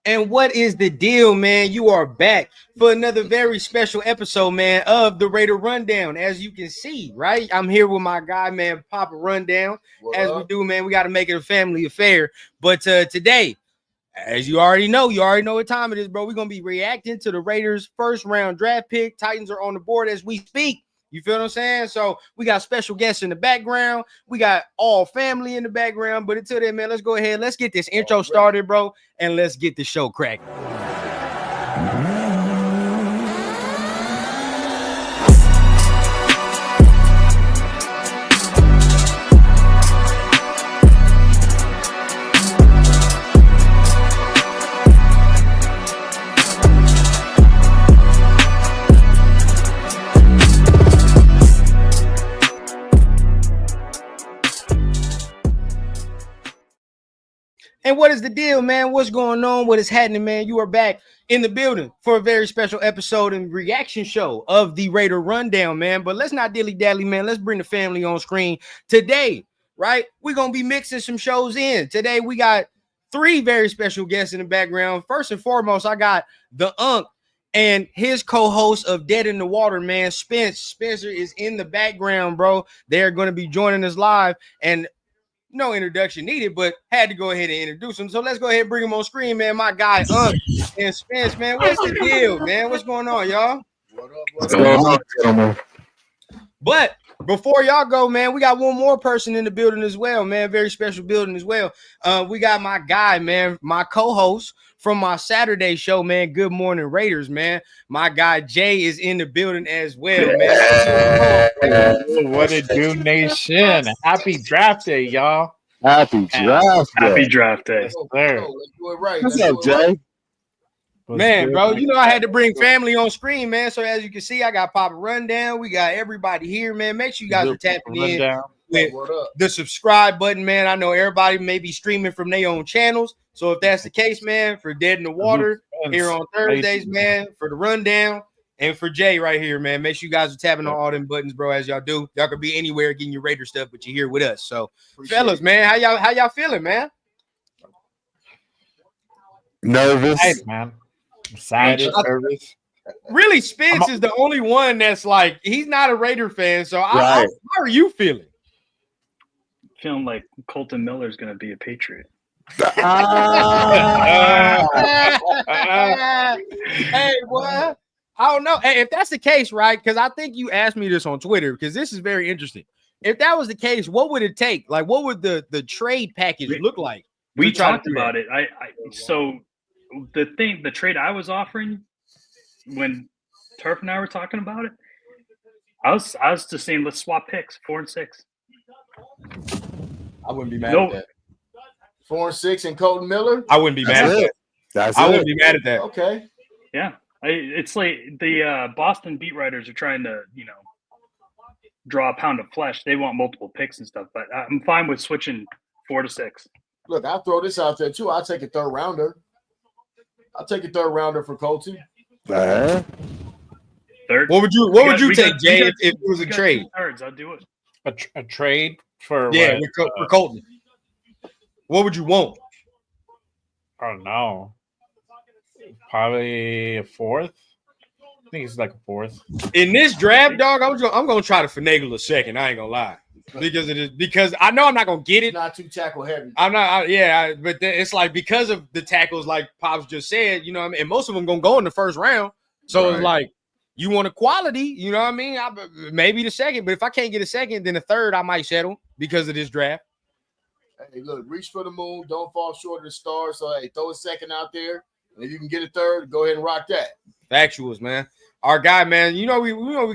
And what is the deal, man? You are back for another very special episode, man, of the Raider Rundown. As you can see, right? I'm here with my guy, man, Papa Rundown. As we do, man, we got to make it a family affair. But today, as you already know what time it is, bro. We're going to be reacting to the Raiders' first round draft pick. Titans are on the board as we speak. You feel what I'm saying? So we got special guests in the background. We got all family in the background. But until then, man, let's go ahead. Let's get this intro started, bro. And let's get the show cracking. And what is the deal, man? What's going on? What is happening, man? You are back in the building for a very special episode and reaction show of the Raider Rundown, man. But let's not dilly-dally, man. Let's bring the family on screen today, right? We're going to be mixing some shows in. Today, we got three very special guests in the background. First and foremost, I got the Unc and his co-host of Dead in the Water, man, Spencer is in the background, bro. They're going to be joining us live. And no introduction needed, but had to go ahead and introduce him. So let's go ahead and bring him on screen, man. My guy, and Spence, man. What's the deal, man? What's going on, y'all? What's going on? But before y'all go, man, we got one more person in the building as well, man. Very special building as well. We got my guy, man, my co-host from my Saturday show, man. Good Morning Raiders, man. My guy Jay is in the building as well, man. What it do, nation? Happy draft day, y'all. Happy draft day. Happy draft day. Yes, sir. Let's do it right. What's up, Jay? Man, bro, you know I had to bring family on screen, man. So as you can see, I got Papa Rundown. We got everybody here, man. Make sure you guys are tapping in with the subscribe button, man. I know everybody may be streaming from their own channels. So if that's the case, man, for Dead in the Water here on Thursdays, man, for the Rundown, and for Jay right here, man, make sure you guys are tapping on all them buttons, bro, as y'all do. Y'all could be anywhere getting your Raider stuff, but you're here with us. So, fellas, man, how y'all feeling, man? Nervous. Hey, man. Excited, nervous. Really, Spence is the only one that's like, he's not a Raider fan. So, Right. how are you feeling? Feeling like Colton Miller is going to be a Patriot. Hey, what? I don't know. Hey, if that's the case, right? Because I think you asked me this on Twitter, because this is very interesting. If that was the case, what would it take? Like, what would the trade package look like? We talked about it. So the trade I was offering when Turf and I were talking about it, I was just saying let's swap picks 4 and 6. I wouldn't be mad at that. 4 and 6 and Colton Miller. I wouldn't be mad at that. I wouldn't be mad at that. Okay. Yeah. It's like the Boston beat writers are trying to, draw a pound of flesh. They want multiple picks and stuff, but I'm fine with switching 4 to 6. Look, I'll throw this out there too. I'll take a third rounder. I'll take a third rounder for Colton. Third. What would you take, Jay, if it was a trade? Thirds, I'll do it. A trade for for Colton. What would you want? I don't know. Probably a fourth. I think it's like a fourth. In this draft, dog, I'm gonna try to finagle a second. I ain't gonna lie, because I know I'm not gonna get it. It's not too tackle heavy. I'm not. But it's like because of the tackles, like Pops just said, you know what I mean? And most of them gonna go in the first round. So It's like you want a quality, you know what I mean? Maybe the second, but if I can't get a second, then a third I might settle because of this draft. Hey, look, reach for the moon. Don't fall short of the stars. So, hey, throw a second out there. And if you can get a third, go ahead and rock that. Factuals, man. Our guy, man, we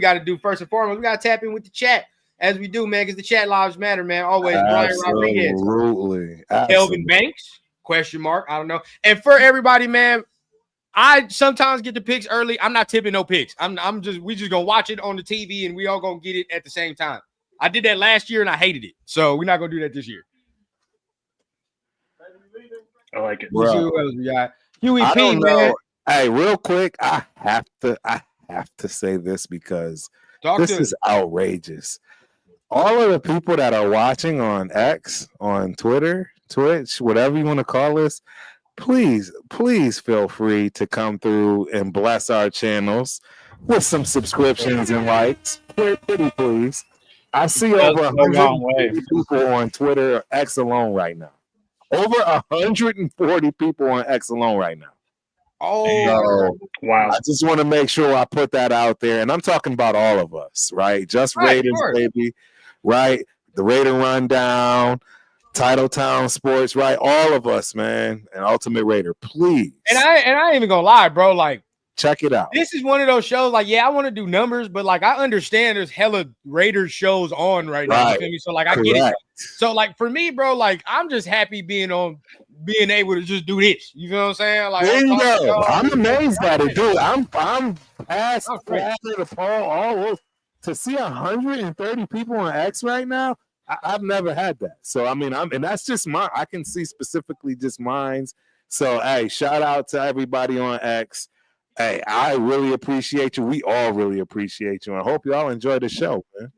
got to do first and foremost. We got to tap in with the chat as we do, man, because the chat lives matter, man. Always. Brian Rodriguez. Absolutely. Kelvin Banks, ? I don't know. And for everybody, man, I sometimes get the picks early. I'm not tipping no picks. We just going to watch it on the TV and we all going to get it at the same time. I did that last year and I hated it. So we're not going to do that this year. I like it. Let's see who else we got. Huey I P, don't man. know. Hey, real quick, I have to say this because this is outrageous. All of the people that are watching on X, on Twitter, Twitch, whatever you want to call this, please feel free to come through and bless our channels with some subscriptions and likes. Pretty please. I see over 140 people on Twitter or X alone right now. Over 140 people on X alone right now. Oh, so, wow. I just want to make sure I put that out there. And I'm talking about all of us, right? Just Raiders, baby, right? The Raider Rundown, Title Town Sports, right? All of us, man. And Ultimate Raider, please. And I ain't even gonna lie, bro. Like, check it out. This is one of those shows. Like, yeah, I want to do numbers, but like, I understand there's hella Raiders shows on right now. You feel me? So like, I get it. So like, for me, bro, like, I'm just happy being able to just do this. You feel what I'm saying? Like, there you go. I'm amazed at it, dude. I'm past the Paul to see 130 people on X right now. I've never had that. So I mean, and that's just mine. I can see specifically just mine's. So hey, shout out to everybody on X. Hey, I really appreciate you. We all really appreciate you. I hope y'all enjoy the show, man.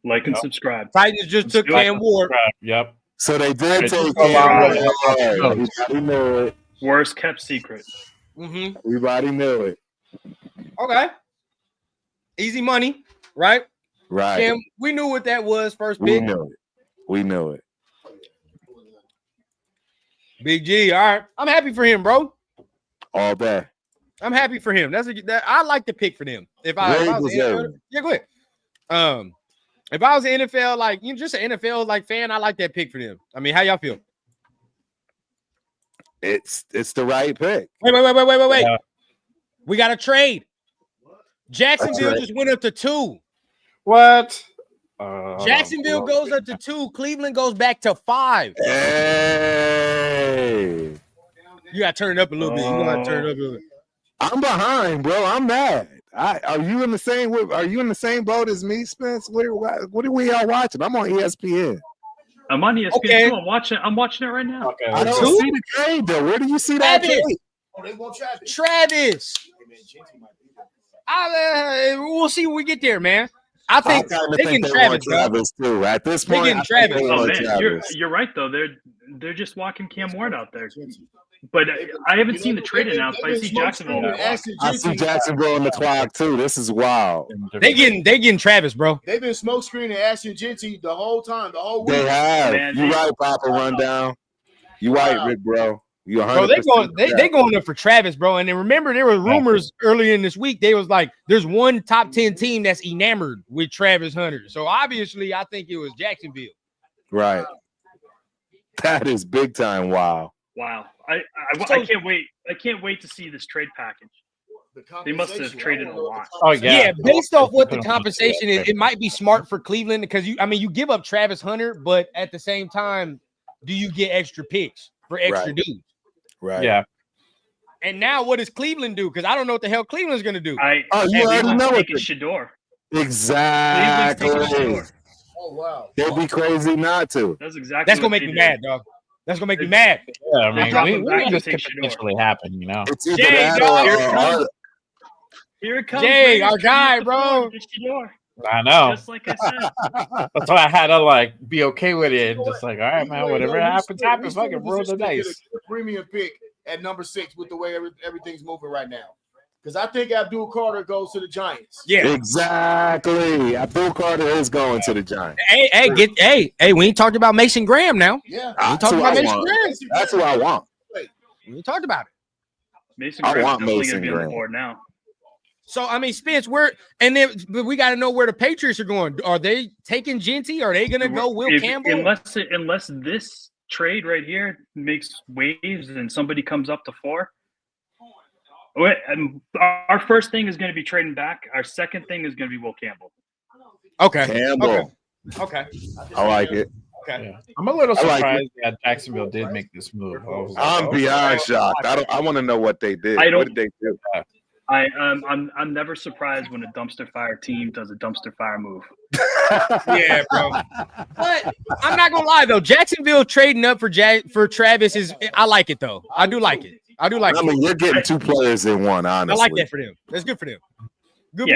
Like and subscribe. Titans just took Cam Ward. Yep. So they did take Cam Ward. Everybody knew it. Worst kept secret. Mm-hmm. Everybody knew it. Okay. Easy money, right? Right. Cam, we knew what that was first pick. We knew it. Big G, all right. I'm happy for him, bro. All day. I'm happy for him. I like the pick for them. If I was NFL, yeah, go ahead. If I was an NFL, like just an NFL like fan, I like that pick for them. I mean, how y'all feel? It's the right pick. Wait. Yeah. We got a trade. Jacksonville just went up to 2. What? Jacksonville goes up to 2. Cleveland goes back to 5. Hey. You gotta turn it up a little bit. You gotta turn it up a little bit. I'm behind, bro. I'm mad. Are you in the same boat as me, Spence? What are we all watching? I'm on ESPN. I'm on ESPN too. I'm watching it right now. Okay. I don't see the trade though. Where do you see that trade? Oh, they want Travis. Travis. We'll see when we get there, man. I think they're getting Travis too. At this point, they're getting Travis. Oh man, you're right though. They're just walking Cam Ward out there. But I haven't seen the trade announced. I see Jacksonville. I see Jacksonville on the clock too. This is wild. They getting Travis, bro. They've been smoke screening Ashton Jeanty the whole time, the whole week. They have. Man, you right, Papa Rundown. You right, Rick, bro. You 100%. Bro, they going up for Travis, bro. And then remember, there were rumors earlier in this week. They was like, there's one top 10 team that's enamored with Travis Hunter. So obviously, I think it was Jacksonville. Right. That is big time. Wow. I can't wait. I can't wait to see this trade package. They must have traded a lot. Oh yeah. Based off what the compensation is, it might be smart for Cleveland because you give up Travis Hunter, but at the same time, do you get extra picks for extra dudes? Right. Yeah. And now what does Cleveland do? Because I don't know what the hell Cleveland's going to do. You already know it. Shador. Exactly. Oh wow. They'd be crazy not to. That's exactly. That's gonna make me mad, dog. That's gonna make me mad. Yeah, I mean, this could potentially happen, you know. Jay, here it comes. Jay, our guy, bro. I know. Just like I said. That's why I had to like be okay with it. And just like, all right, man, whatever happens. Fucking roll the dice. Premium pick at number 6 with the way everything's moving right now. Because I think Abdul Carter goes to the Giants. Yeah, exactly. Abdul Carter is going to the Giants. Hey, we ain't talked about Mason Graham now. Yeah, we talked about Mason Graham. That's who I want. We talked about it. Mason Graham. I want Mason Graham now. So I mean, Spence, but we got to know where the Patriots are going. Are they taking Jeanty? Are they going to go Will Campbell? Unless this trade right here makes waves and somebody comes up to 4. Our first thing is going to be trading back. Our second thing is going to be Will Campbell. Okay. Campbell. Okay. I like it. Okay. Yeah. I'm a little surprised that Jacksonville did make this move. I'm beyond shocked. I want to know what they did. What did they do? I'm never surprised when a dumpster fire team does a dumpster fire move. Yeah, bro. But I'm not gonna lie though, Jacksonville trading up for Travis I like it though. I do like it. I mean, you're getting 2 players in one, honestly. I like that for them. That's good for them. Good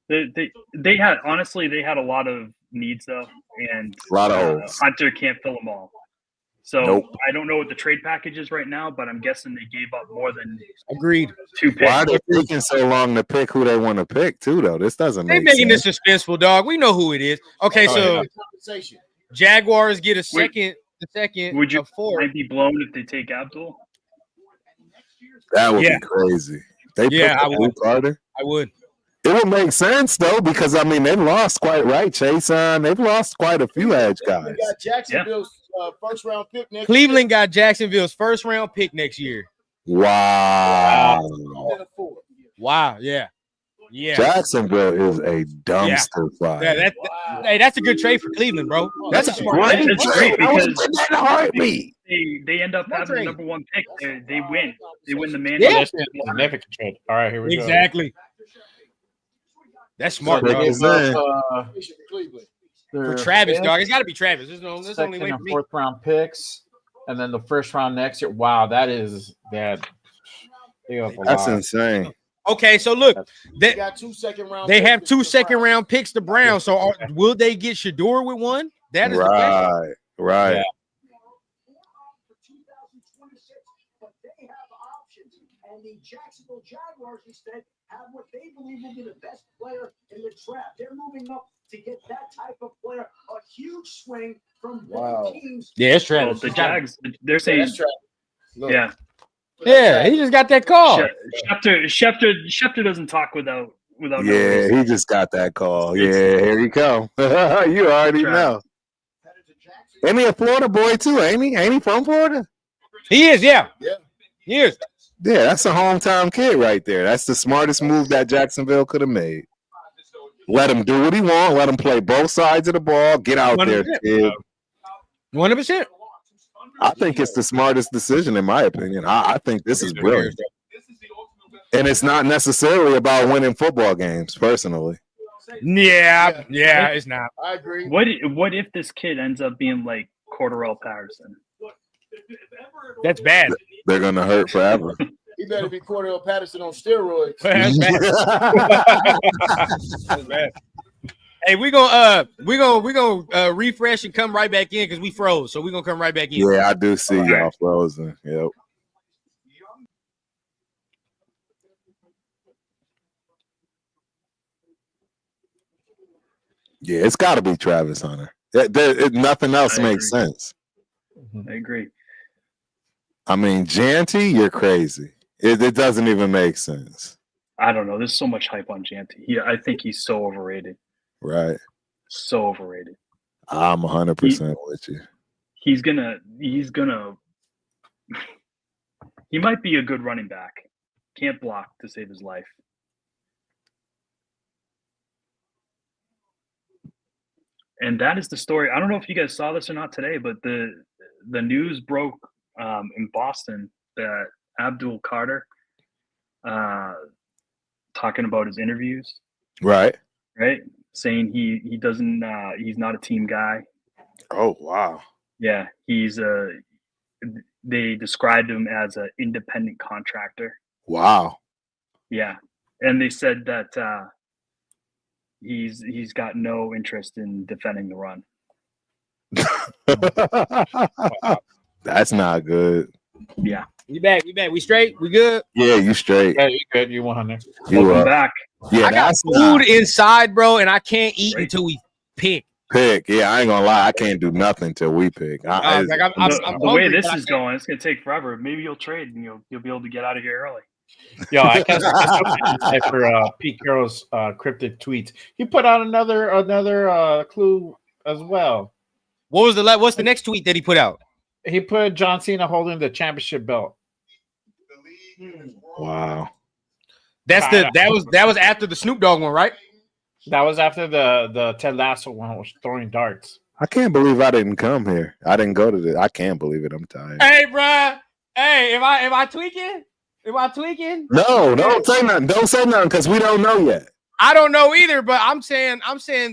move. They had a lot of needs though, and a lot of holes. Hunter can't fill them all. So Nope. I don't know what the trade package is right now, but I'm guessing they gave up more than Agreed. 2 picks. Why are they taking so long to pick who they want to pick, too, though? This doesn't They make making sense. this suspenseful, dog. We know who it is. Okay, Oh, so yeah. Compensation. Jaguars get a second, Would you a fourth. might be blown if they take Abdul? That would Yeah. be crazy. They Yeah, I picked would. Luke Carter. I would. It would make sense, though, because, I mean, they've lost quite right. Chason, they've lost quite a few edge guys. We got Jacksonville's first round pick next Cleveland got Jacksonville's first round pick next year. Wow. year. Wow. Yeah. Yeah. Jacksonville is a dumpster fire. Yeah, hey, that's a good trade for Cleveland, bro. That's a smart great trade. It's great I was because in that heartbeat. they end up That's having right. the #1 pick. They win. They win the mandate. Yeah. That's a significant trade. All right, here we go. Exactly. That's smart, So dog. they gave Cleveland. For Travis, dog. It's got to be Travis. There's the Second only way and for me. fourth round picks, and then the first round next year. Wow, that. That's insane. Okay, so look, They got 2 second round. they picks have to 2 the second Browns. round picks. The Browns. So will they get Shador with one? That is the question. Right. Yeah. But they have options, and the Jacksonville Jaguars instead have what they believe will be the best player in the draft. They're moving up to get that type of player. A huge swing from both teams. Yeah, it's Well, Travis. the Jags, they're saying, That's Travis. Look, yeah. Yeah, he just got that call. Schefter doesn't talk without no Yeah, reason. he just got that call. Yeah, here you come. You already know. And he a Florida boy, too, ain't he? Ain't he from Florida? He is, yeah. Yeah. He is. Yeah, that's a hometown kid right there. That's the smartest move that Jacksonville could have made. Let him do what he want. Let him play both sides of the ball. Get out there, 100%. kid. 100%. I think it's the smartest decision, in my opinion. I think this is brilliant. And it's not necessarily about winning football games, personally. Yeah, it's not. I agree. What if this kid ends up being like Cordarrelle Patterson? That's bad. They're going to hurt forever. He better be Cordell Patterson on steroids. That's bad. That's bad. Hey, we gonna refresh and come right back in because we froze. So we're gonna come right back in. Yeah, I do see y'all frozen. Yep. Yeah, it's got to be Travis Hunter. Nothing else I makes agree. sense. I agree. I mean, Janty, you're crazy. It doesn't even make sense. I don't know. There's so much hype on Janty. I think he's so overrated. Right. So overrated. I'm 100% with you. He's gonna he might be a good running back. Can't block to save his life. And that is the story. I don't know if you guys saw this or not today, but the news broke in Boston that Abdul Carter, talking about his interviews, Right. right? Saying he doesn't he's not a team guy. Oh, wow. Yeah, they described him as an independent contractor. Wow. Yeah, and they said that he's got no interest in defending the run. That's not good. Yeah, We back. We straight. We good. Yeah, you straight. Yeah, you good. You 100. You welcome up. back. Yeah, I got that's food not inside, bro, and I can't eat Right. until we pick. pick. Yeah, I ain't gonna lie. I can't do nothing till we pick. Like I'm The hungry, way this but I is can't. going, it's gonna take forever. Maybe you'll trade and you'll be able to get out of here early. Yo, I can't for Pete Carroll's cryptic tweets. He put out another clue as well. What's the next tweet that he put out? He put John Cena holding the championship belt. Wow. That was after the Snoop Dogg one, right? That was after the Ted Lasso one was throwing darts. I can't believe I didn't come here. I didn't go to this. I can't believe it. I'm tired. Hey, bro. Hey, am I tweaking? Am I tweaking? No, don't say nothing. Don't say nothing because we don't know yet. I don't know either, but I'm saying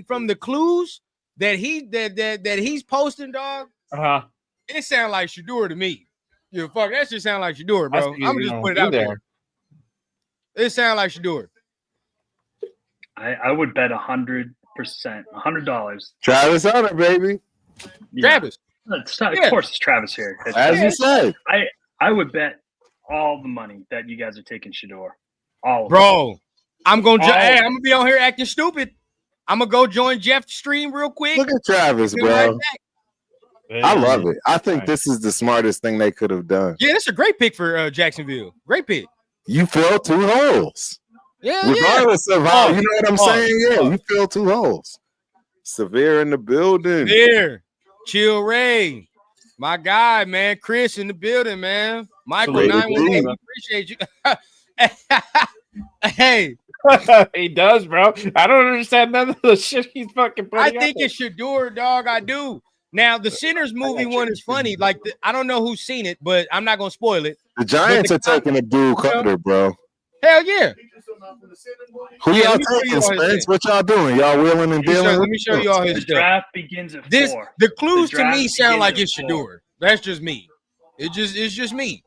from the clues that he's posting, dog, Uh-huh. it sounds like Shador to me. You fuck, that shit sound like Shador, bro. That's- I'm you just know, put it you out there. It sounds like Shador. I would bet 100%, $100. Travis Hunter, baby. Yeah. Travis. Of course, it's Travis here. As you said. I would bet all the money that you guys are taking Shador. All of it. Bro, I'm gonna All I'm of gonna be on here acting stupid. I'm gonna go join Jeff's stream real quick. Look at Travis, Be right bro. back. I love it. I think this is the smartest thing they could have done. Yeah, that's a great pick for Jacksonville. Great pick. You fill 2 holes. Yeah, Regardless of how, you know what I'm saying? Yeah, oh. you fill 2 holes. Severe in the building. There, Chill Ray, my guy, man. Chris in the building, man. Michael Salute. 918, we appreciate you. Hey, He does, bro. I don't understand none of the shit he's fucking putting. I think it's Shador, dog. I do. Now the Sinners movie one is funny. Like I don't know who's seen it, but I'm not gonna spoil it. The Giants are taking a dual cutter, bro. Hell yeah. Who Yeah, y'all let me show you taking, all his Spence? What y'all doing? Y'all wheeling and dealing? Let me show you all The his stuff. draft begins at This 4. the clues The to me draft sound begins like at it's 4. Shador. That's just me. It's just me.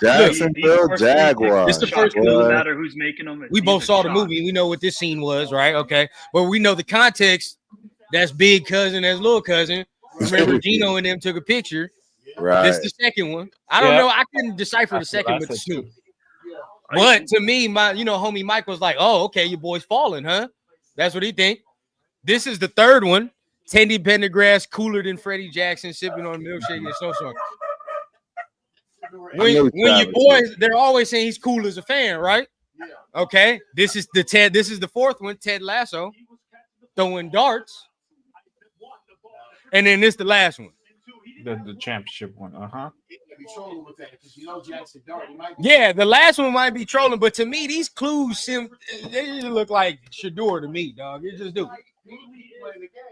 Jacksonville Jaguars. This the first It doesn't Boy. matter who's making them. We both saw the movie. We know what this scene was, right? Okay, but we know the context. That's big cousin. That's little cousin. Remember, Gino and them took a picture. Right. This the second one. I don't Yeah. know. I couldn't decipher the second with the said Snoop. But to me, my homie Mike was like, "Oh, okay, your boy's falling, huh?" That's what he think. This is the third one. Tandy Pendergrass, cooler than Freddie Jackson, sipping on a milkshake and snowstorm. When your boys, they're always saying he's cool as a fan, right? Okay. This is the Ted. This is the fourth one. Ted Lasso throwing darts, and then this the last one. the championship one. Yeah, the last one might be trolling, but to me, these clues they just look like Shador to me, dog. It just do.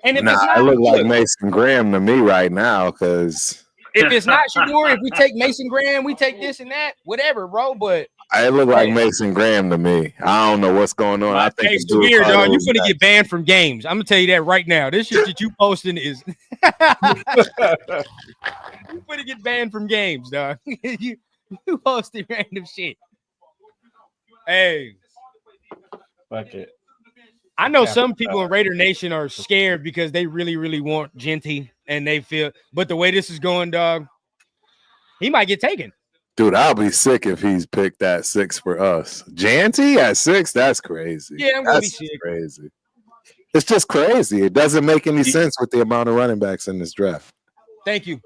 And if it's not, it look like Mason Graham to me right now, because if it's not Shador, if we take Mason Graham, we take this and that, whatever, bro. But it look like Mason Graham to me. I don't know what's going on. I think hey, Severe, dog, you're gonna get banned from games. I'm gonna tell you that right now. This shit that you posting is you're gonna get banned from games, dog. you posting random shit. Hey, Fuck it. I know some people in Raider Nation are scared because they really, really want Genty and they feel, but the way this is going, dog, he might get taken. Dude, I'll be sick if he's picked at 6 for us. Janty at 6? That's crazy. Yeah, I'm gonna be That's sick. crazy. It's just crazy. It doesn't make any sense with the amount of running backs in this draft. Thank you.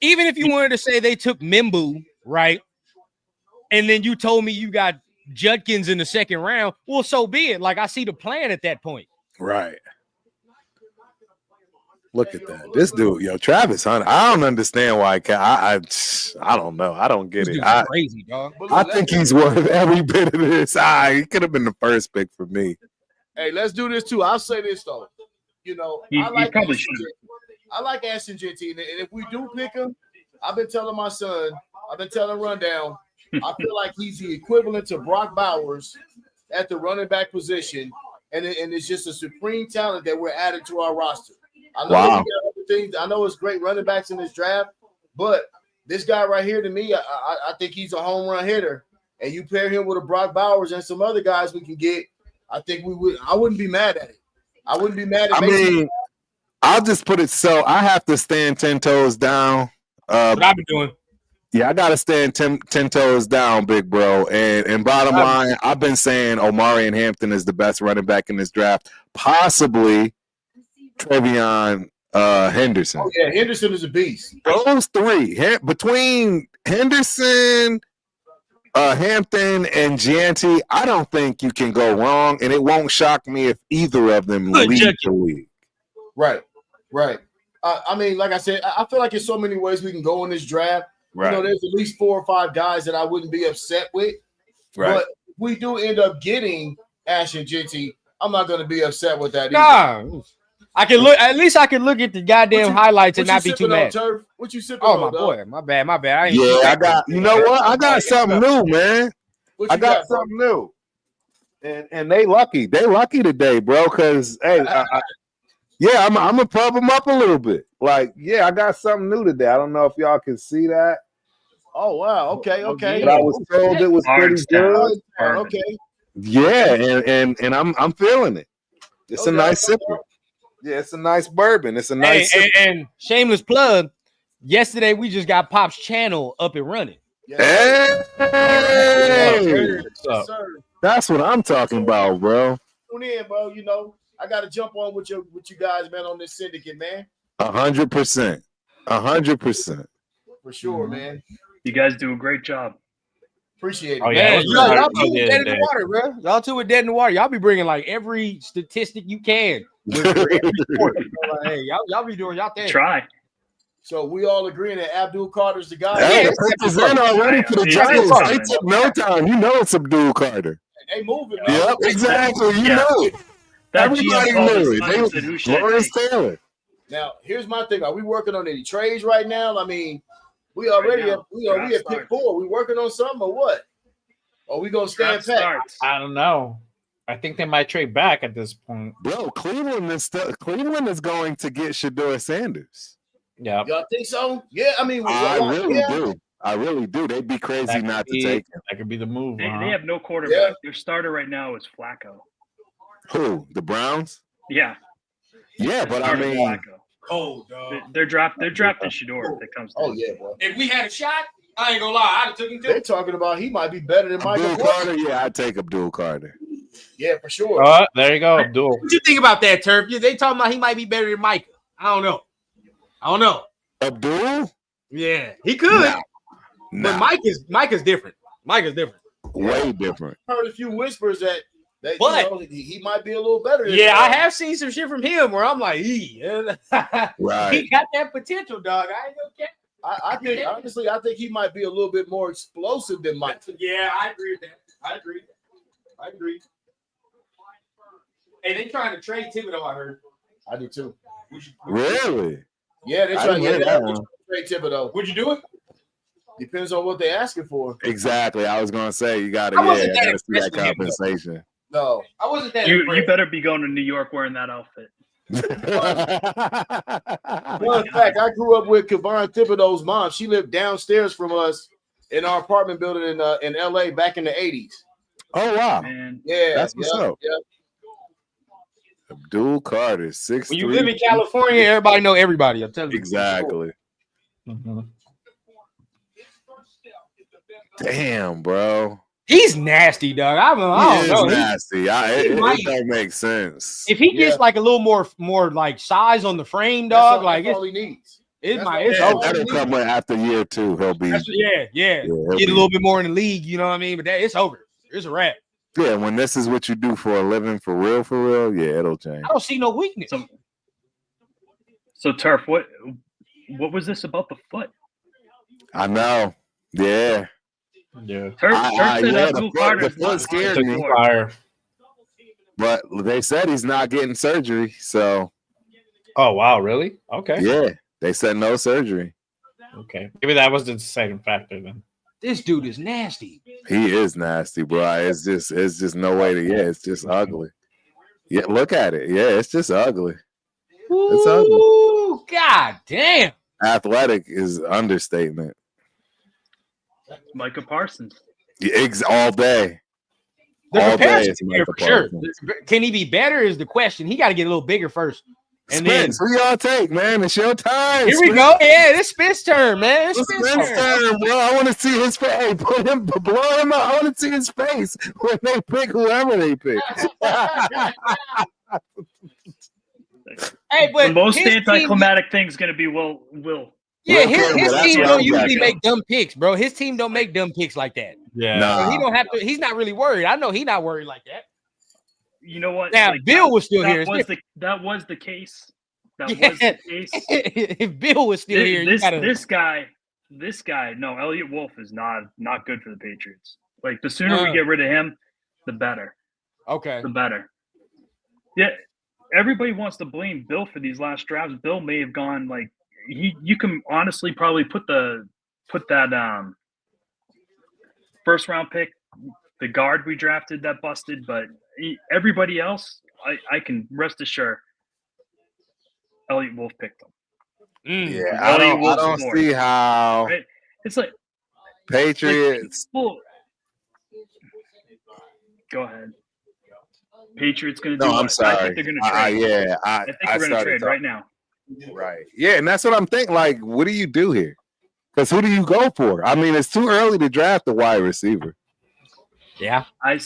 Even if you wanted to say they took Mimbu, right? And then you told me you got Judkins in the second round, well, so be it. Like, I see the plan at that point. Right. Look at that. This dude, Travis Hunter. I don't understand why. I don't know. I don't get This it. dude's crazy, dog. I think he's worth every bit of this. He could have been the first pick for me. Hey, let's do this too. I'll say this though. I probably shouldn't. I like Ashton Genty, and if we do pick him, I've been telling my son, I've been telling Rundown, I feel like he's the equivalent to Brock Bowers at the running back position, and it's just a supreme talent that we're adding to our roster. I know we got other things. I know it's great running backs in this draft, but this guy right here, to me, I think he's a home run hitter. And you pair him with a Brock Bowers and some other guys we can get, I think we would. I wouldn't be mad at it. I wouldn't be mad at. I mean, I'll just put it so I have to stand 10 toes down. What I've been doing. Yeah, I gotta stand 10 toes down, big bro. And bottom line, I've been saying Omarion Hampton is the best running back in this draft, possibly Trevion Henderson. Oh yeah, Henderson is a beast. Those three, between Henderson, Hampton, and Gianti, I don't think you can go wrong, and it won't shock me if either of them lead the league. Right. I mean, like I said, I feel like there's so many ways we can go in this draft. Right. There's at least 4 or 5 guys that I wouldn't be upset with. Right. But if we do end up getting Ashton Genty, I'm not going to be upset with that either. Nah, I can look. At least I can look at the goddamn highlights and not be too mad. Turf? What you sipping Oh on, my dog? boy, my bad. I ain't I got. You know what? I got something new, man. What you I got bro? something new, and they lucky. They lucky today, bro. Because hey, I'm gonna pub them up a little bit. Like, I got something new today. I don't know if y'all can see that. Oh wow. Okay. But I was told it was pretty good. Okay. Yeah, and I'm feeling it. It's a nice sipper. Yeah, it's a nice bourbon. It's a Hey, nice. and shameless plug. Yesterday we just got Pop's channel up and running. Yes, Hey! yes, sir. That's what I'm talking about, bro. Tune in, bro. You know, I got to jump on with you guys, man, on this syndicate, man. 100%. 100%. For sure, man. You guys do a great job. Appreciate it. Oh, yeah, Man, it was y'all hard two the dead other in the day. water, bro. Y'all two are dead in the water. Y'all be bringing like every statistic you can. With every sport. Like, hey, y'all be doing y'all thing. Try. So we all agreeing that Abdul Carter's the guy. Hey, Yeah, the pick is in already for the it's Giants. coming. They took no time. You know it's Abdul Carter. They moving, man. Yep, exactly. You Yeah. know it. That Everybody GM called knew his it. son They and said, "Who should I Lawrence take?" Taylor. Now, here's my thing. Are we working on any trades right now? I mean, we already Right have, now, we at draft pick 4. We working on something or what? Or we gonna stand Draft pat? starts. I don't know. I think they might trade back at this point. Bro, Cleveland is going to get Shedeur Sanders. Yeah. Y'all think so? Yeah, I mean, I really yeah. do. I really do. They'd be crazy not to take him. That could be the move. They huh? have no quarterback. Yeah. Their starter right now is Flacco. Who? The Browns? Yeah. Yeah, their but I starter is mean, Flacco. Cold, dog. They're drafting Shedeur if it comes to Oh it. yeah, bro. If we had a shot, I ain't gonna lie, I'd have took him They're too. talking about he might be better than Michael Abdul Parsons. Carter. Yeah, I'd take Abdul Carter. Yeah, for sure. There you go, Abdul. What you think about that, Turf? They talking about he might be better than Micah. I don't know. Abdul? Yeah, he could, Nah, but Micah's different. Micah's different. way different. Heard a few whispers that But- you know, he might be a little better. Than Yeah, I have seen some shit from him where I'm like, Right. he got that potential, dog. I ain't gonna care. I think honestly, I think he might be a little bit more explosive than Mike. Yeah, I agree with that. I agree. Hey, they trying to trade Thibodeau, I heard. I do too. Really? Yeah, they're I trying to didn't get hear that that one. trade Thibodeau. Would you do it? Depends on what they're asking for. Exactly. I was gonna say you gotta I wasn't that gotta see that impressed with him, though. compensation. No. I wasn't that You impressed. better be going to New York wearing that outfit. Well, in fact, I grew up with Kevon Thibodeau's mom. She lived downstairs from us in our apartment building in LA back in the 80s. Oh wow. Man, Yeah, That's what's up. Yeah. Abdul Carter, 6'3". When you live in California, everybody know everybody. I'm telling you. Exactly. Mhm. Damn, bro. He's nasty, dog. I He don't is know. nasty. It might- don't make sense. If he gets Yeah. like a little more like size on the frame, That's dog, all- like that's all he needs. it's That's my all- it's Yeah. over. That'll come with after year 2. He'll be Yeah. he'll Get be- a little bit more in the league, you know what I mean? But that it's over. It's a wrap. yeah. When this is what you do for a living, for real, yeah, it'll change. I don't see no weakness. so Turf, what was this about the foot? I know. Yeah. Yeah. Turf I- said yeah, Abdul the Carter's foot not scared playing me. Took before. fire. But they said he's not getting surgery. So Oh wow, really? Okay. yeah, they said no surgery. Okay. Maybe that was the deciding factor then. This dude is nasty. He is nasty, bro. It's just no way to it's just ugly. Yeah, look at it. Yeah, it's just ugly. It's ugly. Ooh, God damn. Athletic is understatement. Micah Parsons. Yeah, all day. The All day comparison's it's here Micah for sure. Parsons. Can he be better? Is the question. He got to get a little bigger first. And Spence, who y'all take, man? It's your time. then here we go. Yeah, this Spence turn, man. It's It's Spence Spence turn. turn, bro. I want to see his face. Hey, blow him up. I want to see his face when they pick whoever they pick. Hey, but The most his team- anticlimactic thing is going to be Will. Yeah, Well, his that's team what don't I'm usually talking make dumb picks, bro. His team don't make dumb picks like that. Yeah. Nah. So he don't have to. He's not really worried. I know he's not worried like that. You know what? Now, Like, Bill was still here. that was the case. That Yeah. was the case. If Bill was still here, you gotta. This guy. No, Elliot Wolf is not good for the Patriots. Like the sooner we get rid of him, the better. Okay. The better. Yeah, everybody wants to blame Bill for these last drafts. Bill may have gone like you can honestly probably put that first round pick, the guard we drafted that busted, but everybody else, I can rest assured, Elliot Wolf picked them. Yeah, I don't see how Right? It's like Patriots. well, go ahead. Patriots going to do No, I'm what? I sorry. think they're going to trade. I think we're going to started trade talking- right now. Right. Yeah, and that's what I'm thinking. Like, what do you do here? Because who do you go for? I mean, it's too early to draft a wide receiver. Yeah. I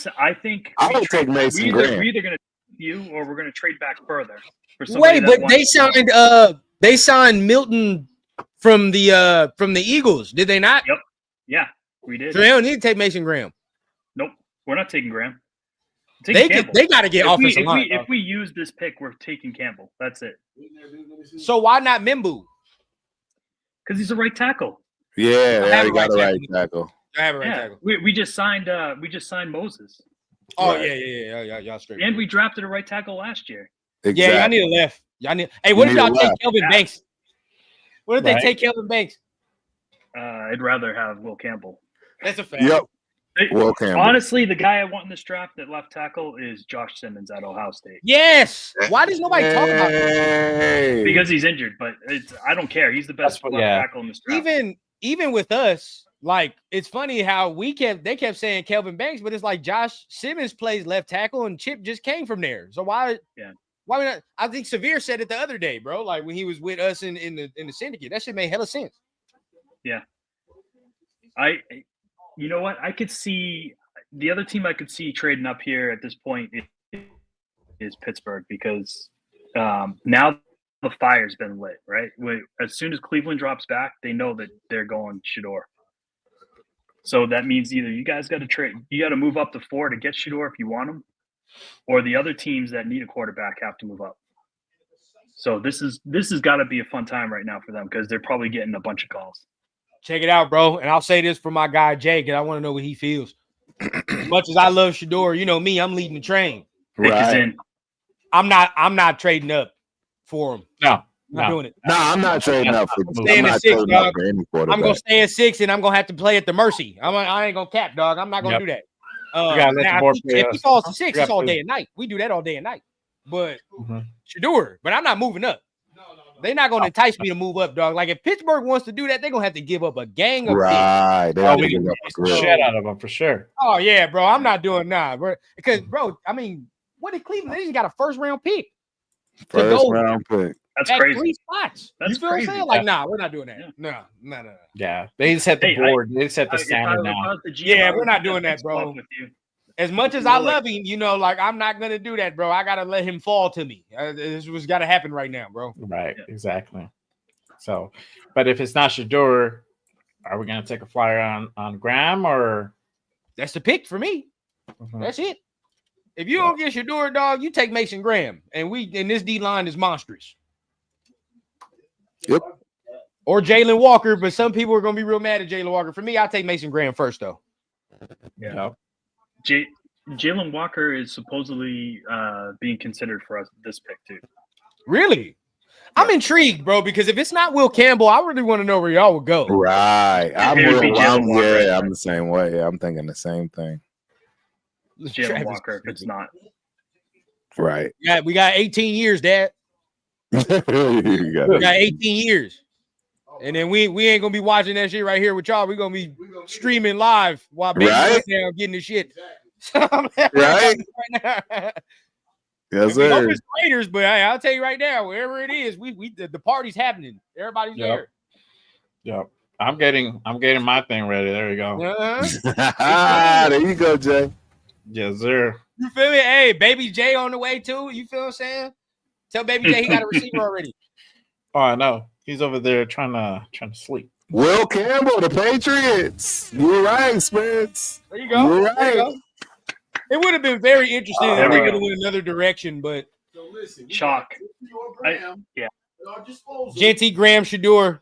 think I we would take Mason Graham. We're either going to you or we're going to trade back further. For somebody Wait, that but they signed Milton from the Eagles, did they not? Yep. Yeah, we did. So they don't need to take Mason Graham. Nope, we're not taking Graham. They got to get offensive line. If we use this pick, we're taking Campbell. That's it. So why not Mimbu? Because he's a right tackle. Yeah, have they a got a right right tackle. I have a right Yeah, tackle. we just signed Moses, Oh Right. yeah, y'all straight. and we drafted a right tackle last year. Exactly. Yeah, y'all need a left. Y'all need. Hey, what if need a y'all take left. Kelvin Yeah. Banks? What if they Right. take Kelvin Banks? I'd rather have Will Campbell. That's a fact. Yep. Hey, Will Campbell. honestly, the guy I want in this draft at left tackle is Josh Simmons at Ohio State Yes. Why does nobody talk about him? Hey. because he's injured. But I don't care. He's the best That's what- left yeah. tackle in this draft. Even with us, like it's funny how they kept saying Kelvin Banks, but it's like Josh Simmons plays left tackle and Chip just came from there. So why we not? I think Severe said it the other day, bro. Like when he was with us in the syndicate, that shit made hella sense. You know what? I could see the other team I could see trading up here at this point is Pittsburgh because now the fire's been lit, right? As soon as Cleveland drops back, they know that they're going Shedeur. So that means either you guys got to trade, you got to move up to 4 to get Shedeur if you want him, or the other teams that need a quarterback have to move up. So this has got to be a fun time right now for them because they're probably getting a bunch of calls. Check it out, bro. And I'll say this for my guy Jake, and I want to know what he feels. As much as I love Shedeur, you know me, I'm leading the train. Pick is in. I'm not trading up for him. No, I'm not doing it. No, I'm not trading up for. Staying I'm at not 6, trading up dog. for any I'm quarterback. gonna stay at 6, and I'm gonna have to play at the mercy. I ain't gonna cap, dog. I'm not gonna do that. gotta let now, the board if play he us. falls to 6, You it's have all to. day and night. We do that all day and night. But Mhm. Shedeur, but I'm not moving up. They're not gonna entice me to move up, dog. Like if Pittsburgh wants to do that, they're gonna have to give up a gang of picks. Right. They Oh, have to we give can up a beat the grip. shit out of them for sure. Oh yeah, bro. I'm not doing bro. Because bro, I mean, what did Cleveland? They just got a first round pick. First go. round pick. That's at crazy. 3 spots. That's you feel what I'm crazy. saying? Like, nah, we're not doing that. Yeah. No. Yeah, they set the Hey, board. They set the If I standard was now. the GM, Yeah, I we're would not have doing that, this bro. talk with you. As much as I love him, like I'm not gonna do that, bro. I gotta let him fall to me. This was gotta happen right now, bro. Right, Yeah. exactly. So, but if it's not Shedeur, are we gonna take a flyer on Graham or? That's the pick for me. Mhm. That's it. If you don't get Shedeur, dog, you take Mason Graham, and this D line is monstrous. Yep. Or Jalen Walker, but some people are gonna be real mad at Jalen Walker. For me, I'll take Mason Graham first, though. Yeah. Jalen Walker is supposedly being considered for us this pick too. Really? I'm intrigued, bro, because if it's not Will Campbell, I really want to know where y'all would go. Right. It would be Jalen Walker. I'm the same way. I'm thinking the same thing. Jalen Travis Walker, if it's not. Right. Yeah, we got 18 years, Dad. You got We it. got 18 years. And then we ain't gonna be watching that shit right here with y'all. We're gonna be streaming live while Baby Right. down getting the shit. Right. Yes, We hope sir. it's Raiders, but I'll tell you right now, wherever it is, the party's happening. Everybody's Yep. Yep. I'm getting my thing ready. There you go. there. Uh-huh. There you go, Jay. Yes, sir. You feel me? Hey, Baby J on the way too. You feel what I'm saying? Tell Baby J he got a receiver already. Oh, I know. He's over there trying to sleep. Will Campbell, the Patriots. You're right, Spence. There you go. You're There you right. go. It would have been very interesting if There we we could go. have went another direction, but So listen, we Chalk. got Shedeur Graham yeah. at our disposal. JT Graham Shedeur.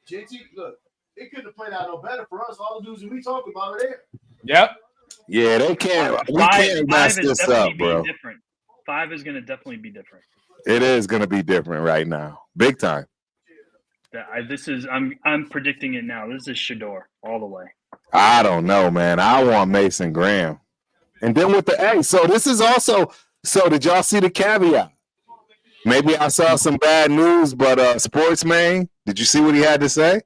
JT, look, it couldn't have played out no better for us. All the dudes that we talked about are there. Yep. Yeah, they can't. We Five can't mess is this definitely up, being bro. different. 5 is going to definitely be different. It is going to be different right now. Big time. I'm predicting it now. This is Shedeur all the way. I don't know, man. I want Mason Graham. And then with the A, so this is also, so did y'all see the caveat? Maybe I saw some bad news, but Sportsman, did you see what he had to say?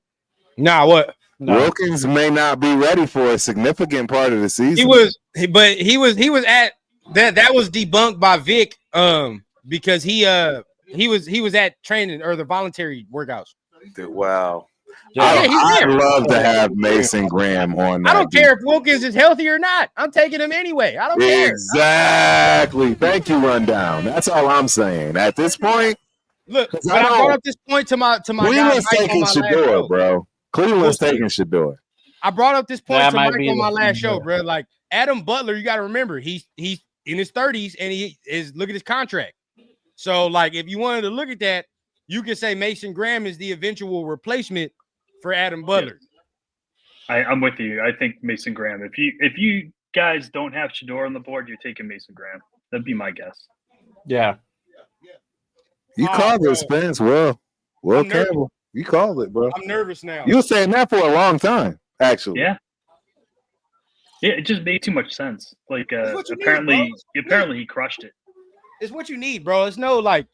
Nah, what? No. Wilkins may not be ready for a significant part of the season. He was at That was debunked by Vic because he was at training or the voluntary workouts. Wow. Yeah, he's I'd there. love to have Mason Graham on that. I don't care if Wilkins is healthy or not. I'm taking him anyway. I don't care. Exactly. Thank you, Rundown. That's all I'm saying. At this point, Look, 'Cause when I I don't- brought up this point to my guy Cleveland's Mike on taking my last Shador, show. bro. Cleveland's taking Shador. I brought up this point That to might Mike be on my the- last show, bro. Like Adam Butler, you got to remember he's in his 30s and he is look at his contract. So like if you wanted to look at that, you could say Mason Graham is the eventual replacement for Adam Butler. I'm with you. I think Mason Graham. If you guys don't have Shador on the board, you're taking Mason Graham. That'd be my guess. Yeah. You Oh, called bro. it, Spence. Will I'm nervous. Campbell. You called it, bro. I'm nervous now. You were saying that for a long time, actually. Yeah. Yeah, it just made too much sense. Like That's what you need, apparently he crushed it. It's what you need, bro. It's no like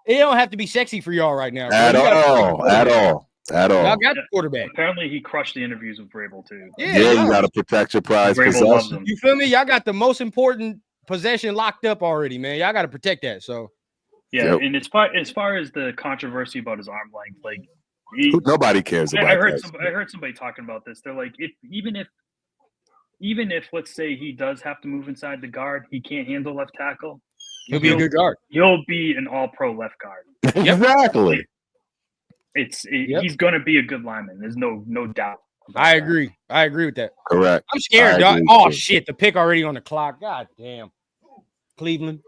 it don't have to be sexy for y'all right now. Bro. At You gotta- all. At all. At all. Y'all got the quarterback. Apparently he crushed the interviews with Vrabel too. Yeah, Yeah, you y'all- got to protect your prize Vrabel loves possession. him. you feel me? Y'all got the most important possession locked up already, man. Y'all got to protect that. So Yeah, Yep. and as far as the controversy about his arm length, like Nobody cares about I heard that. I heard somebody talking about this. They're like, even if let's say he does have to move inside the guard, he can't handle left tackle. he'll be a good guard. He'll be an all-pro left guard. Exactly. Yep. He's going to be a good lineman. There's no doubt. about I that. agree. I agree with that. Correct. I'm scared, I dog. agree, Oh too. shit, the pick already on the clock. God damn. Cleveland.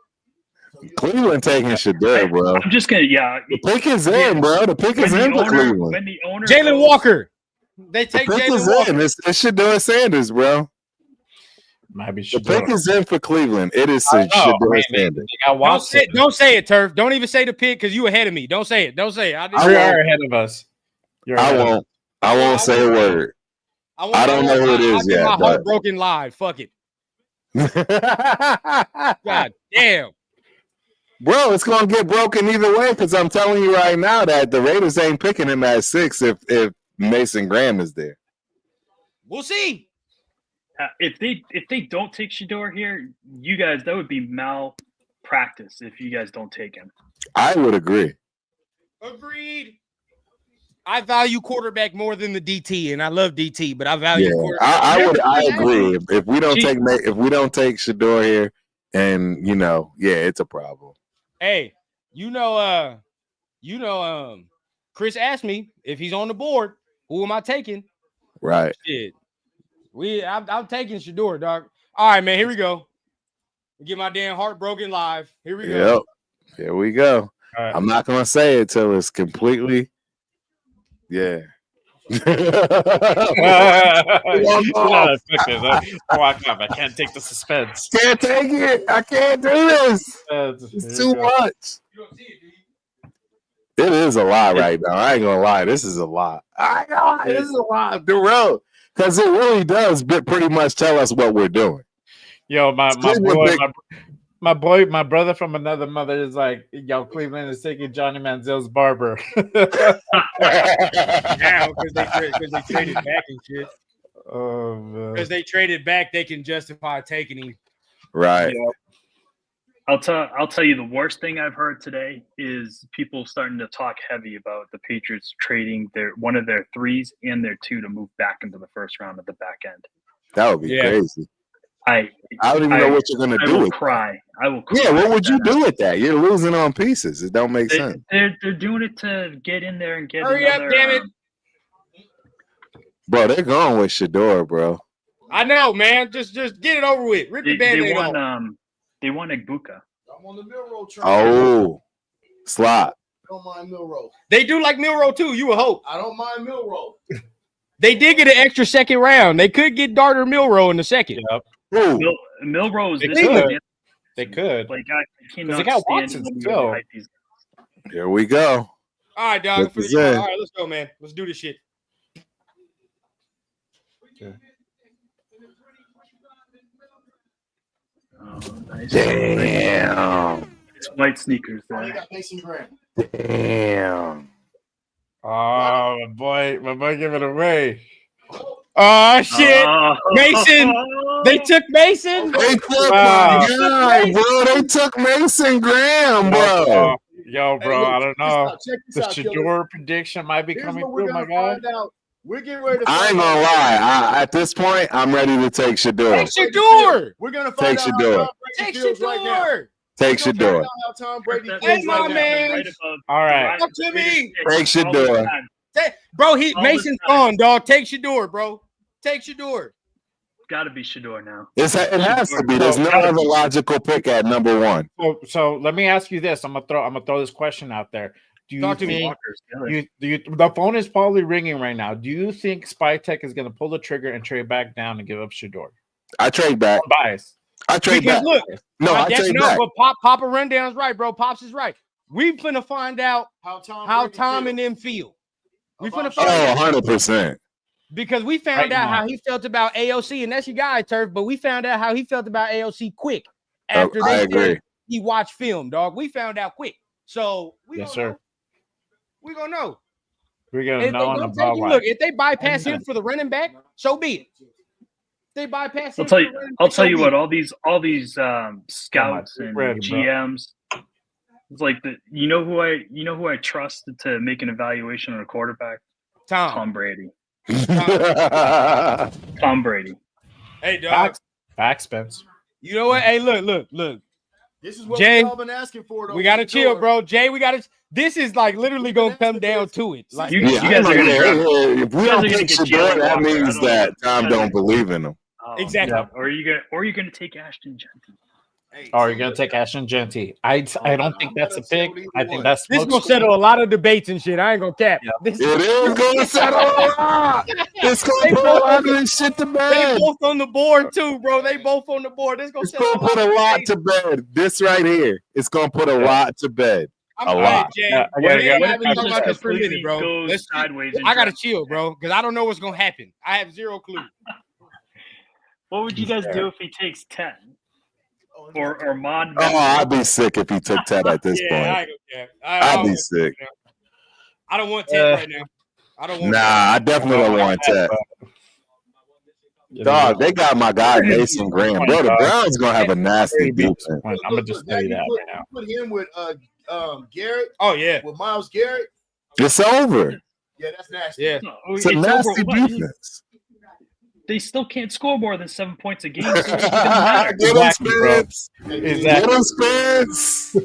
Cleveland taking Shador, bro. I'm just gonna The pick is in, bro. The pick is in for Cleveland. when the owner Jalen goes- Walker. They The take pick Jalen is Walker. in. It's Shador Sanders, bro. Might be The Shador. pick is in for Cleveland. It is I know, Shador man. Sanders. They got Watson. Don't say it, Turf. Don't even say the pick because you ahead of me. Don't say it. Don't say it. I You won't. are ahead of us. You're I ahead of us. won't. I won't say a word. I don't know who it is I'll get yet, my but- heart broken live. Fuck it. God damn. Bro, it's gonna get broken either way because I'm telling you right now that the Raiders ain't picking him at 6 if Mason Graham is there. We'll see. if they don't take Shador here, you guys, that would be malpractice if you guys don't take him. I would agree. Agreed. I value quarterback more than the DT, and I love DT, but I value Yeah, quarterback. I agree. If we don't Gee. take Shador here, and it's a problem. Hey, Chris asked me if he's on the board, who am I taking? Right. Shit. I'm taking Shador, dog. All right, man. Here we go. Get my damn heart broken live. Here we go. Yep. Here we go. All right. I'm not gonna say it till it's completely. Yeah. You're not effective. Walk up. I can't take the suspense. Can't take it. I can't do this. It's too much. It is a lot right now. I ain't gonna lie. This is a lot. I ain't gonna lie. This is a lot. The road. Because it really does pretty much tell us what we're doing. Yo, my Cleveland boy, my brother from another mother is like, yo, Cleveland is taking Johnny Manziel's barber. Now, because they traded back and shit. Oh man. Because they traded back, they can justify taking him. Right. I'll tell you the worst thing I've heard today is people starting to talk heavy about the Patriots trading one of their 3s and their 2 to move back into the first round at the back end. That would be crazy. I don't even know what you're gonna I do will with cry. I will cry. Yeah, what would you with that. do with that? You're losing on pieces. It don't make sense. They're doing it to get in there and get Hurry up, another, damn it. Bro, they're going with Shador, bro. I know, man. Just get it over with. Rip the They band-aid won off. they won Egbuka. I'm on the Milrow train. Oh, slot. I don't mind Milrow. They do like Milrow too. You would hope. I don't mind Milrow. They did get an extra second round. They could get Darter Milrow in the second. Yep. Ooh, Milrose They is could. They could. like I cannot they got stand Watson when you still. hype these- here we go. All right, dog. Look For is the- in. all right, let's go, man. Let's do this shit. Oh, nice. Damn. It's white sneakers Oh, you there. got Mason Graham. Damn. Oh, my boy gave it away. Oh shit! Oh. Mason. They took Mason. They took Wow. my guy, bro. They took Mason Graham, bro. Yo, bro, Hey, look, I don't know. Check The this out, Killer. Shador prediction might be Here's coming what we're through, my gonna guy. find out. We're getting ready to. I ain't find gonna out. lie. At this point, I'm ready to take Shador. Take Shador. We're gonna find Take out how Shador. Tom Take Brady feels right now. Shador. Take We're gonna Shador. find out how Tom Brady That- feels Hey, my right now. man. right above All right. Talk to me. Take Shador. Bro, All the Mason's time. gone, dog. Take Shador, bro. Take Shador. Got to be Shador now. It has to be. There's no other logical pick at number one. So let me ask you this. I'm gonna throw this question out there. Do you Talk to me. think the phone is probably ringing right now? Do you think Spytek is gonna pull the trigger and trade back down and give up Shador? I trade back. Bias. I trade Because back. look, No, I trade back. but Papa Rundown's right, bro. Pops is right. We finna find out How Tom how Brady Tom feels. and them feel. We About finna find out. 100%. Because we found Right out now. how he felt about AOC, and that's your guy, Turf. But we found out how he felt about AOC quick after I they agree. said he watched film, dog. We found out quick. So we Yes, gonna sir. know. We gonna know. We're If gonna they know in don't about take, what. look, if they bypass him for the running back, so be it. If they bypass him. I'll tell for you. the running I'll back, tell so you be what. it. All these scouts and ready, bro. GMs. It's like you know who I trusted to make an evaluation on a quarterback? Tom Brady. Tom Brady. Hey, dog. Back, Spence. You know what? Hey, look. This is what Jay, we've all been asking for. Though. We gotta Shador. chill, bro. Jay, we gotta. This is like literally gonna come down to it. Like, You Yeah, guys are gonna draft. if we you guys don't are gonna pick get Shador, Jalen that Walker. I means don't know. that Tom You guys don't are- believe in him. Exactly. Yeah. Or you're gonna take Ashton Genty. Hey, Oh, you're gonna take Ashton Genty. I don't think that's a pick. I think that's this gonna settle a lot of debates and shit. I ain't gonna cap. Yeah. This, It is going to settle a lot. It's going They to put a both- lot of this shit to they bed. both on the board too, bro. They both on the board. This gonna It's settle going to put a lot to bed. This right here. It's going to put a lot to bed. I'm a all lot. right, Jay. Yeah, I Jay, gotta- I I haven't gotta- talked about this for a minute, completely bro. goes Let's sideways in I gotta draft. chill, bro, because I don't know what's gonna happen. I have zero clue. What would you guys do if he takes 10? Or Mod? Oh, I'd be sick if he took Ted at this Yeah, point. I ain't gonna cap. I'd be sick. I don't want Ted right now. I don't want. Nah, I definitely don't want Ted. Dog, they got my guy Mason Graham. Bro, the Browns going to have a nasty defense. I'm gonna just tell you that right now. Put him with Garrett, Oh yeah, with Miles Garrett. It's over. Yeah, that's nasty. yeah. No, It's a it's nasty over. defense. They still can't score more than 7 points a game. So it doesn't matter. Get him, Exactly, bro. Spence. Exactly. Get him, Spence.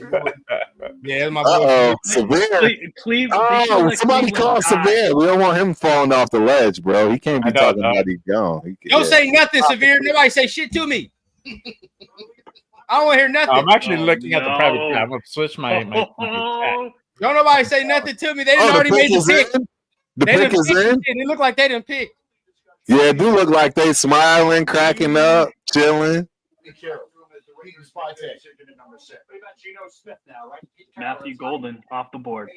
Yeah, that's my boy. Uh-oh, Severe. Oh, somebody call Severe. We don't want him falling off the ledge, bro. He can't be I know, talking dog. about he's gone. Don't say nothing, Severe. Nobody say shit to me. I don't want to hear nothing. I'm actually Oh, looking at the no. private chat. I'm gonna switch my chat. Don't nobody say nothing to me. They done Oh, the already pick made the is pick. in? The They pick done is picked in? shit. It look like they didn't pick. Yeah, it do look like they smiling, cracking up, chilling. Be careful. He's a spy tech. Matthew Golden off the board.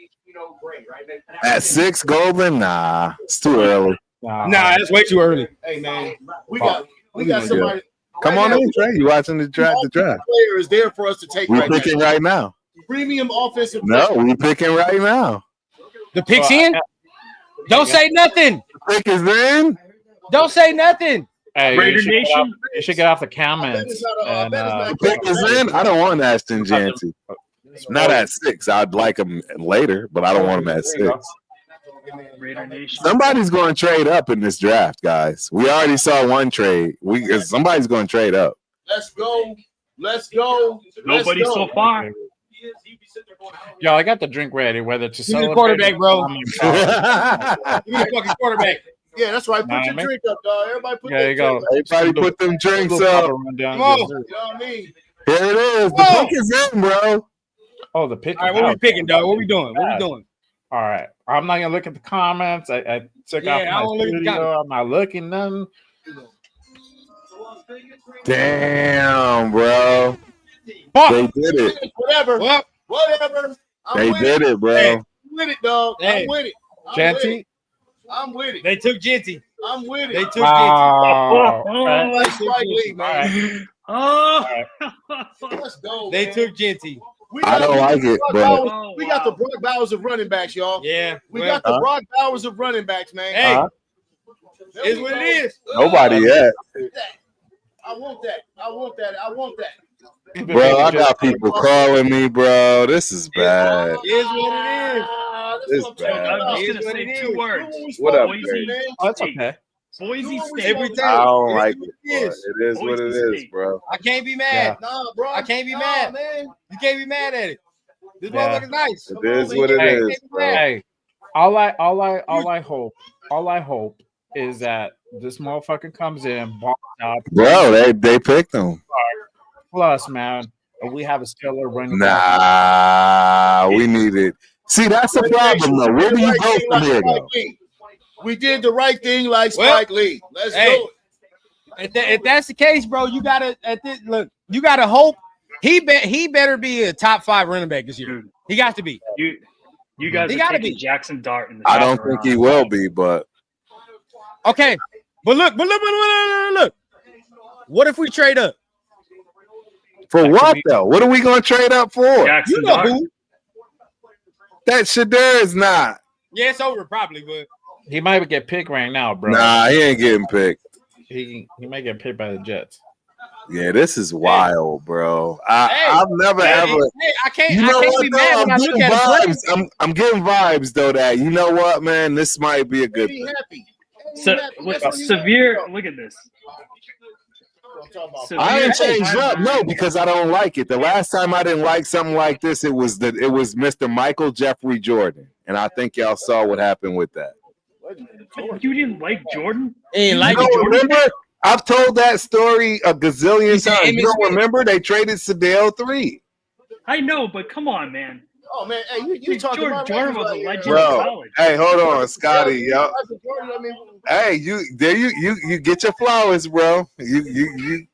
At 6 Golden? Nah, it's too early. Nah, that's way too early. Hey man, we Oh, got what are you somebody. Come right on now, in, Trey. You watching the draft? Player is there for us to take We right picking now. right now. Premium offensive. No, player. we picking right now. The pick's in. Don't say nothing. Pick is in. Don't say nothing. Hey, Raider you should, get Nation. off, you should get off the I bet comments. it's not a- I And, bet it's not The pick is in. I don't want Ashton Janty. Not at 6. I'd like him later, but I don't want him at 6. Raider Nation. Somebody's going to trade up in this draft, guys. We already saw one trade. Somebody's going to trade up. Let's go. Let's go. Let's Nobody go. so far. Yo, I got the drink ready. Whether to Give me the celebrate, quarterback, bro. I'm- Give me the fucking quarterback. Yeah, that's right. Put Nah, your man. drink up, dog. Everybody put There their you go. drink up. Everybody put them drinks Little up. papa rundown. Come on. You know what I mean? Here it is. The Whoa. pick is in, bro. Oh, the pick. All right, what we picking, dog? What we doing? What we doing? All right. I'm not gonna look at the comments. I took Yeah, off I my don't look at the studio. I'm not looking none. Damn, bro. Fuck. They did it. Whatever. Well, Whatever. I'm They with did it, bro. Hey. I'm with it, dog. Hey. I'm with it. I'm with it. Genty. I'm with it. they took Genty. I'm with They it. took Genty. Wow. Okay. That's right, Lee, man. Oh. Let's go. They man. took Genty. We I don't like it, Brock but Bowers- Oh, we got the wow. Brock Bowers of running backs, y'all. Yeah. We well, got the Brock Bowers of running backs, man. Hey, It's what it is. Nobody yet. I want that. I want that. I want that. Bro, I got people calling me, bro. This is bad. It is what it is. This what I'm bad. talking about. I'm just It is gonna what say it two is. words. What up, Boise man? Oh, that's State. okay. Boise State. Every I time. don't It like is it. what it But is. it is what it Boise is, State. bro. I can't be mad. Nah, bro. I can't be Nah, mad. man. You can't be mad at it. This Yeah. motherfucker's nice. It is what it Hey. is, bro. Hey, all I hope is that this motherfucker comes in, balls out. Bro, they picked him. Plus, man, we have a stellar running back. Nah, we need it. See, that's the problem, though. Where do you go from here, though? We did the right thing like Well, Spike Lee. Let's hey. do it. If that's the case, bro, you gotta you gotta hope he better be a top 5 running back this year. Dude, He got to be. you guys He are gotta taking be. Jackson Dart in the I don't second think he round. will be, but Okay, but look. What if we trade up? for That what, could be- though? What are we going to trade up for? Jackson You know Dart. who? That Shadur is not. Yeah, it's over probably, but He might get picked right now, bro. Nah, he ain't getting picked. He might get picked by the Jets. Yeah, this is wild, bro. Hey. I've never hey, ever. I can't You know be what, mad though? when I I'm look getting at a play. vibes. I'm getting vibes, though, that, you know what, man? This might be a good Be thing. happy. So, look, severe. Look at this. Severe. I ain't changed up, no, because I don't like it. The last time I didn't like something like this, it was Mr. Michael Jeffrey Jordan, and I think y'all saw what happened with that. You didn't like Jordan? Ain't like You it, don't Jordan. remember? I've told that story a You gazillion said times. Emmitt You don't Smith. remember? They traded Sedale 3. I know, but come on, man. Oh man, hey, you talking Jordan, about Jordan was a legends legend here. Bro. in college. Hey, hold on, Scotty. Yo. Jordan, I mean, Hey, you get your flowers, bro. You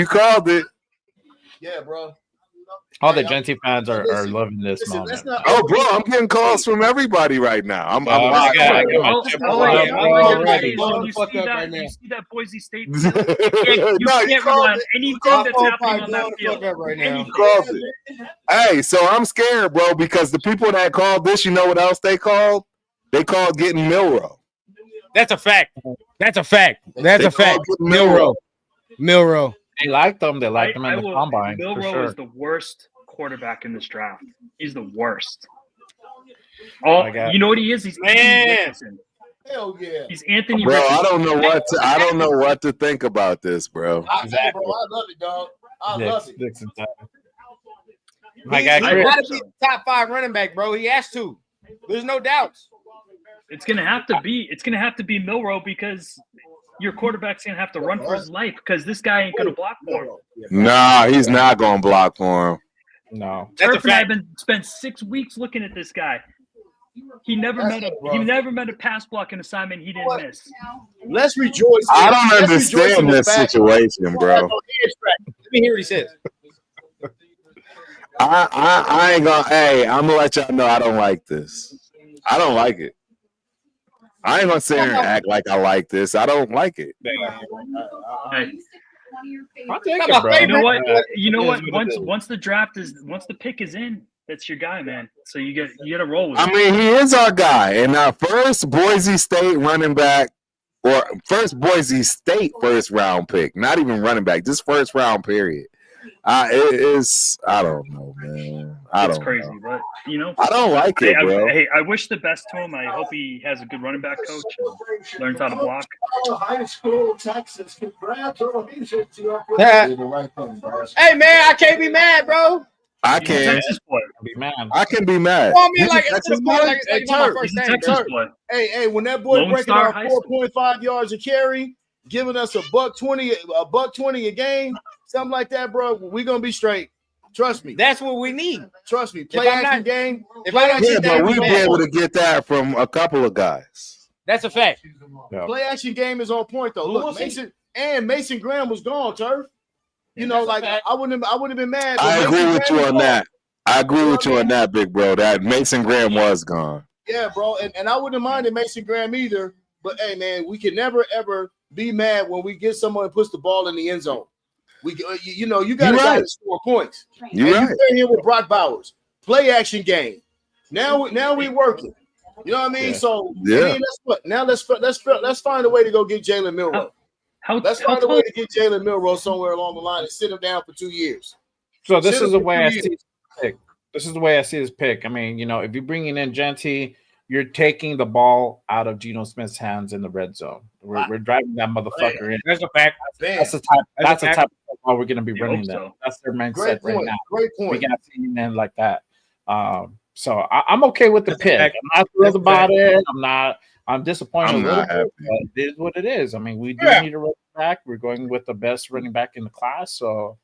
called it. yeah, bro. All the Genty fans are Listen, loving this Listen, moment. let's not. Oh, bro, I'm getting calls from everybody right now. I'm I locked got in. my All chip I already. gotta say is Blow when the you fuck see up that, right now. you see that Boise State. No, You can't you rely called on it. anything My that's phone happening probably on blowing that the fuck field. up right now. Anything. Called it. Hey, so I'm scared, bro, because the people that called this, you know what else they called? They called getting Milrow. That's a fact. That's a fact. That's They a fact. called getting Milrow. Milrow. They liked them. They liked them I in the will. combine for Milrow sure. is the worst quarterback in this draft. He's the worst. Oh, I got- you know what he is? He's Man. Anthony Richardson. Hell yeah. He's Anthony Bro, Richardson. I don't know what to think about this, bro. Hey, bro, I love it, dog. I love it. Dixon time. My He guy Chris. gotta be top 5 running back, bro. He has to. There's no doubts. It's gonna have to be. It's gonna have to be Milrow because your quarterback's gonna have to run for his life because this guy ain't gonna block for him. Nah, he's not going to block for him. No. That's a Turf and I have fact. been spent 6 weeks looking at this guy. He never That's met a it, bro. he never met a pass blocking assignment he didn't miss. Let's rejoice. I don't Let's rejoice in understand the this fact situation, that bro. no head strap. Let me hear what he says. I ain't gonna. Hey, I'm gonna let y'all know I don't like this. I don't like it. I ain't gonna sit here and act like I like this. I don't like it. Hey, I'll take Not it, my bro. favorite. you know what? You know It what? is what it Once is. once the pick is in, that's your guy, man. So you get to roll with I it. mean, he is our guy, and our first Boise State running back, or first Boise State first round pick, not even running back, just first round period. It is. I don't know, man. I It's don't crazy, know. but you know. I don't like it, bro. I wish the best to him. I hope he has a good running back coach and learns how to block. High school, Texas. Congratulations to your Yeah. the right thing, guys. Hey man, I can't be mad, bro. I He's a can. Texas boy. Be man. I can be mad. Well, I mean, He's like, a to Texas the point, boy? like Hey, it's my Turk, first He's a name, Texas Turk. boy. Hey, when that boy Lone breaking Star out High School. 4.5 yards a carry, giving us $120 a game, something like that, bro, we gonna be straight. Trust me. That's what we need. Trust me. Play I'm action not- game. If I don't Yeah, get that, but we we'd be able to get that from a couple of guys. That's a fact. Play action game is on point though. Look, Mason Graham was gone, Turf. You know, like I wouldn't have been mad. but I agree Mason with Graham you was on gone. that. I agree with you on that, big bro. That Mason Graham was gone. Yeah, bro, and I wouldn't have minded Mason Graham either. But hey, man, we can never ever be mad when we get someone who puts the ball in the end zone. You got You're to right. score points. You're And right. you play here with Brock Bowers. Play action game. Now we working. You know what I mean? Yeah. So Yeah. I mean, that's what. Now let's find a way to go get Jalen Milroe. Let's How find a tall? way to get Jalen Milroe somewhere along the line and sit him down for 2 years. So this Sit is him the for way 2 I years. see his pick. This is the way I see his pick. I mean, if you're bringing in Genty, you're taking the ball out of Geno Smith's hands in the red zone. We're driving that motherfucker in. That's a fact. Man, That's the type. That's the fact. type of ball we're going to be You running. hope Them. so. That's their mindset great right point. now. Great We point. got team in like that. So I'm okay with the That's a pick. fact. I'm not thrilled That's a about fact. it. I'm disappointed I'm a little not bit, happy. but it is what it is. I mean, we do Yeah. need a running back. We're going with the best running back in the class. So,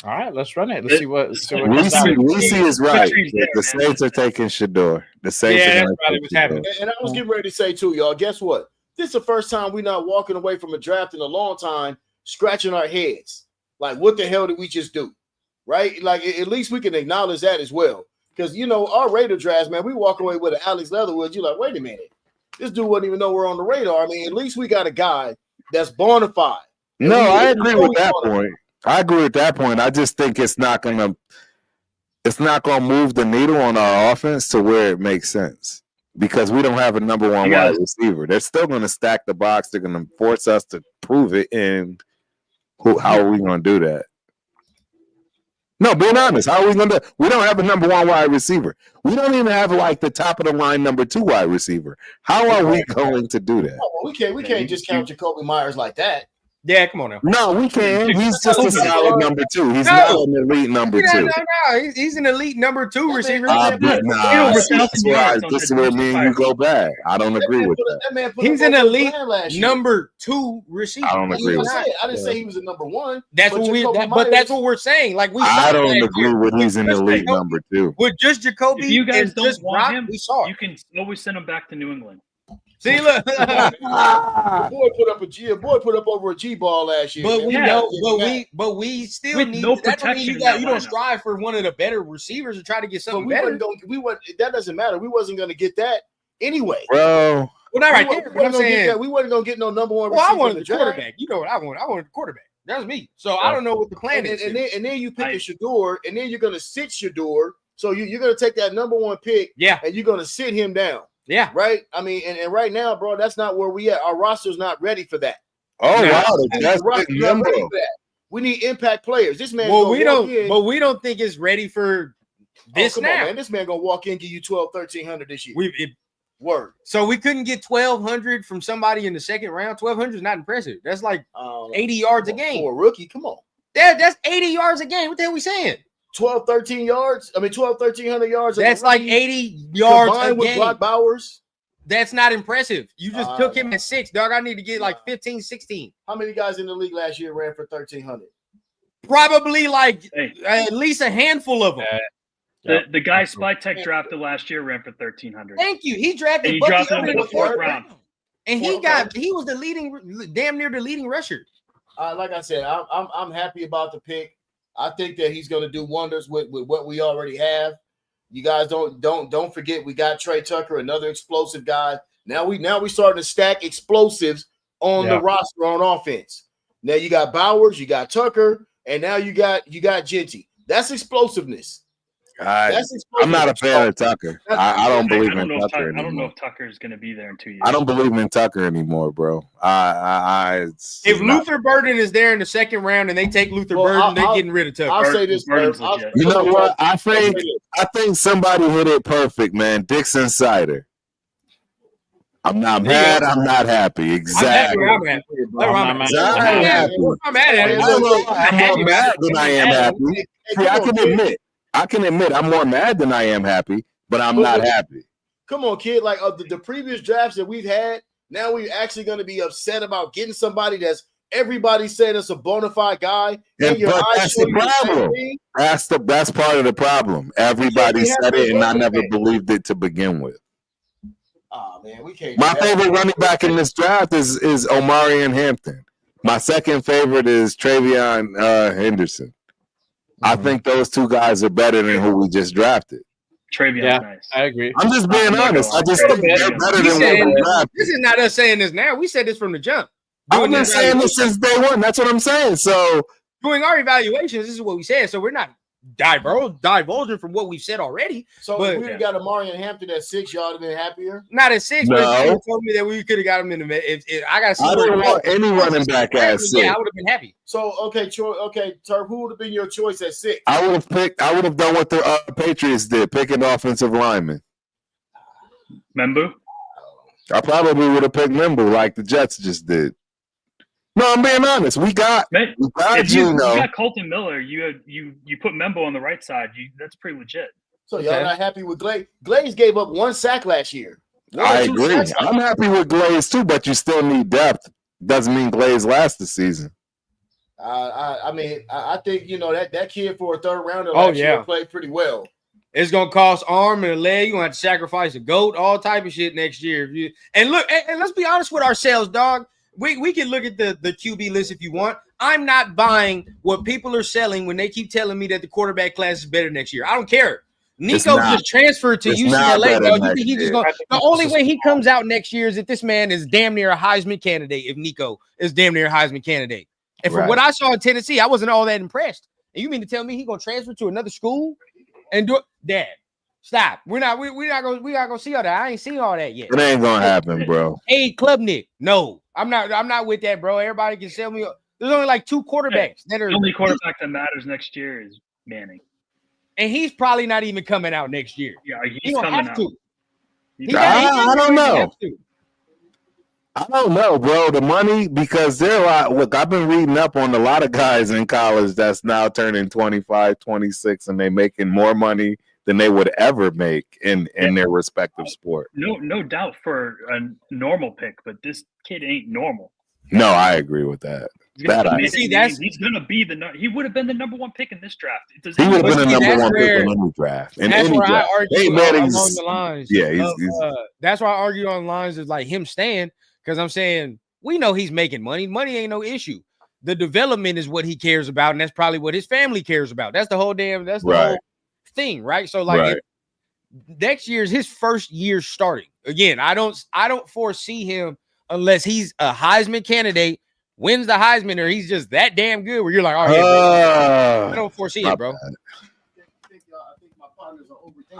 all right, let's run it. Let's see what comes out. Reese is right. Country's The there, man. Saints are taking Shador. The Saints Yeah, are that's gonna probably take what's Shador. happening. And I was getting ready to say too, y'all. Guess what? This is the first time we're not walking away from a draft in a long time, scratching our heads. Like, what the hell did we just do? Right? Like, at least we can acknowledge that as well. Because our Raider drafts, man, we walk away with an Alex Leatherwood. You're like, wait a minute, this dude wouldn't even know we're on the radar. I mean, at least we got a guy that's bona fide. No, I agree with that point. point. I agree with that point. I just think it's not gonna move the needle on our offense to where it makes sense because we don't have a number one wide receiver. They're still gonna stack the box. They're gonna force us to prove it. And how are we gonna do that? No, being honest, how are we gonna do? We don't have a number one wide receiver. We don't even have like the top of the line number 2 wide receiver. How are we going to do that? Oh, we can't just count Jacoby Myers like that. Yeah, come on now. No, we can. He's just a solid number 2. He's No. not an elite number 2. No. He's an elite number 2 receiver. But nah, this is where me and you go back. I don't agree with that. That man put He's up an over elite last year. number 2 receiver. I don't agree with I that. didn't say he was a number 1. That's But what Jacoby but that's what we're saying. Like we I saw don't last agree year. with he's an Just elite Jacoby- number 2. With just Jacoby If you guys and don't just want Brock, him, we saw it. you can always send him back to New England. See, look. Boy put up over a G ball last year. But man. we Yeah. know, but we still With need. no That don't mean protection you in that don't lineup. strive for one of the better receivers and try to get But something we better. wasn't going. That doesn't matter. We wasn't going to get that anyway. Bro, Well, not right We there. wasn't But I'm gonna get saying, that. We wasn't going to get no number 1 well, receiver. I wanted in the the draft. quarterback. You know what I wanted? I wanted the quarterback. That was me. So I don't know what the plan is. And then you pick I- a Shador, and then you're going to sit Shador. So you're going to take that number 1 pick, Yeah, and you're going to sit him down, yeah. right? I mean, and right now, bro, that's not where we at. Our roster's not ready for that. oh Nah. wow, the Our drastic roster's not ready number. for that. We need impact players. This man, Well, we don't think it's ready for this come now. on, man. This man gonna walk in and give you 1,300 this year. Word. So we couldn't get 1,200 from somebody in the second round. 1,200 is not impressive. That's like 80 yards a game. for a rookie. Come on, That's 80 yards a game. What the hell are we saying? 12, 13 yards. I mean, 1,300 yards. as a That's like rookie, 80 yards a combined with game. Brock Bowers. That's not impressive. You just took him Nah. at 6, dog. I need to get like 15, 16. How many guys in the league last year ran for 1,300? Probably like Hey. at least a handful of them. The guy Spy Tech drafted last year ran for 1,300. Thank you. He drafted And you Bucky dropped him Irving in the fourth round. And he Fourth was the leading, damn near the leading rusher. Like I said, I'm happy about the pick. I think that he's going to do wonders with what we already have. You guys don't forget we got Trey Tucker, another explosive guy. Now we starting to stack explosives on the roster on offense. Now you got Bowers, you got Tucker, and now you got Genty. That's explosiveness. I'm not a fan of Tucker. I don't believe in Tucker I don't know anymore. if Tucker is going to be there in 2 years. I don't believe in Tucker anymore, bro. If Luther Burden is there in the second round and they take Luther Burden, they're getting rid of Tucker. I'll say this, Burden's I'll- legit. You know what? I think I'll say this. somebody hit it perfect, man. Dixon Sider. I'm not mad. I'm not happy. Exactly. I'm happy. I'm happy. I'm mad at it. I'm more mad than I am happy. See, I can admit I'm more mad than I am happy, but I'm not happy. Come on, kid. Like the previous drafts that we've had, now we're actually going to be upset about getting somebody that's everybody saying it's a bona fide guy. Yeah, and your but eyes that's show the you the same problem. thing. That's part of the problem. Everybody We have said it, to and I work never with it. believed it to begin with. Oh man, we can't. My do that. favorite running back in this draft is Omarion Hampton. My second favorite is Travion Henderson. I think those two guys are better than who we just drafted. Travion's Yeah. nice. I agree. I'm just being I'm not honest. I gonna just lie. think they're better We than said- what we drafted. This is not us saying this now. We said this from the jump. I've Doing been this saying this since day one. That's what I'm saying. So doing our evaluations, this is what we said. So we're not divulging from what we've said already. So But- if we got Amari and Hampton at 6, y'all have been happier. Not at 6, No. but you told me that we could have got him in the. If I got to see I where don't it want goes. any running back at 6. Yeah, I would have been happy. So okay, Turf, who would have been your choice at 6? I would have done what the Patriots did, pick an offensive lineman. Membu. I probably would have picked Nimble like the Jets just did. No, I'm being honest. We got Man, if you Geno. got Colton Miller, you put Membo on the right side. That's pretty legit. So y'all Okay. not happy with Glaze? Glaze gave up 1 sack last year. I agree. I'm happy with Glaze too, but you still need depth. Doesn't mean Glaze lasts the season. I mean, I think that kid for a third rounder Oh, last year yeah. played pretty well. It's gonna cost arm and a leg. You're gonna have to sacrifice a goat, all type of shit next year. And look, and let's be honest with ourselves, dog. We can look at the QB list if you want. I'm not buying what people are selling when they keep telling me that the quarterback class is better next year. I don't care. Nico not. just transferred to It's not UCLA, better bro. You next think he just year. gonna, the only way he comes out next year is if this man is damn near a Heisman candidate. If Nico is damn near a Heisman candidate, and from Right. what I saw in Tennessee, I wasn't all that impressed. And you mean to tell me he gonna transfer to another school and do it? Dad, stop. We're not gonna see all that. I ain't seen all that yet. It ain't gonna happen, bro. Hey, Klubnik, no, I'm not with that, bro. Everybody can sell me. There's only like 2 quarterbacks that are, The only quarterback that matters next year is Manning. and he's probably not even coming out next year. Yeah, He he's don't coming have out. to. He's I don't know. have to. I don't know, bro. The money, because there are look, I've been reading up on a lot of guys in college that's now turning 25, 26, and they making more money than they would ever make in their respective sport. no doubt for a normal pick, but this kid ain't normal. No, I agree with that. He's gonna, That I- See, that's- he's gonna be he would have been the number 1 pick in this draft. Does He would have But been a see, number that's 1 pick where- in any draft. In That's any where draft. I argue Hey, Manning's- along the lines. yeah, That's why I argue on the lines of like him staying, because I'm saying we know he's making money. Money ain't no issue. The development is what he cares about, and that's probably what his family cares about. That's the whole Right. whole thing, right? So like Right. next year is his first year starting. Again, I don't foresee him unless he's a Heisman candidate, wins the Heisman, or he's just that damn good where you're like, oh yeah, I don't foresee it, bro.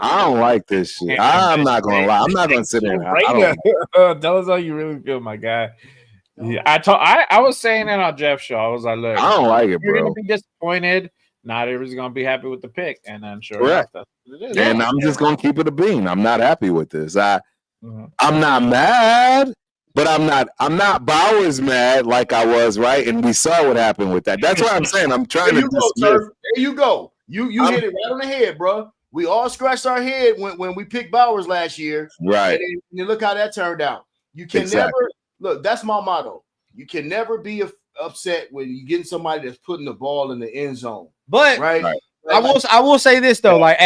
I don't like this shit. I'm not gonna lie. I'm not gonna sit there. I don't, Tell us how you really feel, my guy. Yeah, I was saying that on Jeff's show. I was like, look, I don't like it, you're bro. gonna be disappointed. Not everybody's gonna be happy with the pick, and then sure Correct. enough, that's what it is. And I'm just gonna keep it a bean. I'm not happy with this. Mhm. I'm not mad, but I'm not Bowers mad like I was, right? And we saw what happened with that. That's what I'm saying. I'm trying There to you go, dismiss. Turf. There you go. You hit it right on the head, bro. We all scratched our head when we picked Bowers last year. Right. And then look how that turned out. You can Exactly. never look. That's my motto. You can never be upset when you getting somebody that's putting the ball in the end zone, But right? Right. I will say this though, like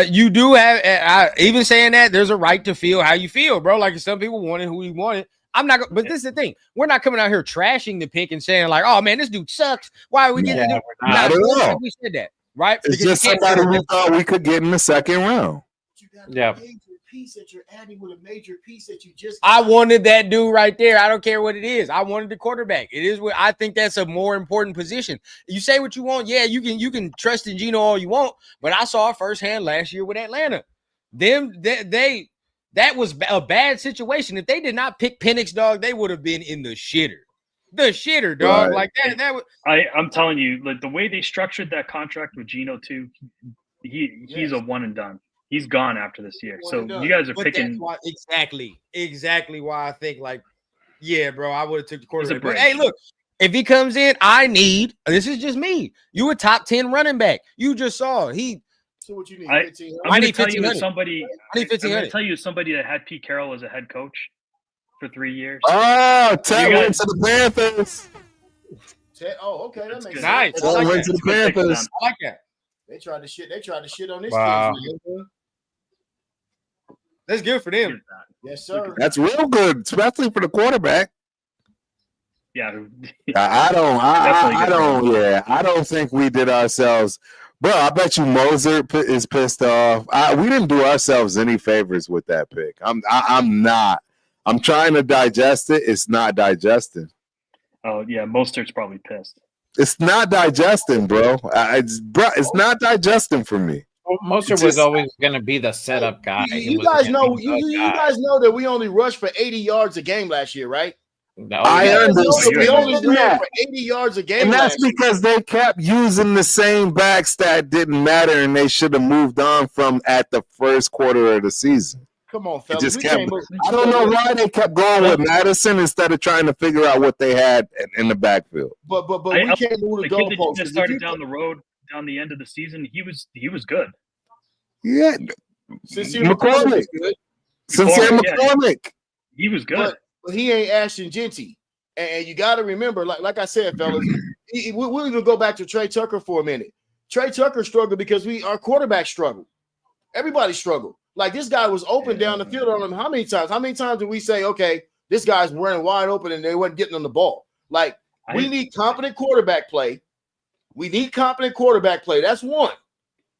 you do have even saying that there's a right to feel how you feel, bro. Like some people wanted who he wanted. I'm not, but this is the thing. We're not coming out here trashing the pick and saying like, "Oh man, this dude sucks." Why are we getting? Yeah, the Not at all. We said that, right? It's Because just you can't somebody say we that. thought we could get in the second round. You got Yeah. a major piece that you're adding with a major piece that you just. I wanted that dude right there. I don't care what it is. I wanted the quarterback. It is what I think that's a more important position. You say what you want. Yeah, you can trust in Geno all you want, but I saw it firsthand last year with Atlanta. That was a bad situation. If they did not pick Penix, dog, they would have been in the shitter. The shitter, dog. Right. Like that was I'm telling you, like the way they structured that contract with Geno too, he's a one and done. He's gone after this year. One So and done. you guys are but picking. that's why, exactly why I think like, yeah, bro, I would have took the quarterback. But break. hey, look, if he comes in, this is just me. You a top 10 running back. You just saw So what you need? I- 1500? I'm I going to need tell you as 1500. somebody. I need I'm going 1500. to tell you as somebody that had Pete Carroll as a head coach for 3 years. Oh, Ted You went guys- to the Panthers. Oh, okay, that That's makes good. Nice. sense. I like went that. to the It's a good pick for Panthers. them. I like that. They tried to shit on this Wow. kid. man. That's good for them. Yes, sir. That's real good, especially for the quarterback. Yeah. I Definitely don't. good. Yeah, I don't think we did ourselves, bro. I bet you Moser is pissed off. We didn't do ourselves any favors with that pick. I'm not. I'm trying to digest it. It's not digesting. Oh yeah, Mostert's probably pissed. It's not digesting, bro. It's not digesting for me. Mostert was always going to be the setup guy. You guys know that we only rushed for 80 yards a game last year, right? No, I understand. We only ran for 80 yards a game, and that's because they kept using the same backs that didn't matter, and they should have moved on from at the first quarter of the season. Come on, It fellas. just kept, I don't know why they kept going with Madison instead of trying to figure out what they had in the backfield. But we can't move the goalposts. Just started down the road, down the end of the season. He was good. Yeah, Sincere McCormick. He was good. But he ain't Ashton Jeanty. And you got to remember, like I said, fellas, we'll even go back to Trey Tucker for a minute. Trey Tucker struggled because our quarterback struggled. Everybody struggled. Like, this guy was open down the field on him. How many times? How many times did we say, okay, this guy's running wide open and they wasn't getting on the ball? Like, we need competent quarterback play. We need competent quarterback play. That's one,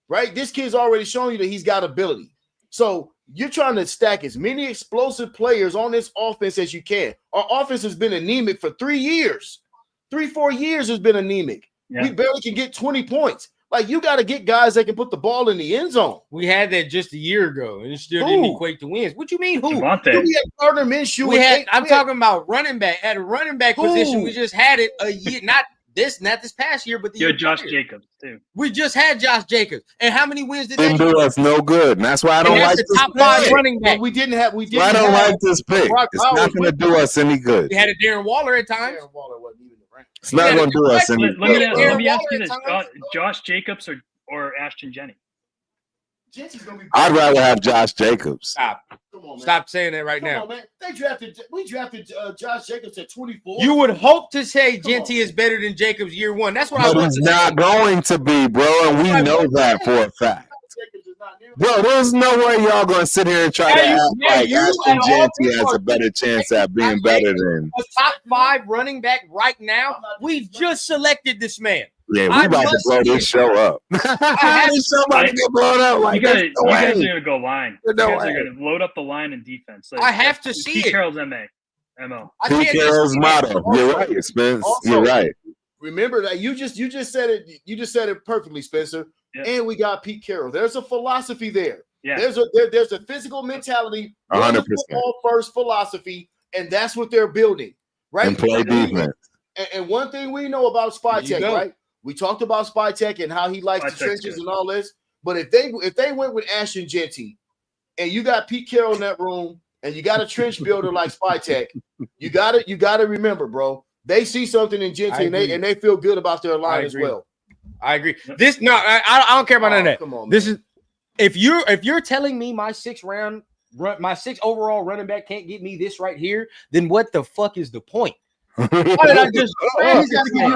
right? This kid's already shown you that he's got ability. So you're trying to stack as many explosive players on this offense as you can. Our offense has been anemic for 3 years. 3-4 years has been anemic. Yeah. We barely can get 20 points. Like, you got to get guys that can put the ball in the end zone. We had that just a year ago, and it still didn't equate to wins. What you mean, who? We had Gardner Minshew. I'm talking about running back. At a running back position, we just had it a year. Not this past year, but the year Josh prior. Jacobs too. We just had Josh Jacobs, and how many wins did didn't do us no good? And that's why I don't like the this top pick. 5 running back. We didn't have. I don't like this pick. It's not going to do us any good. We had a Darren Waller at times. Darren Waller wasn't even the rank. It's not going to do us any good. Let me ask you this: Josh Jacobs or Ashton Jennings? I'd rather have Josh Jacobs. Stop. Come on, man. Stop saying that right now. On, man. We drafted Josh Jacobs at 24. You would hope to say Jeanty is better than Jacobs year one. That's what I But want he's to not say. going to be, bro, and we know that for a fact. Bro, there's no way y'all going to sit here and try to act like Ashton Jeanty has a better chance at being better than a top 5 running back right now. We just selected this man. Yeah, we about to blow this show up. This show about to get blown up. Like, you guys are gonna go line. You No guys way. are gonna load up the line in defense. I have to see Pete it. Carroll's MO. Pete Carroll's motto. You're right, Spence. You're right. Remember that you just said it. You just said it perfectly, Spencer. Yeah. And we got Pete Carroll. There's a philosophy there. Yeah. There's a physical mentality, 100%. football first philosophy, and that's what they're building, right? And play defense. And one thing we know about Spytek, right? We talked about Spytek and how he likes the trenches and all this. But if they went with Ashton Jeanty, and you got Pete Carroll in that room, and you got a trench builder like Spytek, you gotta remember, bro. They see something in Jeanty and they feel good about their line as well. I agree. I don't care about none of that. Come on, man. This is if you're telling me my 6th overall running back can't get me this right here, then what the fuck is the point? Why did I just? He's got to give you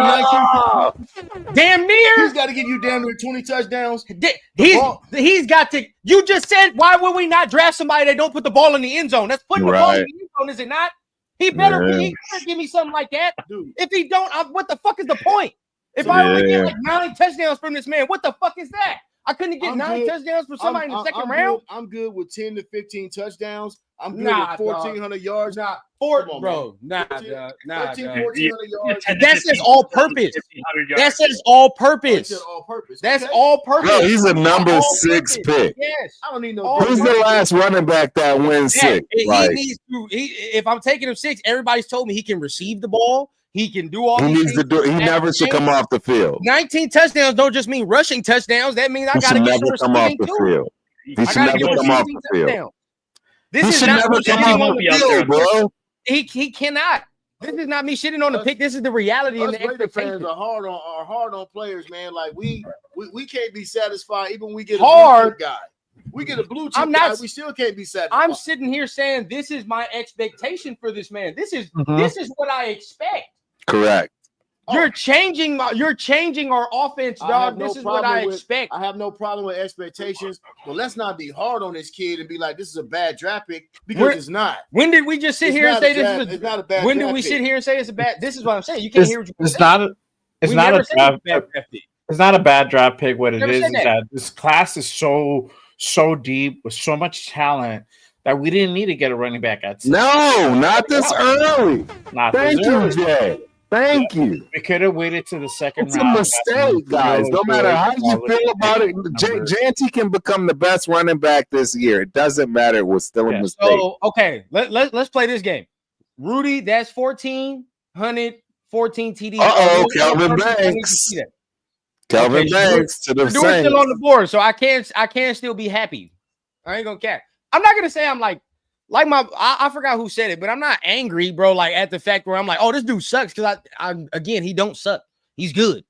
19. Damn near. He's got to give you damn near 20 touchdowns. He's got to. You just said, why would we not draft somebody that don't put the ball in the end zone? That's putting the ball in the end zone, is it not? He better give me something like that. Dude. If he don't, what the fuck is the point? If I only get like 9 touchdowns from this man, what the fuck is that? I couldn't get 9 touchdowns from somebody in the second round. I'm good with 10 to 15 touchdowns. I'm good with 1,400 yards. Nah, 1,400 yards. That says all purpose. That says all purpose. That's all purpose. Bro, he's a number 6 pick. Yes. I don't need no. Who's the last running back that wins 6? He needs to. If I'm taking him 6, everybody's told me he can receive the ball. He can do all. He needs to do. He never should come off the field. 19 touchdowns don't just mean rushing touchdowns. That means I got to get come off the field. He should never come off the field. This is not never come off the field, bro. He cannot. This is not me shitting on the pick. This is the reality and the Raider expectation. fans are hard on players, man. Like we can't be satisfied even when we get a hard blue chip guy. We get a blue chip guy, we still can't be satisfied. I'm sitting here saying this is my expectation for this man. This is what I expect. Correct. You're changing our offense, dog. This is what I expect. I have no problem with expectations, but let's not be hard on this kid and be like, this is a bad draft pick, because it's not. When did we just sit here and say it's not a bad when did we sit here and say it's a bad? This is what I'm saying. You can't hear what you're saying. It's not a draft pick. It's not a bad draft pick. What it is that this class is so deep with so much talent that we didn't need to get a running back at 6. No, not this early. Not Thank this you, early. Jay. Thank you. We could have waited to the second It's a round. mistake, guys. No matter how you feel about it, Janty can become the best running back this year. It doesn't matter. It was still a mistake. So, okay, let's play this game. Rudy, that's 1400, 14 TDs. Kelvin Banks. Kelvin Banks to the Saints. Saints. Still on the board, so I can't still be happy. I ain't gonna cap. I'm not gonna say I'm like I forgot who said it, but I'm not angry, bro. Like at the fact where I'm like, oh, this dude sucks because again, he don't suck. He's good.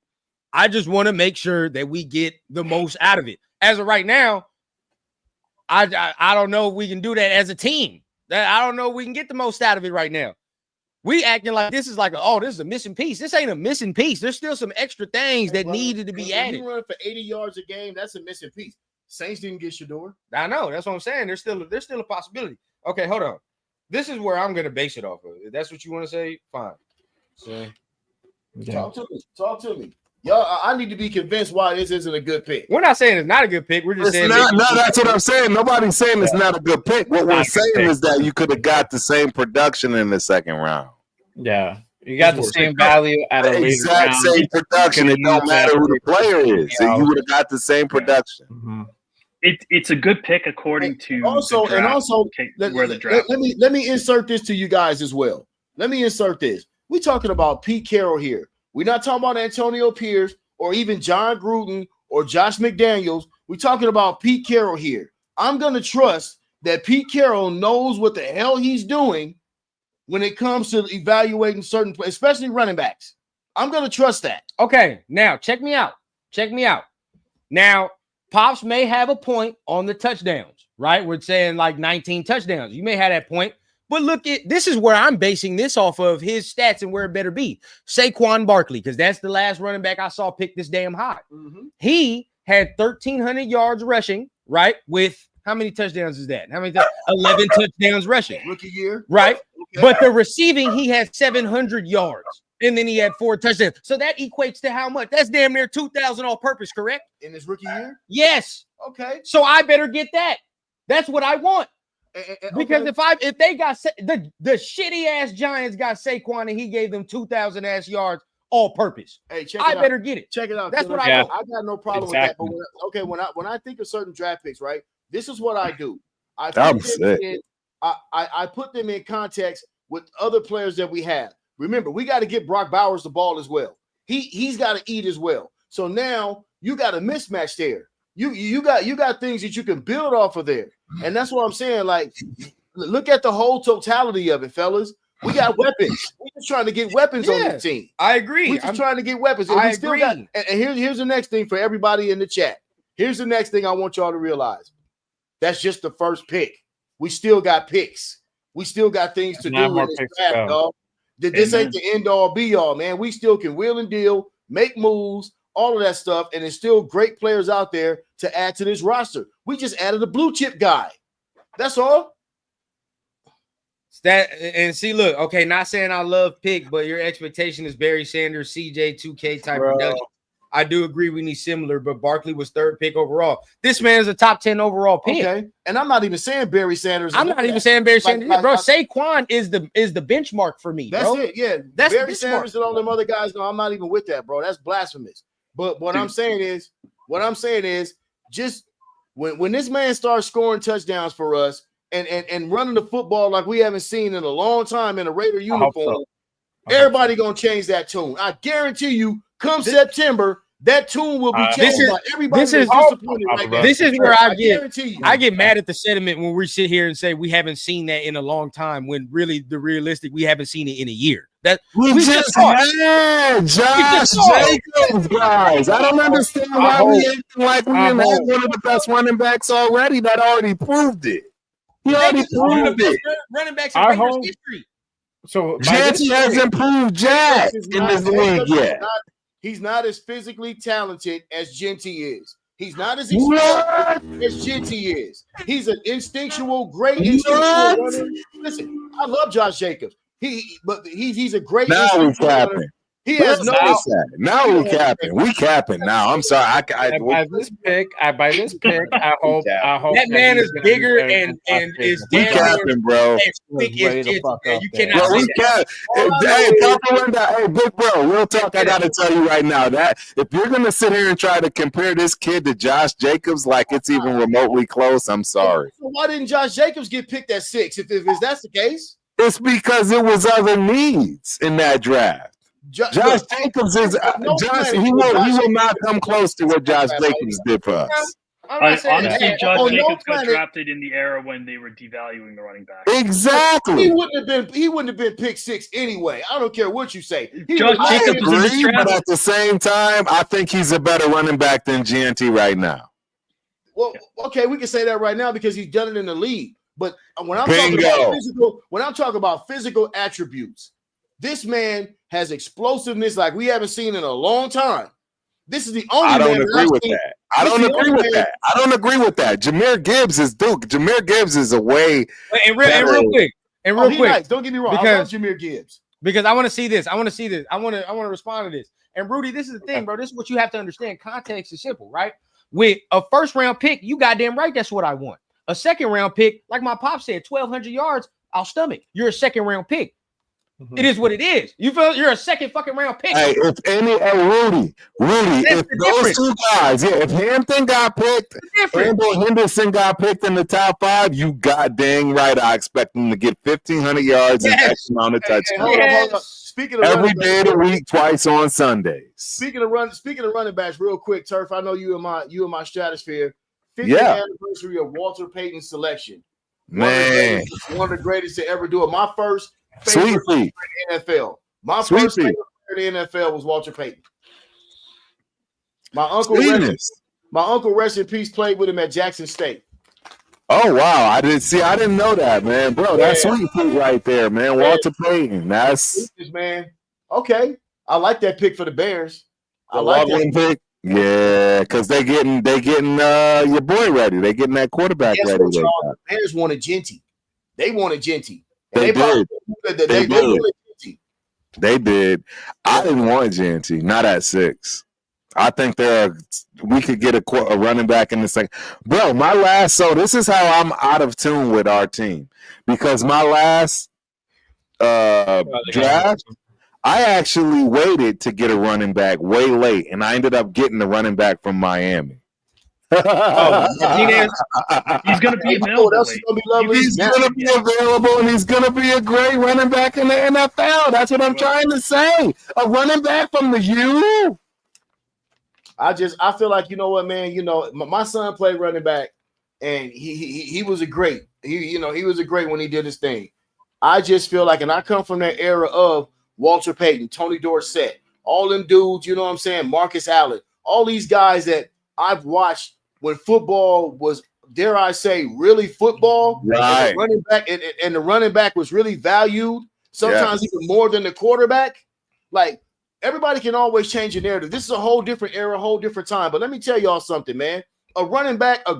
I just want to make sure that we get the most out of it. As of right now, I don't know if we can do that as a team. I don't know if we can get the most out of it right now. We acting like this is like, this is a missing piece. This ain't a missing piece. There's still some extra things that needed to be added. You run for 80 yards a game, that's a missing piece. Saints didn't get Shador. I know. That's what I'm saying. There's still a possibility. Okay, hold on. This is where I'm gonna base it off of. If that's what you want to say, fine. So, Talk to me. Y'all, I need to be convinced why this isn't a good pick. We're not saying it's not a good pick. We're just saying that's what I'm saying. Nobody's saying it's not a good pick. What we're saying is that you could have got the same production in the second round. Yeah. You got the same value at a exact same production. It don't matter who the player is. You would have got the same production. Mm-hmm. It's a good pick according to where the draft. Let me insert this to you guys as well. Let me insert this. We're talking about Pete Carroll here. We're not talking about Antonio Pierce or even John Gruden or Josh McDaniels. We're talking about Pete Carroll here. I'm gonna trust that Pete Carroll knows what the hell he's doing when it comes to evaluating certain players, especially running backs. I'm gonna trust that. Okay, now check me out. Now, Pops may have a point on the touchdowns, right? We're saying like 19 touchdowns. You may have that point, but look at this is where I'm basing this off of his stats and where it better be. Saquon Barkley, because that's the last running back I saw pick this damn high. Mm-hmm. He had 1,300 yards rushing, right? With how many touchdowns is that? 11 touchdowns rushing. Rookie year. Right? Okay. But the receiving, he had 700 yards. And then he had 4 touchdowns. So that equates to how much? That's damn near 2,000 all purpose, correct? In his rookie year? Yes. Okay. So I better get that. That's what I want. Because if they got the shitty ass Giants got Saquon and he gave them 2,000 ass yards all purpose. Hey, I better get it. Check it out. That's what I want. I got no problem with that. But when I think of certain draft picks, right? This is what I do. I put them in context with other players that we have. Remember, we got to get Brock Bowers the ball as well. He's got to eat as well. So now you got a mismatch there. You got things that you can build off of there. And that's what I'm saying. Like, look at the whole totality of it, fellas. We got weapons. We're just trying to get weapons on the team. I agree. We're just trying to get weapons. And here's the next thing for everybody in the chat. Here's the next thing I want y'all to realize. That's just the first pick. We still got picks. We still got things to do in this draft, dog. This ain't the end all be all, man. We still can wheel and deal, make moves, all of that stuff, and there's still great players out there to add to this roster. We just added a blue chip guy. That's all. And see, look, okay, not saying I love pick, but your expectation is Barry Sanders, CJ 2K type production. I do agree we need similar, but Barkley was 3rd pick overall. This man is a top 10 overall pick. Okay, and I'm not even saying Barry Sanders. I'm not even saying Barry Sanders, bro. Saquon is the benchmark for me. That's bro. it. Yeah, that's Barry Sanders and all them other guys. No, I'm not even with that, bro. That's blasphemous. But what I'm saying is, just when this man starts scoring touchdowns for us and running the football like we haven't seen in a long time in a Raider uniform, everybody gonna change that tune. I guarantee you. Come September, that tune will be changed. Everybody is disappointed right now. This is where I get mad at the sentiment when we sit here and say we haven't seen that in a long time. When really the realistic, we haven't seen it in a year. That we just had Josh Jacobs, guys. I don't understand why we acting like we didn't have one of the best running backs already. That already proved it. He already proved it. Running backs in Raiders history. So Janty hasn't proved jack in this league yet. He's not as physically talented as Genty is. He's not as explosive as Genty is. He's an great instinctual runner. Listen, I love Josh Jacobs. He's a great runner. He has no. Now we capping. We capping now. I'm sorry. By this pick, I hope that man is bigger and is we damn capping, bro. as thick as Jitty, man. You cannot Bro, say we that. hey, big bro, real talk. I gotta tell you right now that if you're gonna sit here and try to compare this kid to Josh Jacobs like it's even remotely close, I'm sorry. So why didn't Josh Jacobs get picked at 6? If that's the case, It's because it was other needs in that draft. Josh Jacobs is Josh. He will not come close to what Josh Jacobs did for us. Honestly, Josh Jacobs got drafted in the era when they were devaluing the running back. Exactly. He wouldn't have been picked 6 anyway. I don't care what you say. Josh Jacobs was in this draft. But at the same time, I think he's a better running back than GNT right now. Well, okay, we can say that right now because he's done it in the league. But when I'm talking about physical attributes, this man has explosiveness like we haven't seen in a long time. This is the only. I don't agree with that. I don't agree with that. Jameer Gibbs is Duke. Jameer Gibbs is a way. And real quick. Nice. Don't get me wrong. I love Jameer Gibbs because I want to see this. I want to respond to this. And Rudy, this is the thing, bro. This is what you have to understand. Context is simple, right? With a first round pick, you goddamn right. That's what I want. A second round pick, like my pop said, 1,200 yards. I'll stomach. You're a second round pick. Mm-hmm. It is what it is. You feel you're a second fucking round pick. Hey, Rudy, if those two guys, if Hampton got picked and Henderson got picked in the top 5, you got dang right. I expect them to get 1,500 yards and X amount of touchdowns. Hold on. Speaking of every day of the week, twice on Sundays. Speaking of running backs, real quick, Turf. I know you in my stratospher. 50th anniversary of Walter Payton's selection. Man, one of the greatest to ever do it. My first favorite player in the NFL. My first favorite player in the NFL was Walter Payton. My uncle, rest in peace, played with him at Jackson State. Oh wow, I didn't know that, man, bro. That's sweet feet right there, man. Walter Payton, that's man. Okay, I like that pick for the Bears. I like that pick. Yeah, because they getting your boy ready. They getting that quarterback ready. The Bears wanted Genty. They wanted Genty. They did. They did. I didn't want Genty. Not at 6. I think we could get a running back in the second. Bro, this is how I'm out of tune with our team. Because my last draft, I actually waited to get a running back way late, and I ended up getting the running back from Miami. He's going to be available. He's going to be available, and he's going to be a great running back in the NFL. That's what I'm trying to say. A running back from the U. I feel like, you know what, man. You know, my son played running back, and he was a great. He was a great when he did his thing. I just feel like, and I come from that era of Walter Payton, Tony Dorsett, all them dudes, you know what I'm saying? Marcus Allen, all these guys that I've watched when football was, dare I say, really football. Right. And the running back was really valued, sometimes even more than the quarterback. Like, everybody can always change a narrative. This is a whole different era, a whole different time. But let me tell y'all something, man. A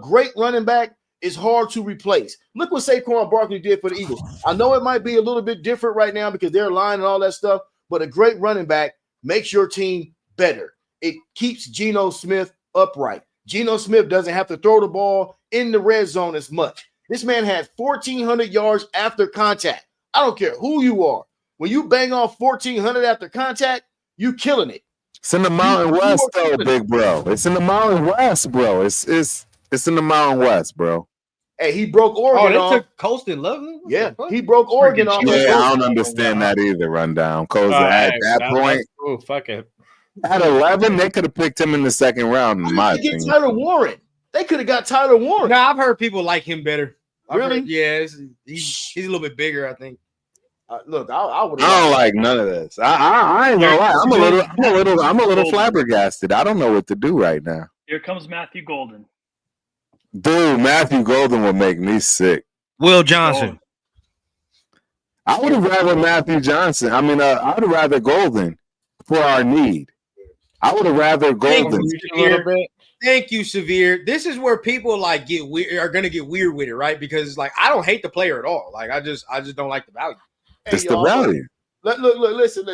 great running back is hard to replace. Look what Saquon Barkley did for the Eagles. I know it might be a little bit different right now because they're line and all that stuff, but a great running back makes your team better. It keeps Geno Smith upright. Geno Smith doesn't have to throw the ball in the red zone as much. This man had 1,400 yards after contact. I don't care who you are. When you bang off 1,400 after contact, you killing it. It's in the Mountain West, though, big bro. It's in the Mountain West, bro. It's in the Mountain West, bro. Hey, he broke Oregon off. Took Colston Loveland? Yeah, he broke Oregon off. Yeah, I don't understand that either, Rundown. Because at that point, fuck it. At 11, they could have picked him in the second round, in my opinion. Tyler Warren. They could have got Tyler Warren. No, I've heard people like him better. Really? He's a little bit bigger, I think. Look, I would. I don't like none of this. I ain't gonna lie. I'm a little flabbergasted. I don't know what to do right now. Here comes Matthew Golden. Dude, Matthew Golden will make me sick. Will Johnson. I would have rather Matthew Johnson. I mean, I would have rather Golden for our need. I would have rather Golden. Thank you, Severe. This is where people like get weird, are gonna get weird with it, right? Because it's like I don't hate the player at all. Like I just don't like the value. It's the value. Look, listen.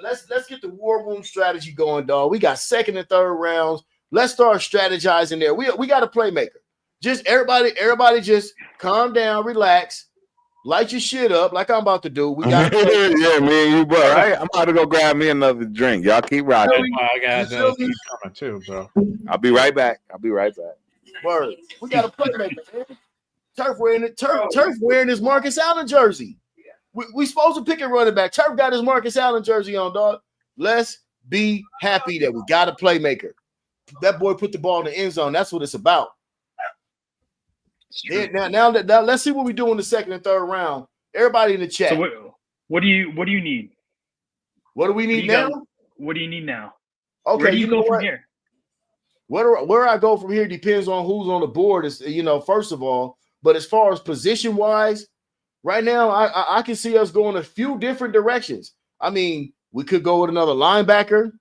let's get the war room strategy going, dog. We got second and third rounds. Let's start strategizing there. We got a playmaker. Just everybody just calm down, relax, light your shit up like I'm about to do. We got yeah, me and you, bro. Right? I'm about to go grab me another drink. Y'all keep rocking. I got that coming too, bro. I'll be right back. Word. We got a playmaker, man. Turf wearing his Marcus Allen jersey. We supposed to pick a running back. Turf got his Marcus Allen jersey on, dog. Let's be happy that we got a playmaker. That boy put the ball in the end zone. That's what it's about. Now, let's see what we do in the second and third round. Everybody in the chat. So what do you need? What do we need now? What do you need now? Okay, where do you go from here? Where I go from here depends on who's on the board. Is first of all, but as far as position wise, right now I can see us going a few different directions. I mean, we could go with another linebacker,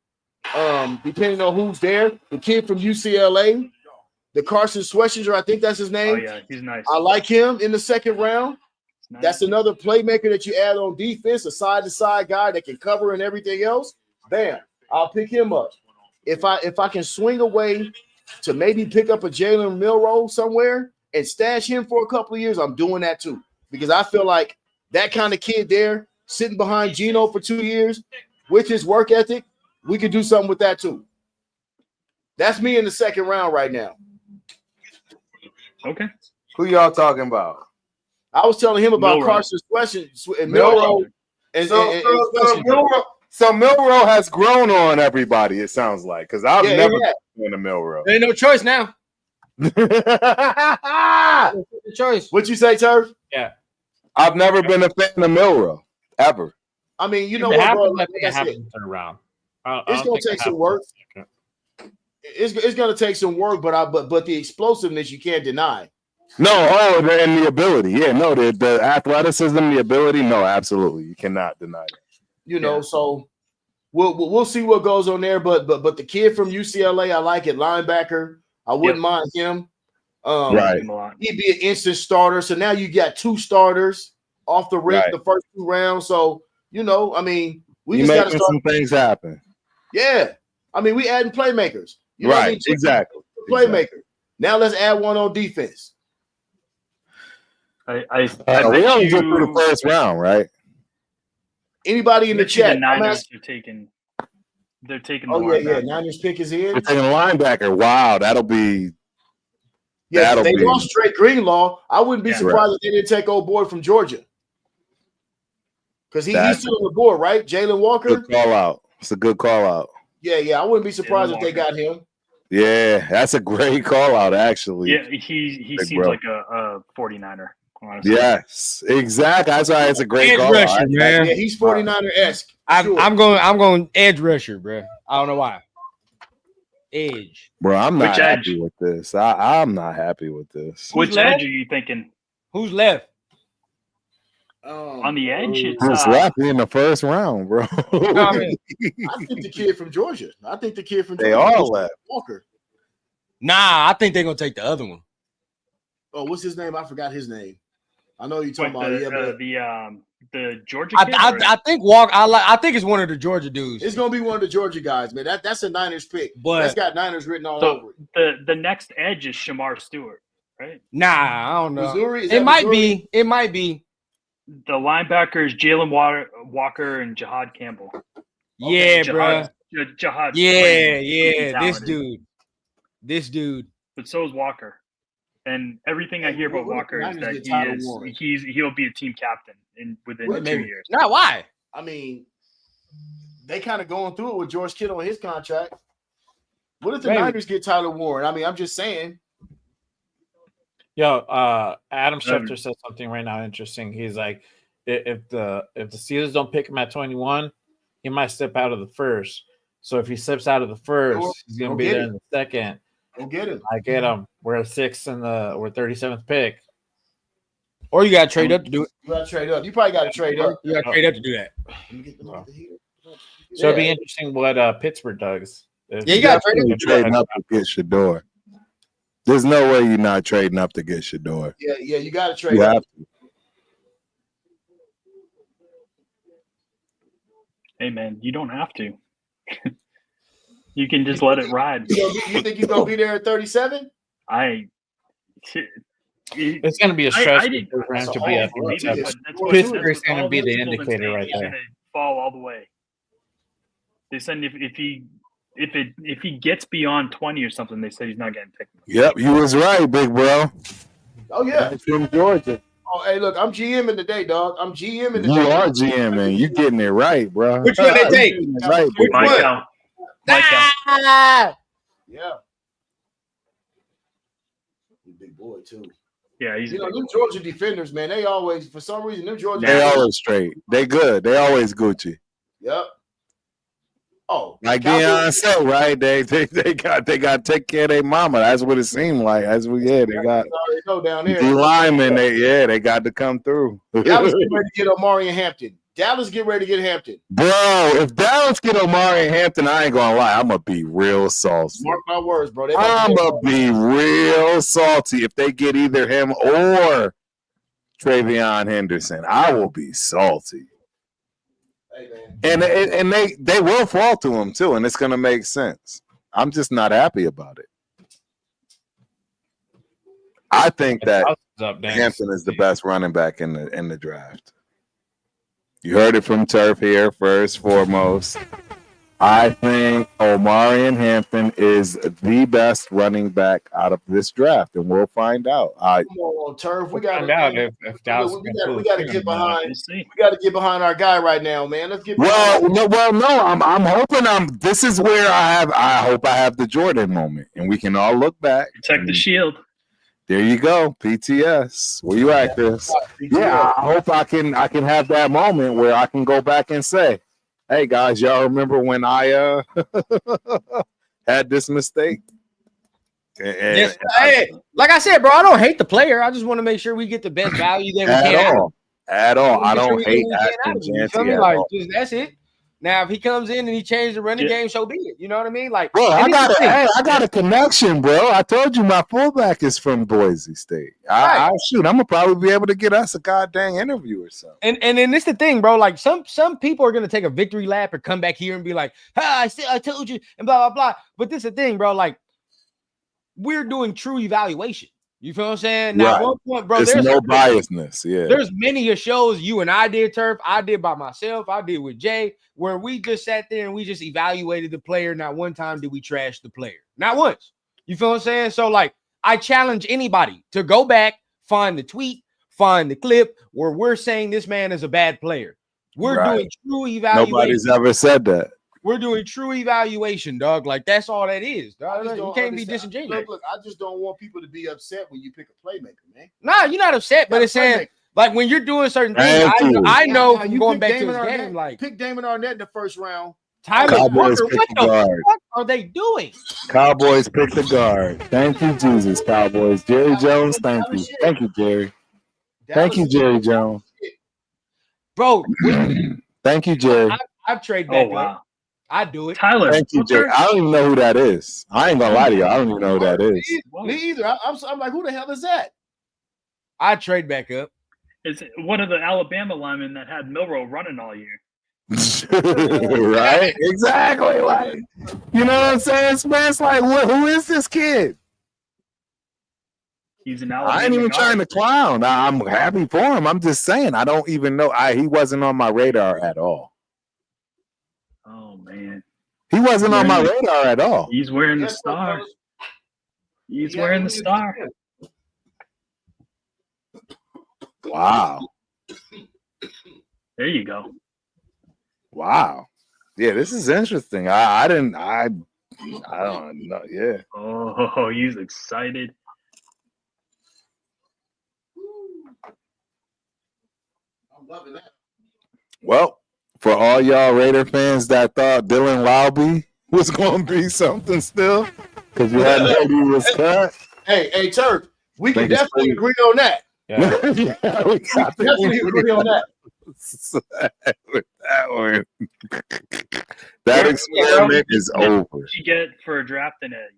depending on who's there. The kid from UCLA. The Carson Schwarzenegger, I think that's his name. Oh, yeah, he's nice. I like him in the second round. Nice. That's another playmaker that you add on defense, a side-to-side guy that can cover and everything else. Bam, I'll pick him up. If I can swing away to maybe pick up a Jalen Milroe somewhere and stash him for a couple of years, I'm doing that too. Because I feel like that kind of kid there, sitting behind Geno for 2 years with his work ethic, we could do something with that too. That's me in the second round right now. Okay. Who y'all talking about? I was telling him about Milroe. Carson's question and Milroe. So Milroe has grown on everybody, it sounds like, because I've never been a Milroe. There ain't no choice now. Choice. What you say, Turf? Yeah. I've never been a fan of Milroe, ever. I mean, you know It what, happens, bro? I think it happens in the third round. It's gonna take some work. It's gonna take some work, but the explosiveness you can't deny. No, and the ability. Yeah, no, the athleticism, the ability. No, absolutely. You cannot deny that. So we'll see what goes on there. But the kid from UCLA, I like it. Linebacker, I wouldn't mind him. Right. He'd be an instant starter. So now you got 2 starters off the rip the first 2 rounds. So I mean, we just got to start some things happen. Yeah, I mean, we adding playmakers. Exactly. Playmaker. Now let's add one on defense. I we only get through the first round, right? Anybody in the chat? The Niners are taking. They're taking. Oh yeah. Niners pick is in. We're taking a linebacker. Wow, that'll be. Yeah, they lost Drake Greenlaw. I wouldn't be surprised if they didn't take old boy from Georgia. Because he's still on the board, right? Jalen Walker. Good call out. It's a good call out. Yeah. I wouldn't be surprised if they got him. Yeah, that's a great call out, actually. Yeah, he seems like a 49er. Honestly. Yes, exactly. That's why it's a great call rusher, out. man. Yeah, he's 49er-esque. I'm going edge rusher, bro. I don't know why. Edge. Bro, I'm not happy with this. I'm not happy with this. Which edge are you thinking? Who's left? On the edge, it's left in the first round, bro. I think the kid from Georgia. They all left. Walker. Nah, I think they're gonna take the other one. Oh, what's his name? I forgot his name. I know you're talking about the Georgia kid. I think Walker. I think it's one of the Georgia dudes. It's gonna be one of the Georgia guys, man. That's a Niners pick. But that's got Niners written all over it. The next edge is Shamar Stewart, right? Nah, I don't know. Missouri? It might be. It might be. The linebackers Jalen Walker and Jahad Campbell. Yeah, bro. Jahad. Yeah. This dude. But so is Walker. And everything I hear about Walker is that he'll be a team captain within 2 years. Nah, why? I mean, they kind of going through it with George Kittle on his contract. What if the Niners get Tyler Warren? I mean, I'm just saying. Yo, Adam Schefter said something right now interesting. He's like, if the Steelers don't pick him at 21, he might step out of the first. So if he steps out of the first, he's gonna be there in the second. Go get him. I get him. We're at 6th and we're 37th pick. Or you gotta trade up to do it. You gotta trade up. You probably gotta trade up. You gotta trade up to do that. So it'd be interesting what Pittsburgh does. Yeah, you gotta trade up to get Shador. There's no way you're not trading up to get Shador. Yeah, you gotta trade up. Hey man, you don't have to. You can just let it ride. You think he's gonna be there at 37? It's going to be a stretch I didn't- for him to that's be a at whole- Maybe, the but that's what Pittsburgh's all going to be those the people been indicator saying right he's there. gonna fall all the way. They said if he gets beyond 20 or something, they said he's not getting picked. Yep, you was right, big bro. Oh yeah. That's from Georgia. Oh, hey, look, I'm GMing today, dog. I'm GMing You today. are GM, man. You getting it right, bro. Which one they take? You getting it right, Which big one? bro. Mike out. Ah! Yeah. He's a big boy too. Yeah, he's You know, them Georgia defenders, man, they always, for some reason, them Georgia They defenders, always straight. They good. They always Gucci. Yep. Oh, Like Cowboys- Deion said, right? They got to take care of their mama. That's what it seemed like. They got You already know down there. D linemen. They got to come through. Dallas get ready to get Omari and Hampton. Dallas get ready to get Hampton. Bro, if Dallas get Omari and Hampton, I ain't gonna lie, I'm gonna be real salty. Mark my words, bro. I'm gonna be real salty if they get either him or Travion Henderson. I will be salty. Hey, man. And they will fall to him too, and it's gonna make sense. I'm just not happy about it. I think that Hampton is the best running back in the draft. You heard it from Turf here first, foremost. I think Omari and Hampton is the best running back out of this draft, and we'll find out. Come on, Turf. We got Find out to if Dallas we got to get behind. We'll see. We got to get behind our guy right now, man. Let's get Well, behind. no. I'm hoping this is where I hope I have the Jordan moment, and we can all look back. Protect the shield. There you go, PTS. Where you at, Chris? Yeah, I hope I can have that moment where I can go back and say, "Hey guys, y'all remember when I had this mistake?" Yes, hey, like I said, bro, I don't hate the player. I just want to make sure we get the best value that we can. At all. I Make sure don't we hate get what we can out Ashton of him, you feel Jancy me? at Like, all. just, that's it. Now, if he comes in and he changed the running Yeah. game, so be it. You know what I mean? Like, Bro, and I it's the thing. got a connection, bro. I told you my fullback is from Boise State. I'm gonna probably be able to get us a goddamn interview or something. And then this the thing, bro. Like some people are gonna take a victory lap or come back here and be like, I told you, and blah blah blah. But this the thing, bro. Like we're doing true evaluation. You feel what I'm saying? Now, Right. at one point, bro, There's there's no biasness. Yeah. There's many of shows you and I did, Turf. I did by myself. I did with Jay, where we just sat there and we just evaluated the player. Not one time did we trash the player. Not once. You feel what I'm saying? So, like, I challenge anybody to go back, find the tweet, find the clip where we're saying this man is a bad player. We're Right. doing true evaluation. Nobody's ever said that. We're doing true evaluation, dog. Like, that's all that is, I dog. just You don't can't be understand. disingenuous. Look, I just don't want people to be upset when you pick a playmaker, man. Nah, you're not upset, but it's saying, like, when you're doing certain things, Thank you. I know Now, from you going pick back to Damon his Arnett. game, like, Pick Damon Arnett in the first round. Tyler Cowboys Parker, pick what the the guard. fuck are they doing? Cowboys pick the guard. Thank you, Jesus, Cowboys. Jerry Jones, thank you. Thank you, Jerry. Thank you, Jerry Jones. Bro, Thank you, Jerry. I've traded Oh back up. wow, I do it. Tyler. Thank you, Jerry. I don't even know who that is. I ain't gonna lie to you. I don't even know who that is. Me either. I'm like, who the hell is that? I trade back up. It's one of the Alabama linemen that had Milrow running all year. Right? Exactly. Like, you know what I'm saying? It's like, who is this kid? He's an Alabama. I ain't even guard. trying to clown. I'm happy for him. I'm just saying, I don't even know. He wasn't on my radar at all. Oh man, He wasn't on my radar at all. he's wearing the Yes, star. fellas. He's Yeah, wearing the he is. star. Wow. There you go. Wow. Yeah, this is interesting. I don't know. Yeah. Oh, he's excited. I'm loving that. Well, for all y'all Raider fans that thought Dylan Lowby was going to be something still, because you hadn't heard he was cut. Hey, Turk, we can Think it's definitely pretty- agree on that. Yeah. Yeah, we got to Definitely agree on that. with that one. That experiment is over. What you get for drafting a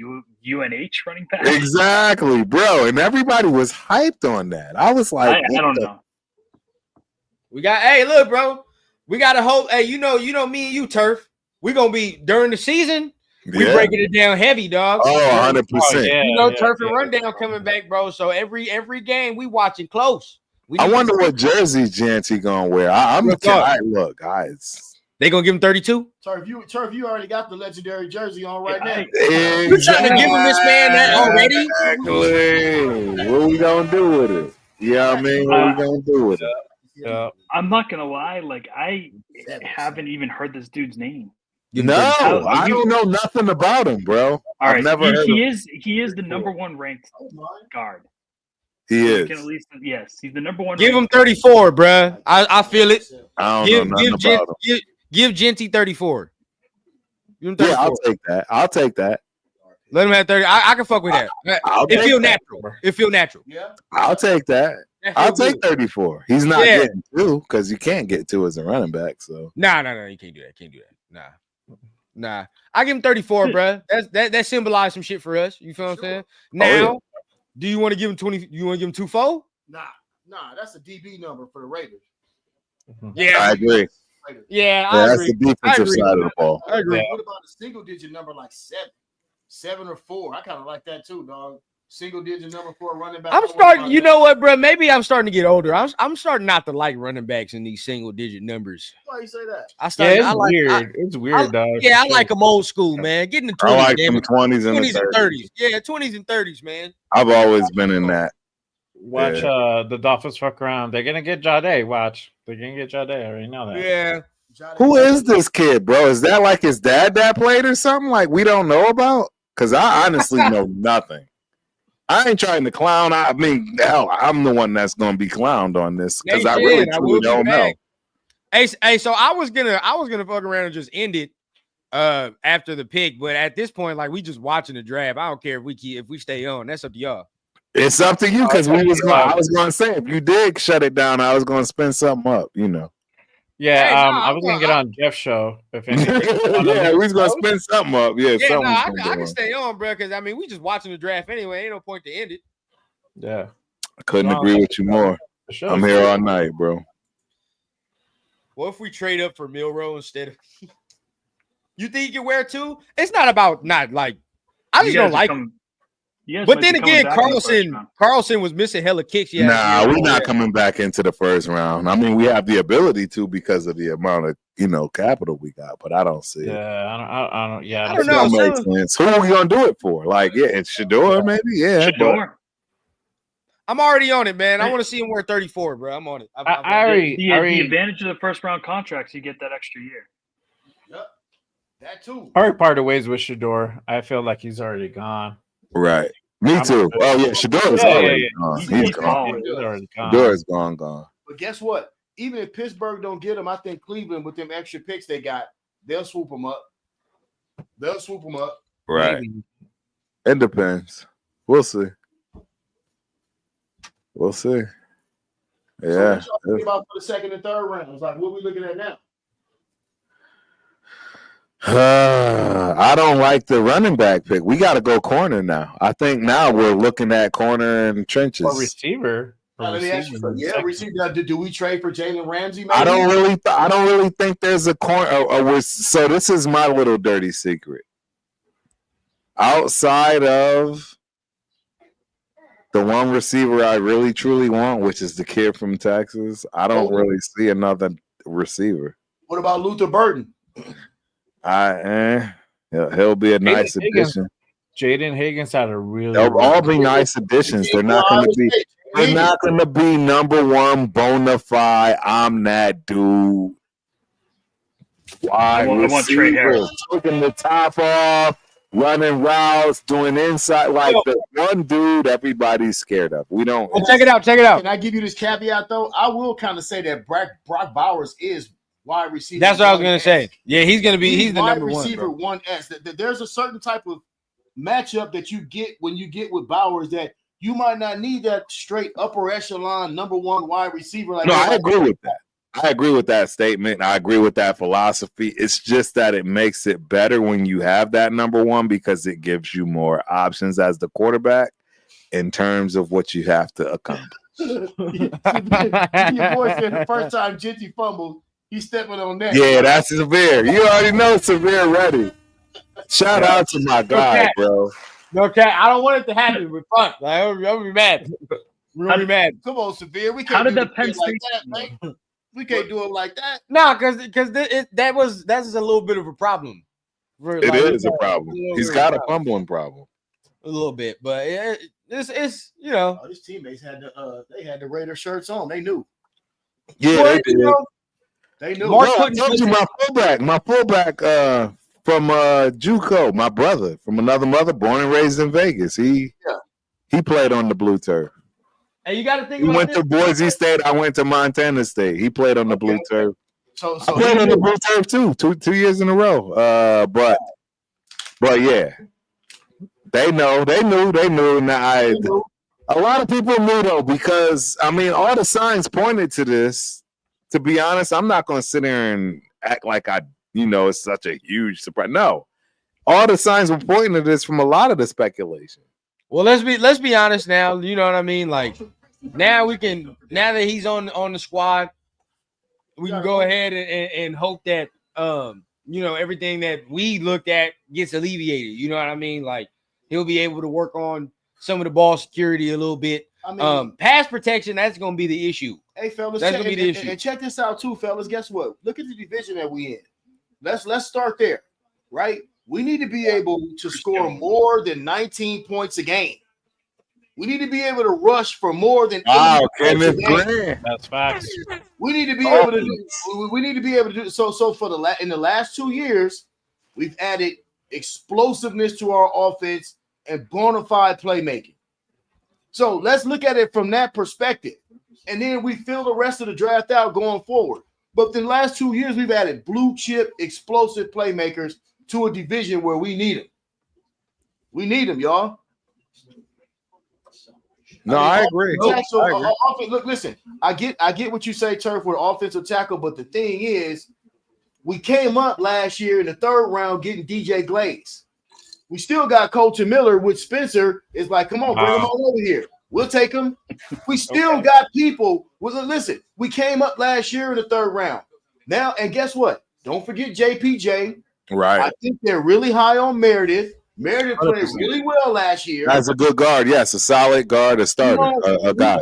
UNH running back? Exactly, bro. And everybody was hyped on that. I was like, I don't know. We got, hey, look, bro. We gotta hope. Hey, you know, me and you, Turf. We're gonna be during the season. We Yeah. breaking it down heavy, dog. Oh, 100%. You know, Turf and Rundown coming back, bro. So every game we watching close. I wonder what jersey Janty gonna wear. Look, guys. They gonna give him 32? Turf, you already got the legendary jersey on right now. You trying to give him this man that already? Exactly. What we gonna do with it? Yeah, I mean, what we gonna do with it? Yeah. I'm not gonna lie, like I haven't even heard this dude's name. No, I don't know nothing about him, bro. All right, never heard he of is the number one ranked guard. He is. Can at least, yes, he's the number one. Give him 34, bruh. I feel it. I don't know nothing about him. Give Genty 34. Give him 34. Yeah, I'll take that. Let him have 30. I can fuck with that. It feel natural. It feel natural. Yeah. I'll take that. I'll take 34. He's not getting 2 because you can't get 2 as a running back. So Nah, you can't do that. Nah. I give him 34, bruh. That symbolized some shit for us. You feel what I'm saying? Now, do you want to give him 20? You want to give him 2-4? Nah, that's a DB number for the Raiders. Yeah, I agree. Yeah, that's the defensive side of the ball. I agree. What about a single digit number like 7 or 4? I kind of like that too, dog. Single digit number for a running back. I'm starting. You know what, bro? Maybe I'm starting to get older. I'm starting not to like running backs in these single digit numbers. Why you say that? It's weird, dog. Yeah, I like them old school, man. Get in the 20s. I like them 20s and 30s. Yeah, 20s and 30s, man. I've always been in that. Watch the Dolphins fuck around. They're gonna get Jade. Watch. They're gonna get Jade. I already know that. Yeah. Who is this kid, bro? Is that like his dad that played or something like we don't know about? Because I honestly know nothing. I ain't trying to clown. I mean, hell, I'm the one that's gonna be clowned on this because I really truly don't know. Hey, so I was gonna fuck around and just end it after the pick, but at this point, like we just watching the draft. I don't care if we stay on. That's up to y'all. It's up to you because I was gonna say if you did shut it down, I was gonna spin something up, you know. Yeah, I was gonna get on Jeff's show if anything. Yeah, we was gonna spin something up. Yeah, I can stay on, bro, because I mean we just watching the draft anyway. Ain't no point to end it. Yeah, I couldn't agree with you more. I'm here all night, bro. What if we trade up for Milroe instead of? You think you can wear 2? It's not about not like. I just don't like him. But then again, Carlson was missing hella kicks. Yeah, nah, we're not coming back into the first round. I mean, we have the ability to because of the amount of capital we got, but I don't see it. Yeah, I don't. Yeah, I don't know. Make sense. Who are we gonna do it for? Like, yeah, it's Shedeur, maybe. Yeah, Shedeur. I'm already on it, man. I want to see him wear 34, bro. I'm on it. The advantage of the first round contracts, you get that extra year. Yep, that too. I already parted ways with Shedeur. I feel like he's already gone. Right. Me too. Oh yeah, Shedeur is already gone. He's gone. Shedeur is gone. But guess what? Even if Pittsburgh don't get him, I think Cleveland with them extra picks they got, they'll swoop him up. Right. Maybe. It depends. We'll see. Yeah. So what y'all think about for the second and third rounds? Like, what are we looking at now? I don't like the running back pick. We got to go corner now. I think now we're looking at corner and trenches. Or receiver. Receiver. Do we trade for Jalen Ramsey? Maybe? I don't really think there's a corner. So this is my little dirty secret. Outside of the one receiver I really truly want, which is the kid from Texas, I don't really see another receiver. What about Luther Burden? He'll be a nice addition. Jaden Higgins had a really. They'll all be nice additions. They're not going to be. They're not going to be number one bona fide. I'm that dude. Wide receiver, taking the top off, running routes, doing inside like the one dude everybody's scared of. We don't. Well, check it out. Can I give you this caveat though? I will kind of say that Brock Bowers is wide receiver. That's what I was gonna say. Yeah, he's gonna be. He's the number one receiver. 1S. There's a certain type of matchup that you get when you get with Bowers that you might not need that straight upper echelon number one wide receiver. Like no, I agree with that. I agree with that statement. I agree with that philosophy. It's just that it makes it better when you have that number one because it gives you more options as the quarterback in terms of what you have to accomplish. Your boy said the first time Genty fumbled, He's stepping on that. Yeah, that's Severe. You already know Severe ready. Shout out to my guy, bro. Okay, I don't want it to happen, but fuck, like, I'm gonna be mad. We're gonna be mad. Come on, Severe. We can't How did do that Penn it like State? that, man. We can't do it like that. Nah, because that's a little bit of a problem. It is a problem. He's got a fumbling problem. A little bit, but it's you know. His teammates had the Raider shirts on. They knew. Yeah, Well, they did. you know, They knew. Mark No, I couldn't told you my fullback from JUCO, my brother from another mother, born and raised in Vegas. He played on the blue turf. And you got to think He about went this. to Boise State. I went to Montana State. He played on the blue turf. So I played on the blue turf too, two years in a row. But yeah, they knew. Now a lot of people knew though, because I mean, all the signs pointed to this. To be honest, I'm not going to sit there and act like it's such a huge surprise. No, all the signs were pointing to this from a lot of the speculation. Well, let's be honest now. You know what I mean? Like now that he's on the squad, we can go ahead and hope that everything that we looked at gets alleviated. You know what I mean? Like he'll be able to work on some of the ball security a little bit. I mean, pass protection, that's going to be the issue. hey, fellas, That's gonna be the issue. And check this out too, fellas. Guess what? Look at the division that we in. Let's start there, right? We need to be able to score more than 19 points a game. We need to be able to rush for more than 80 points a game. That's facts. We need to be able to do. We need to be able to do. So for in the last 2 years, we've added explosiveness to our offense and bona fide playmaking. So let's look at it from that perspective. And then we fill the rest of the draft out going forward. But the last 2 years, we've added blue chip, explosive playmakers to a division where we need them. We need them, y'all. No, I agree. Look, listen, I get what you say, Turf, with offensive tackle, but the thing is, we came up last year in the third round getting DJ Glaze. We still got Colton Miller, which Spencer is like, come on, bring him on over here. We'll take him. We still got people. Well, listen, we came up last year in the third round. Now, and guess what? Don't forget JPJ. Right. I think they're really high on Meredith. Meredith played really well last year. That's a good guard. Yes, a solid guard, a starter, a guy.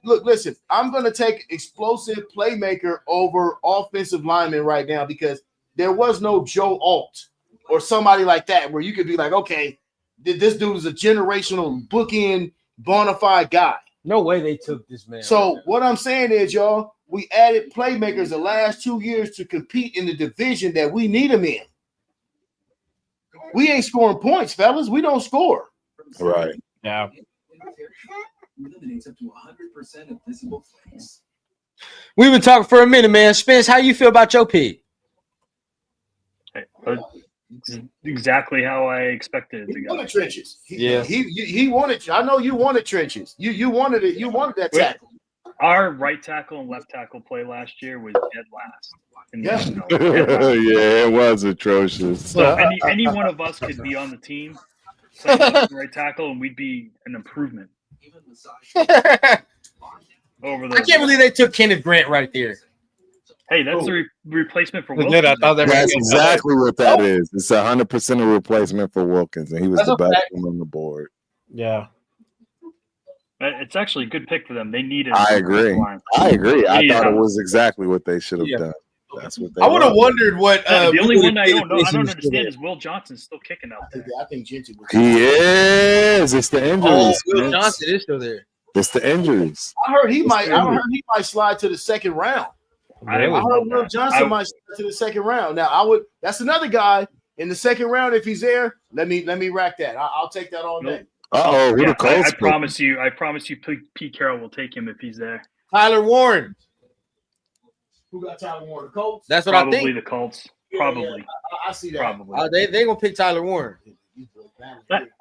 Look, listen, I'm going to take explosive playmaker over offensive lineman right now because there was no Joe Alt or somebody like that where you could be like, okay, this dude is a generational bookend bona fide guy. No way they took this man. So what I'm saying is, y'all, we added playmakers the last 2 years to compete in the division that we need them in. We ain't scoring points, fellas. We don't score. Right. Yeah. We've been talking for a minute, man. Spence, how you feel about your pick? Exactly how I expected it to He go. wanted trenches. Yeah. He wanted. I know you wanted trenches. You wanted it. You wanted that tackle. Our right tackle and left tackle play last year was dead last. Yeah. Yeah, it was atrocious. So any one of us could be on the team, play right tackle, and we'd be an improvement over the. I can't believe they took Kenneth Grant right there. Hey, that's the replacement for Legit, Wilson. I thought they were That's gonna- exactly what that is. It's 100% a replacement for Wilkins, and he was That's the a best fact. one on the board. Yeah. It's actually a good pick for them. They needed. I agree. I agree. I thought it was exactly what they should have Yeah. done. That's what they I would have were. wondered what. The only one I don't Mason was understand is Will Johnson's still kicking out there. I think Gentry was. He is. It's the Oh, injuries. Will man. Johnson is still there. It's the injuries. I heard he might slide to the second round. I Really? heard Will Johnson might slide to the second round. Now that's another guy in the second round. If he's there, let me rack that. I'll take that all day. Uh-oh, who Yeah, the Colts I promise you, Pete Carroll will take him if he's there. Tyler Warren. Who got Tyler Warren? The Colts? That's what Probably I think. the Colts. Probably. I see that. Probably. They gonna pick Tyler Warren.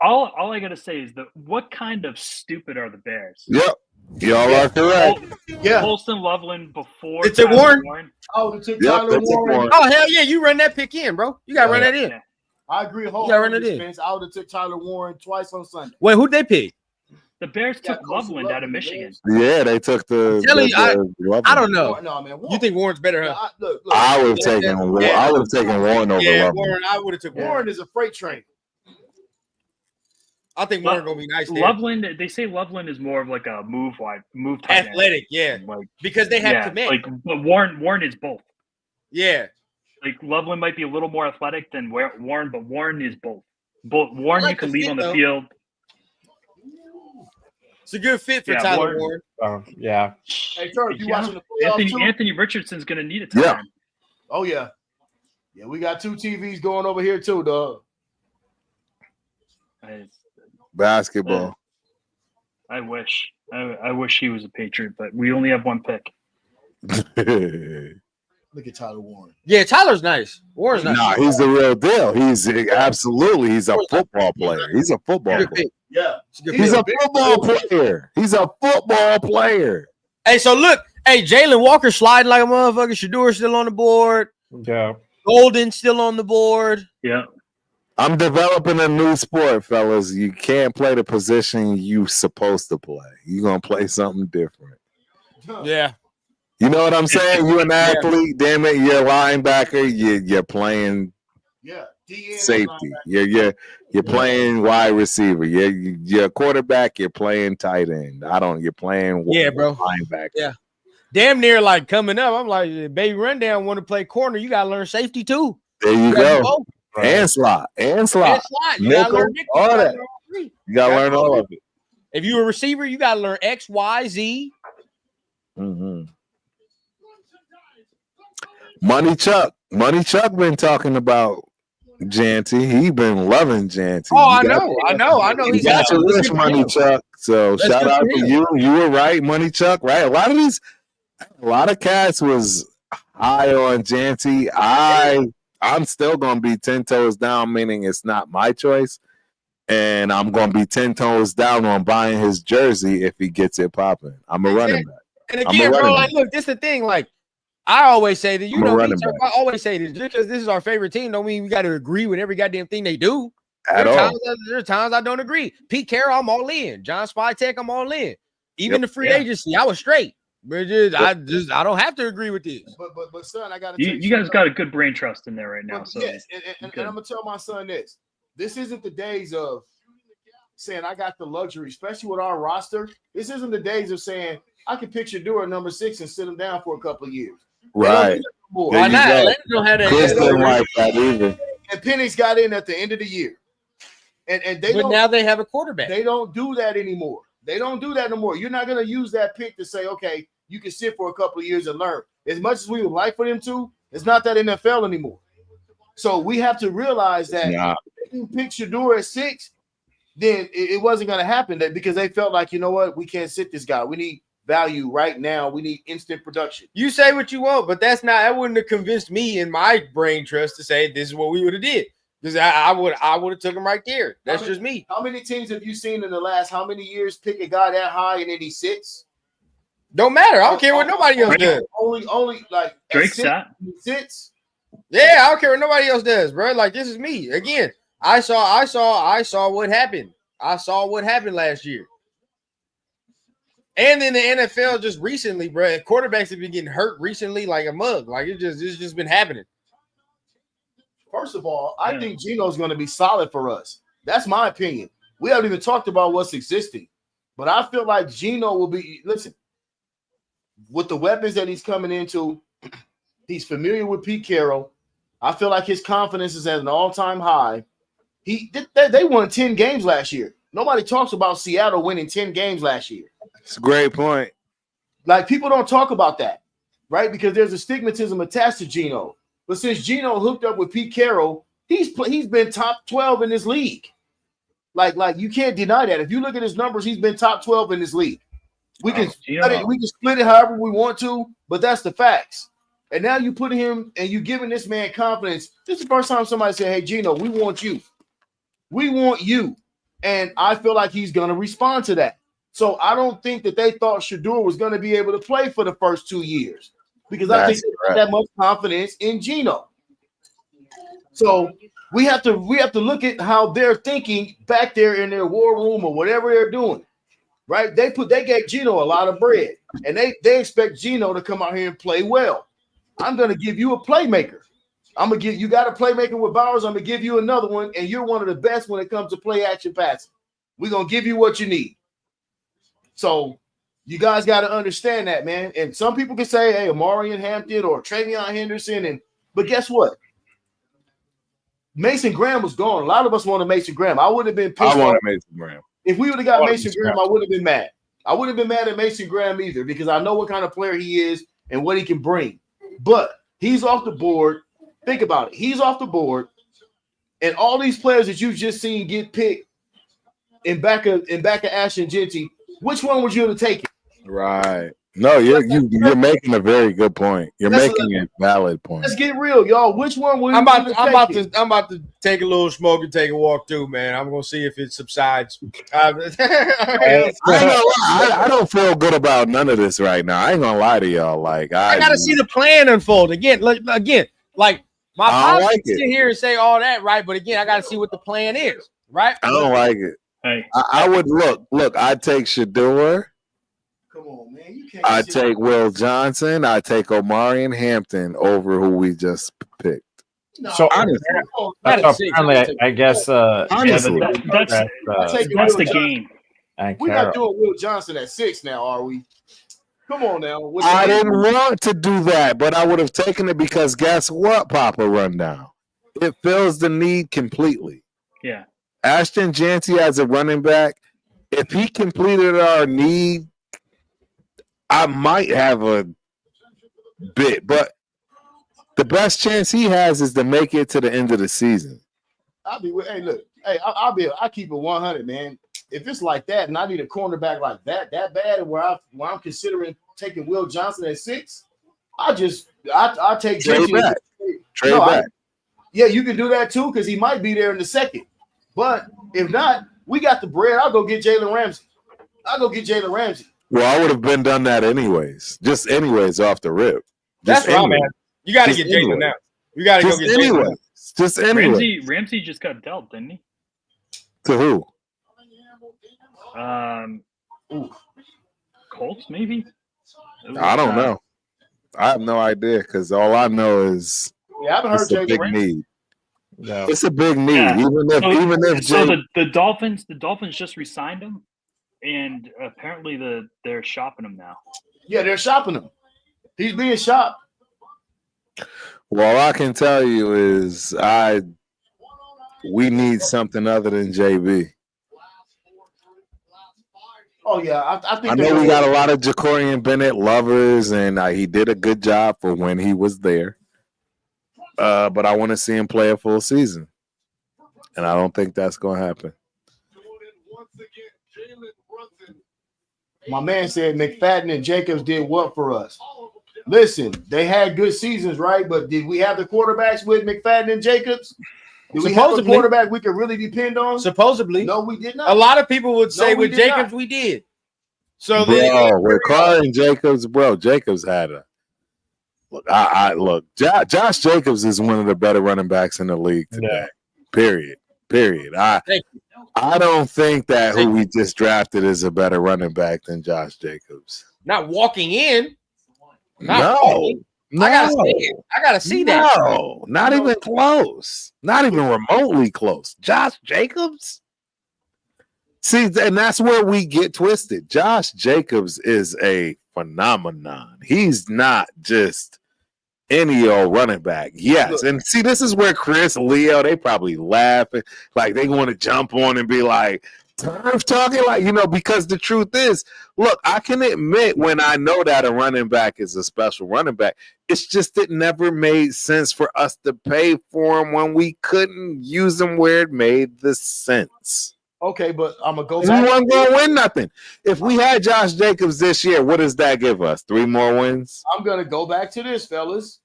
All I gotta say is that what kind of stupid are the Bears? Yep. Y'all are correct. Yeah. Holston Loveland before It's a Tyler Warren? Oh, they took Yep, Tyler they took Warren. Warren. Oh hell yeah, you run that pick in, bro. You gotta run that in. Yeah. I agree run it wholeheartedly, in. Spence. I would have took Tyler Warren twice on Sunday. Wait, who'd they pick? The Bears Yeah, took Coastal Loveland out of Loveland, Michigan. Yeah, they took the. I'm telling you, I Loveland. don't know. No, man. You think Warren's better, Yeah, huh? look. I would have Yeah, taken. yeah. I would have taken Warren over Yeah, Loveland. Warren. I would have took Warren. Warren is a freight train. I think Warren gonna be nice there. Loveland, they say Loveland is more of like a move tight end. Athletic, yeah, Like because they have yeah, command. like but Warren is both. Yeah, Like Loveland might be a little more athletic than Warren, but Warren is both. Warren I like you can the leave fit, on the though. field. it's a good fit for Yeah, Tyler Warren. Warren. Yeah. Hey, Turk, you Yeah. watching the playoffs too? Anthony Richardson's going to need a tight Yeah. end. Oh yeah, yeah. We got 2 TVs going over here too, dog. Basketball. I wish. I wish he was a Patriot, but we only have one pick. Look at Tyler Warren. Yeah, Tyler's nice. Warren's nice. Nah, he's the real deal. He's absolutely. He's a football player. He's a football Good player. pick. Yeah, It's a good He's pick. a football player. He's a football player. Hey, so look, hey, Jalen Walker sliding like a motherfucker. Shador still on the board. Yeah. Golden still on the board. Yeah. I'm developing a new sport, fellas. You can't play the position you supposed to play. You're gonna play something different. Yeah. You know what I'm saying? You're an athlete, damn it. You're a linebacker. You're playing yeah. DN safety. You're playing wide receiver. You're a quarterback. You're playing tight end. You're playing Yeah, bro. linebacker. Yeah. Damn near like coming up. I'm like, baby rundown want to play corner. You gotta learn safety too. There you gotta do go. both. And slot. And And slot. slide. You gotta Nickel, learn nickel. all You gotta that. learn all three. You gotta learn all of it. If you're a receiver, you gotta learn X, Y, Z. Mm-hmm. Money Chuck been talking about Janty. He been loving Janty. Oh, I know. You He's got your that's wish, good Money for him. Chuck. So That's shout good out for to him. you. You were right, Money Chuck. Right, a lot of cats was high on Janty. I'm still gonna be 10 toes down, meaning it's not my choice, and I'm gonna be 10 toes down on buying his jersey if he gets it popping. I'm a running back. And I'm a again, bro, running like, back. look, this is the thing. Like, I always say that, you I'm a know, running Turk, back. I always say this. Just because this is our favorite team, don't mean we got to agree with every goddamn thing they do. At There all. are times I don't agree. Pete Carroll, I'm all in. John Spytek, I'm all in. Even Yep. the free agency, I was straight. But I don't have to agree with this. But son, I gotta tell You guys got a good brain trust in there right now. But So yes, and I'm gonna tell my son this. This isn't the days of saying I got the luxury, especially with our roster. This isn't the days of saying I can pick Shador at number 6 and sit him down for a couple of years. They don't Right. do that anymore. There Why you not? go. Atlanta don't have that. Chris didn't like that either. And Penix got in at the end of the year, and they But don't. now they have a quarterback. They don't do that anymore. They don't do that no more. You're not going to use that pick to say, okay, you can sit for a couple of years and learn. As much as we would like for them to, it's not that NFL anymore. So we have to realize that Nah. if you pick Shador at 6, then it wasn't going to happen that because they felt like, you know what, we can't sit this guy. We need value right now. We need instant production. You say what you want, but that wouldn't have convinced me in my brain trust to say this is what we would have did. Because I would have took him right there. That's just me. How many teams have you seen in the last how many years pick a guy that high and then he sits? Don't matter. I don't care what nobody else does. Only like at Drake 6, sat. he sits. Yeah, I don't care what nobody else does, bro. Like, this is me. Again, I saw what happened. I saw what happened last year. And then the NFL just recently, bro, quarterbacks have been getting hurt recently like a mug. Like, it's just been happening. First of all, I think Geno's going to be solid for us. That's my opinion. We haven't even talked about what's existing. But I feel like Geno will be, listen, with the weapons that he's coming into, he's familiar with Pete Carroll. I feel like his confidence is at an all-time high. They won 10 games last year. Nobody talks about Seattle winning 10 games last year. It's a great point. Like, people don't talk about that, right? Because there's a stigmatism attached to Geno. But since Geno hooked up with Pete Carroll, he's been top 12 in this league. Like you can't deny that. If you look at his numbers, he's been top 12 in this league. We can split it however we want to, but that's the facts. And now you put him and you giving this man confidence. This is the first time somebody said, "Hey, Geno, we want you. We want you." And I feel like he's going to respond to that. So I don't think that they thought Shador was going to be able to play for the first 2 years because I think they had that much confidence in Geno. So we have to look at how they're thinking back there in their war room or whatever they're doing. right? They gave Geno a lot of bread, and they expect Geno to come out here and play well. I'm gonna give you a playmaker. You got a playmaker with Bowers. I'm gonna give you another one, and you're one of the best when it comes to play action passing. We're gonna give you what you need. So you guys got to understand that, man. And some people can say, hey, Amarian Hampton or Travion Henderson, but guess what? Mason Graham was gone. A lot of us wanted Mason Graham. I would have been pissed. I wanted Mason Graham. If we would have got Mason Graham, I would have been mad. I wouldn't have been mad at Mason Graham either because I know what kind of player he is and what he can bring. But he's off the board. Think about it. He's off the board, and all these players that you've just seen get picked in back of Ashton Jeanty, which one would you have taken? Right. No, you're making a very good point. You're making a valid point. Let's get real, y'all. Which one would I'm about to take a little smoke and take a walk too, man. I'm gonna see if it subsides. I don't feel good about none of this right now. I ain't gonna lie to y'all. Like I gotta see the plan unfold again. Like my I don't pops like sit here and say all that, right? But again, I gotta see what the plan is, right? I don't like it. Hey, I would look. I'd take Shedeur. Come on, man. You can't. I take Will Johnson. I take Omarion Hampton over who we just picked. No, So honestly, apparently, I guess. Honestly. that's the game. And we're Carroll. not doing Will Johnson at 6 now, are we? Come on now. I didn't want to do that, but I would have taken it because guess what, Papa Rundown? It fills the need completely. Yeah. Ashton Jeanty as a running back, if he completed our need, I might have a bit, but the best chance he has is to make it to the end of the season. I'll keep it 100, man. If it's like that, and I need a cornerback like that bad, and where I'm considering taking Will Johnson at 6, I take Trade back. Trade back. Yeah, you can do that too because he might be there in the second. But if not, we got the bread. I'll go get Jalen Ramsey. Well, I would have been done that anyways. Just anyways off the rip. That's right, man. You got to get Jalen now. You got to go get Jalen. Just anyway. Ramsey just got dealt, didn't he? To who? Colts, maybe? I don't know. I have no idea because all I know is I haven't heard Jalen Jalen need. Yeah. It's a big need, Yeah. even if the Dolphins just re-signed him, and apparently they're shopping him now. Yeah, they're shopping him. He's being shopped. Well, all I can tell you is we need something other than JB. Oh yeah, I think I know we got a lot of Jacorian Bennett lovers, and he did a good job for when he was there. But I want to see him play a full season, and I don't think that's going to happen. My man said McFadden and Jacobs did what for us? Listen, they had good seasons, right? But did we have the quarterbacks with McFadden and Jacobs? Did we have a quarterback we could really depend on? Supposedly. No, we did not. A lot of people would say with Jacobs, not. we did. So with Carr and Jacobs, Jacobs had a look. Josh Jacobs is one of the better running backs in the league today. Yeah. Period. I don't think that who we just drafted is a better running back than Josh Jacobs. Not walking in. No. I gotta see that. No, not even close. Not even remotely close. Josh Jacobs? See, and that's where we get twisted. Josh Jacobs is a phenomenon. He's not just any old running back. Yes. And see, this is where Chris, Leo, they probably laughing. Like they want to jump on and be like, turf talking, because the truth is, look, I can admit when I know that a running back is a special running back, it's just it never made sense for us to pay for him when we couldn't use him where it made the sense. Okay, but I'm going to go back. We weren't going to win nothing. If we had Josh Jacobs this year, what does that give us? 3 more wins? I'm going to go back to this, fellas.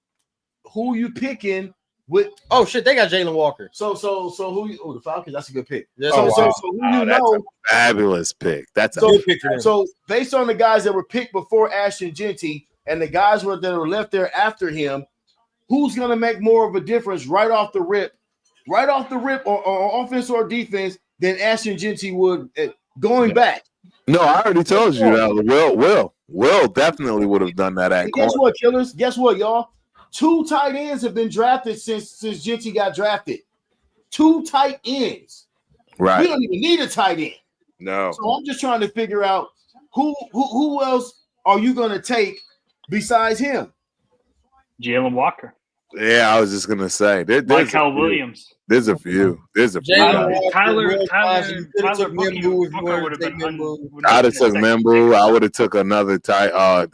Who you picking with? Oh, shit, they got Jalen Walker. So who the Falcons, that's a good pick. Yeah, so who that's a fabulous pick. That's a good pick. So based on the guys that were picked before Ashton Jeanty and the guys that were left there after him, who's going to make more of a difference right off the rip or offense or defense than Ashton Jeanty would going back? No, I already told you that. Will definitely would have done that at And guess corner. what, killers? Guess what, y'all? 2 tight ends have been drafted since Genty got drafted. 2 tight ends. We Right. don't even need a tight end. No. So I'm just trying to figure out who else are you going to take besides him? Jalen Walker, Yeah, I was just gonna say Michael Williams. There's a few. Jalen guys. Tyler Booker would have been. I'd have took Membu. I would have took another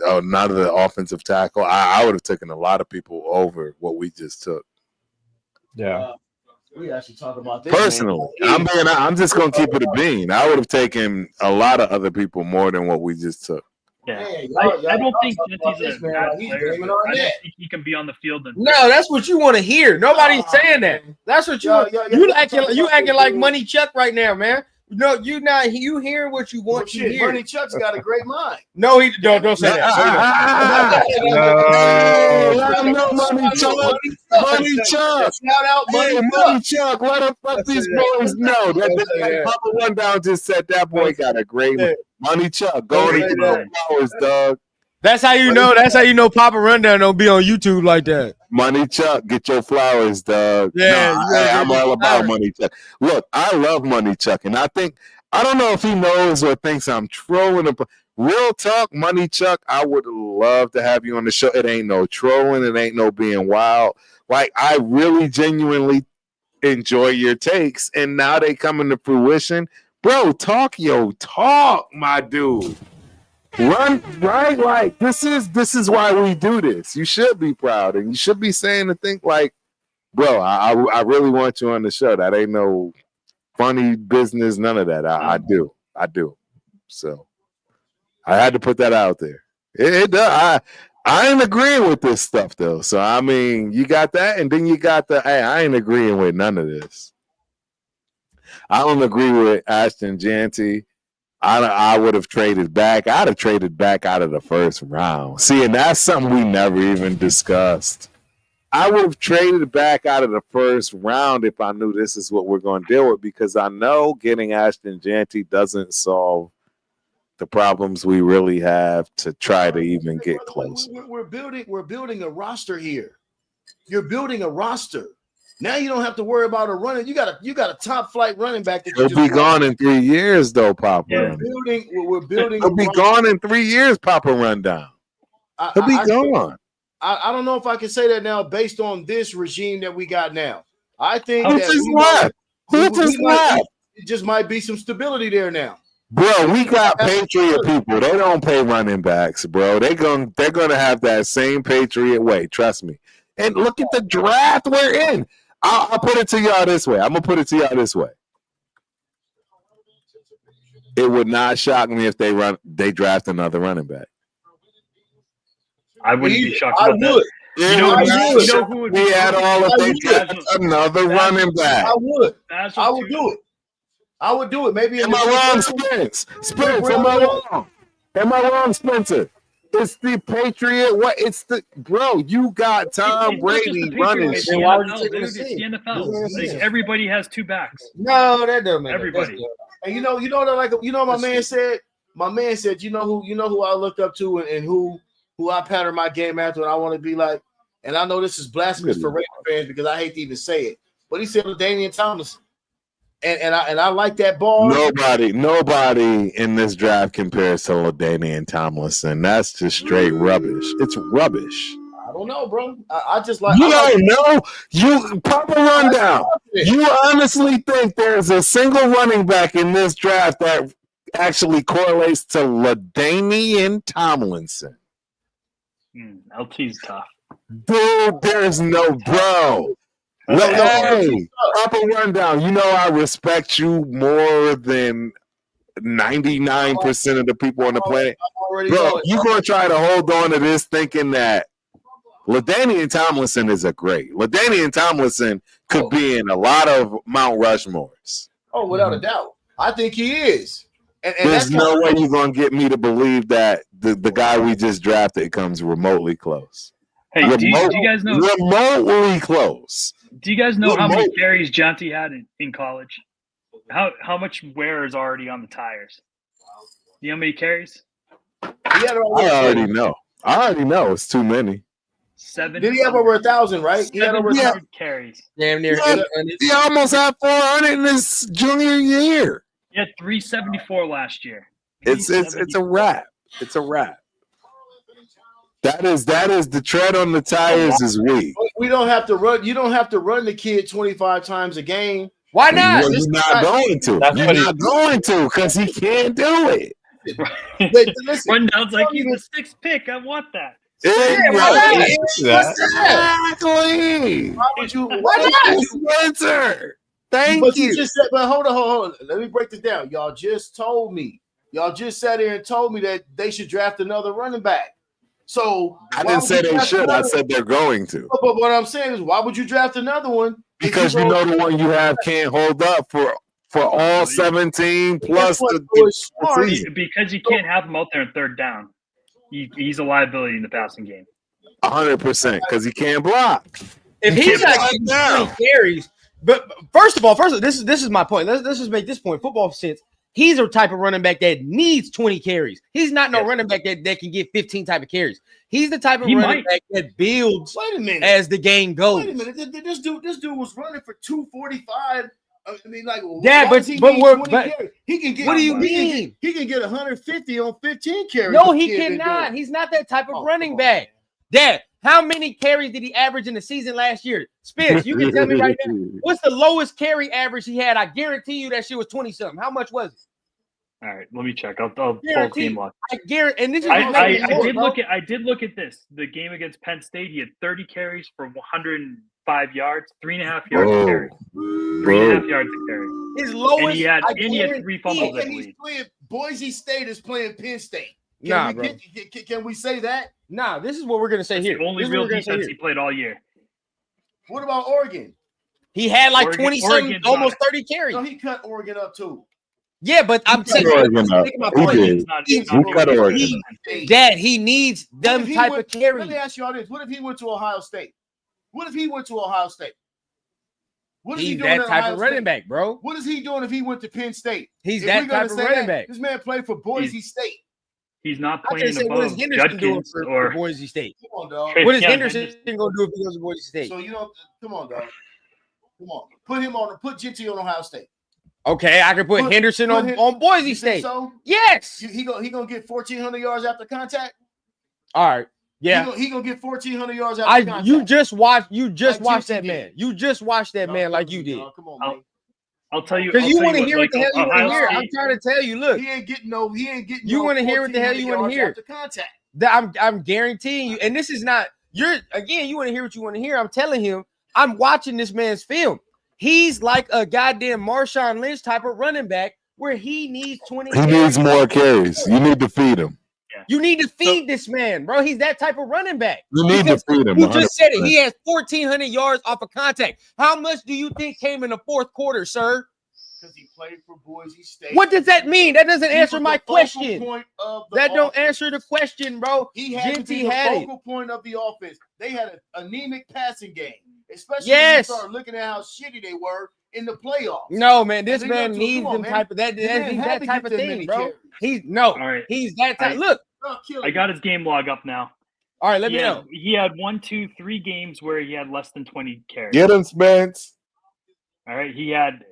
another offensive tackle. I would have taken a lot of people over what we just took. Yeah. We actually talk about this. Personally, I'm just gonna keep it a bean. I would have taken a lot of other people more than what we just took. Yeah. Man, I don't think Genty's this, a man. bad Like, he's player, blaming but on I don't that. think he can be on the field. No, that's what you want to hear. Nobody's saying that. That's what you want. You acting like Money Chuck right now, man. No, you hearing what you want to hear. Money Chuck's got a great mind. No, he don't say that. No, Money Chuck. Money Chuck. Shout out Money Chuck. Let him fuck these boys know. That Papa Rundown just said that boy got a great Money Chuck. Go to your flowers, dog. That's how you know. That's how you know Papa Rundown don't be on YouTube like that. Money Chuck, get your flowers, dog. Yeah, I'm all about Money Chuck. Look, I love Money Chuck, and I don't know if he knows or thinks I'm trolling him. Real talk, Money Chuck, I would love to have you on the show. It ain't no trolling, it ain't no being wild. Like, I really genuinely enjoy your takes, and now they come into fruition. Bro, talk, my dude. Run, right? Like, this is why we do this. You should be proud, and you should be saying to think like, bro, I really want you on the show. That ain't no funny business, none of that. I do. So I had to put that out there. It does. I ain't agreeing with this stuff though. So I mean, you got that, and then you got hey, I ain't agreeing with none of this. I don't agree with Ashton Jeanty. I would have traded back. I'd have traded back out of the first round. See, and that's something we never even discussed. I would have traded back out of the first round if I knew this is what we're going to deal with, because I know getting Ashton Jeanty doesn't solve the problems we really have to try to even get close. We're building a roster here. You're building a roster. Now you don't have to worry about a running. You got a top flight running back. He'll be gone in 3 years, though, Papa. We're building. He'll be gone in 3 years, Papa Rundown. He'll be gone. I don't know if I can say that now based on this regime that we got now. I think Who just left? It just might be some stability there now. Bro, we got Patriot people. They don't pay running backs, bro. They're gonna have that same Patriot way. Trust me. And look at the draft we're in. I'll put it to y'all this way. I'm gonna put it to y'all this way. It would not shock me if they draft another running back. I wouldn't be shocked about that. You know who would be at all if they draft another running back? I would do it. I would do it. Maybe. Am I wrong, Spence? Am I wrong, Spencer? It's the Patriot. What? It's the bro. You got Tom Brady running. It's the NFL. Like, everybody has two backs. No, that doesn't make everybody. And you know my man said. My man said, you know who I looked up to and who I pattern my game after, and I want to be like. And I know this is blasphemous for Raider fans because I hate to even say it, but he said LaDainian Tomlinson. And I like that ball. Nobody in this draft compares to LaDainian Tomlinson. That's just straight rubbish. It's rubbish. I don't know, bro. I just like you don't know. You Papa Rundown. You honestly think there's a single running back in this draft that actually correlates to LaDainian Tomlinson? LT's tough. Dude, there's no bro. Hey, Papa Rundown, you know I respect you more than 99% of the people on the planet. Bro, you're going to try to hold on to this thinking that LaDainian Tomlinson is a great. LaDainian Tomlinson could be in a lot of Mount Rushmores. Oh, without a doubt. I think he is. And there's no way you're going to get me to believe that the guy we just drafted comes remotely close. Hey, do you guys know? Remotely close. Do you guys know how many carries Jeanty had in college? How much wear is already on the tires? You know how many carries? He had over I already know. It's too many. 7. Did he have over 1,000? Right? He had over 700 carries. Damn near Yeah. 800. He almost had 400 in his junior year. He had 374 last year. It's a wrap. It's a wrap. That is the tread on the tires is weak. We don't have to run. You don't have to run the kid 25 times a game. Why not? Well, you're not going to. That's You're what he- not going to because he can't do it. But listen, Rundown's like, he's the 6th pick. I want that. Right. That. Exactly. why would you? Why not? Spencer. Thank But you. you just said, but hold on. Let me break this down. Y'all just told me. Y'all just sat here and told me that they should draft another running back. So I why didn't would say you they draft should. I another- said they're going to. But what I'm saying is, why would you draft another one? if Because you know the one you have can't hold up for all 17 plus Guess what? the So it's smart. season. Because you can't have him out there in 3rd down. He's a liability in the passing game. 100% because he can't block. If You he's can't not block getting now. 20 carries, but first of all, this is my point. Let's just make this point. Football sense. He's a type of running back that needs 20 carries. He's not no Yes. running back that can get 15 type of carries. He's the type of He running might. back that builds Wait a minute. as the game goes. Wait a minute. This dude was running for 245. I mean, like, Yeah, why but- does he but need we're- 20 but- carries? He can get. What do you he can get- mean? He can get 150 on 15 carries. No, This he kid been cannot. doing. He's not that type of Oh, running come on, back. Dad, how many carries did he average in the season last year? Spence, you can tell me right now. What's the lowest carry average he had? I guarantee you that shit was 20 something. How much was it? All right, let me check. I'll pull Guaranteed. team log. I guarantee. And this is I did look at this. The game against Penn State, he had 30 carries for 105 yards, 3.5 yards a carry. 3.5 yards a carry. his lowest. And he had I 3 guarantee fumbles, I And he's believe. playing. Boise State is playing Penn State. Can Nah, we bro. Can we say that? Nah, this is what we're gonna say here. The only This is what real we're gonna say defense here. he played all year. What about Oregon? He had like Oregon- 20 something, Oregon's almost not- 30 carries. No, he cut Oregon up too. Yeah, but I'm cut saying, Oregon up. making my He point. did. Oregon's not- He- he's not he cut doing Oregon. anything. Hey, Dad, he needs what them if he type went- of carries. Let me ask you all this: what if he went to Ohio State? What if he went to Ohio State? What is he He's doing that at type Ohio of running State? back, bro. What is he doing if he went to Penn State? He's If that we're gonna type of say running that, back. This man played for Boise State. He's not I can playing say what is above Henderson doing Judkins for or Boise State? Come on, dog. Trey- What is Yeah, Henderson Henderson. gonna do if he goes to Boise State? So you know, come on, dog. Come on, put him on. Put Genty on Ohio State. Okay, I can put Put- Henderson put on, him- on Boise You think State. so? Yes. He gonna get 1,400 yards after contact. All right. Yeah. He gonna get 1,400 yards after I contact. you just watched Like watched Genty that did. man. You just watched that Dog, man like come you on, did. dog. Come on, I'll- man. I'll tell you. Because I'll you tell want to what, hear what the hell you want Ohio to hear. I'm State- trying to tell you. Look, He ain't getting no. He ain't getting. You no wanna hear what the hell you wanna 1,400 hear. yards after contact. that I'm guaranteeing you, and this is not you're again. You want to hear what you want to hear. I'm telling him. I'm watching this man's film. He's like a goddamn Marshawn Lynch type of running back where he needs 20. He needs more carries. You need to feed him. You need to feed this man, bro. He's that type of running back. You need Because to feed him. You just said it. 100%. He has 1,400 yards off of contact. How much do you think came in the fourth quarter, sir? Because he played for Boise State. What does that mean? That doesn't He answer was my the focal question. point of the That don't offense. answer the question, bro. He had to be Genty the had it. focal point of the offense. They had an anemic passing game, especially Yes. when you start looking at how shitty they were in the playoffs. No, man. This And they man got to- needs come on, them man. type of that. The man He's had that to type get of that thing, many bro. carries. He's no. All right. He's that type. I- Look. Oh, kill I him. got his game log up now. All right. Let me He know. had, he had 1, 2, 3 games where he had less than 20 carries. Get him, Spence. All right. He had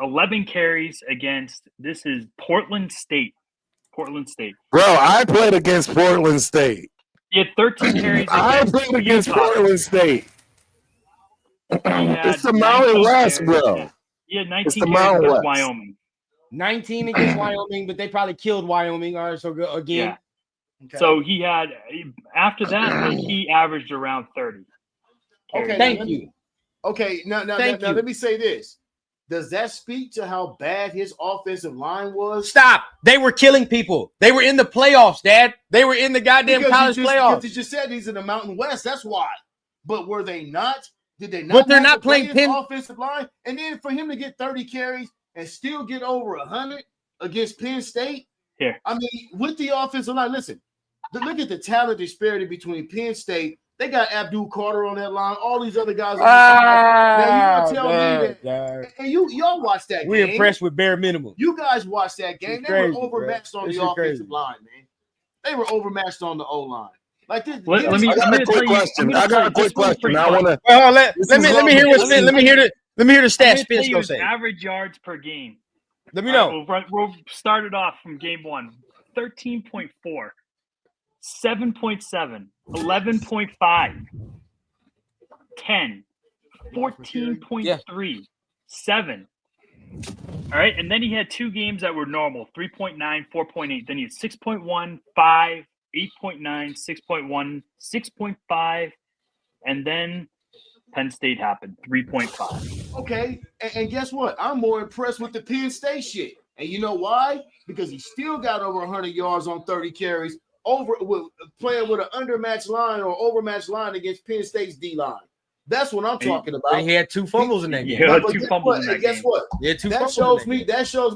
11 carries against this is Portland State. Portland State. Bro, I played against Portland State. He had 13 carries I against played against Utah. Portland State. He had It's the Mountain 19 West, carries. bro. He had It's 19 the carries Mountain against West. Wyoming. 19 against Wyoming, but they probably killed Wyoming. All right. So go again. Yeah. So he had after that he averaged around 30. Okay, carries. Thank let you. me- Okay, now Thank you. let me say this. Does that speak to how bad his offensive line was? Stop. They were killing people. They were in the playoffs, Dad. They were in the goddamn Because college you just, playoffs. because you just said he's in the Mountain West. That's why. But were they not? Did they not? But they're have not the playing greatest pin- offensive line. And then for him to get 30 carries and still get over 100 against Penn State. Here. I mean, with the offensive line, listen. Look at the talent disparity between Penn State They got Abdul Carter on that line. All these other guys. On now you gonna tell me that? And y'all watch that game. We're impressed with bare minimum. You guys watched that game. They were overmatched on the offensive line, man. They were overmatched on the O line. Like this. I got a quick question. I want to. Let me hear what. Let me hear the stats. Spence gonna say. Average yards per game. Let me know. We'll start it off from game 1. 13.4, 7.7, 11.5, 10, 14.3, 7. All right. And then he had 2 games that were normal, 3.9, 4.8. Then he had 6.1, 5, 8.9, 6.1, 6.5. And then Penn State happened, 3.5. Okay. And guess what? I'm more impressed with the Penn State shit. And you know why? Because he still got over 100 yards on 30 carries, playing with an undermatched line or overmatched line against Penn State's D line. That's what I'm talking about. He had 2 fumbles in that game. Yeah, 2 fumbles in that game. Guess what? Yeah, 2 that shows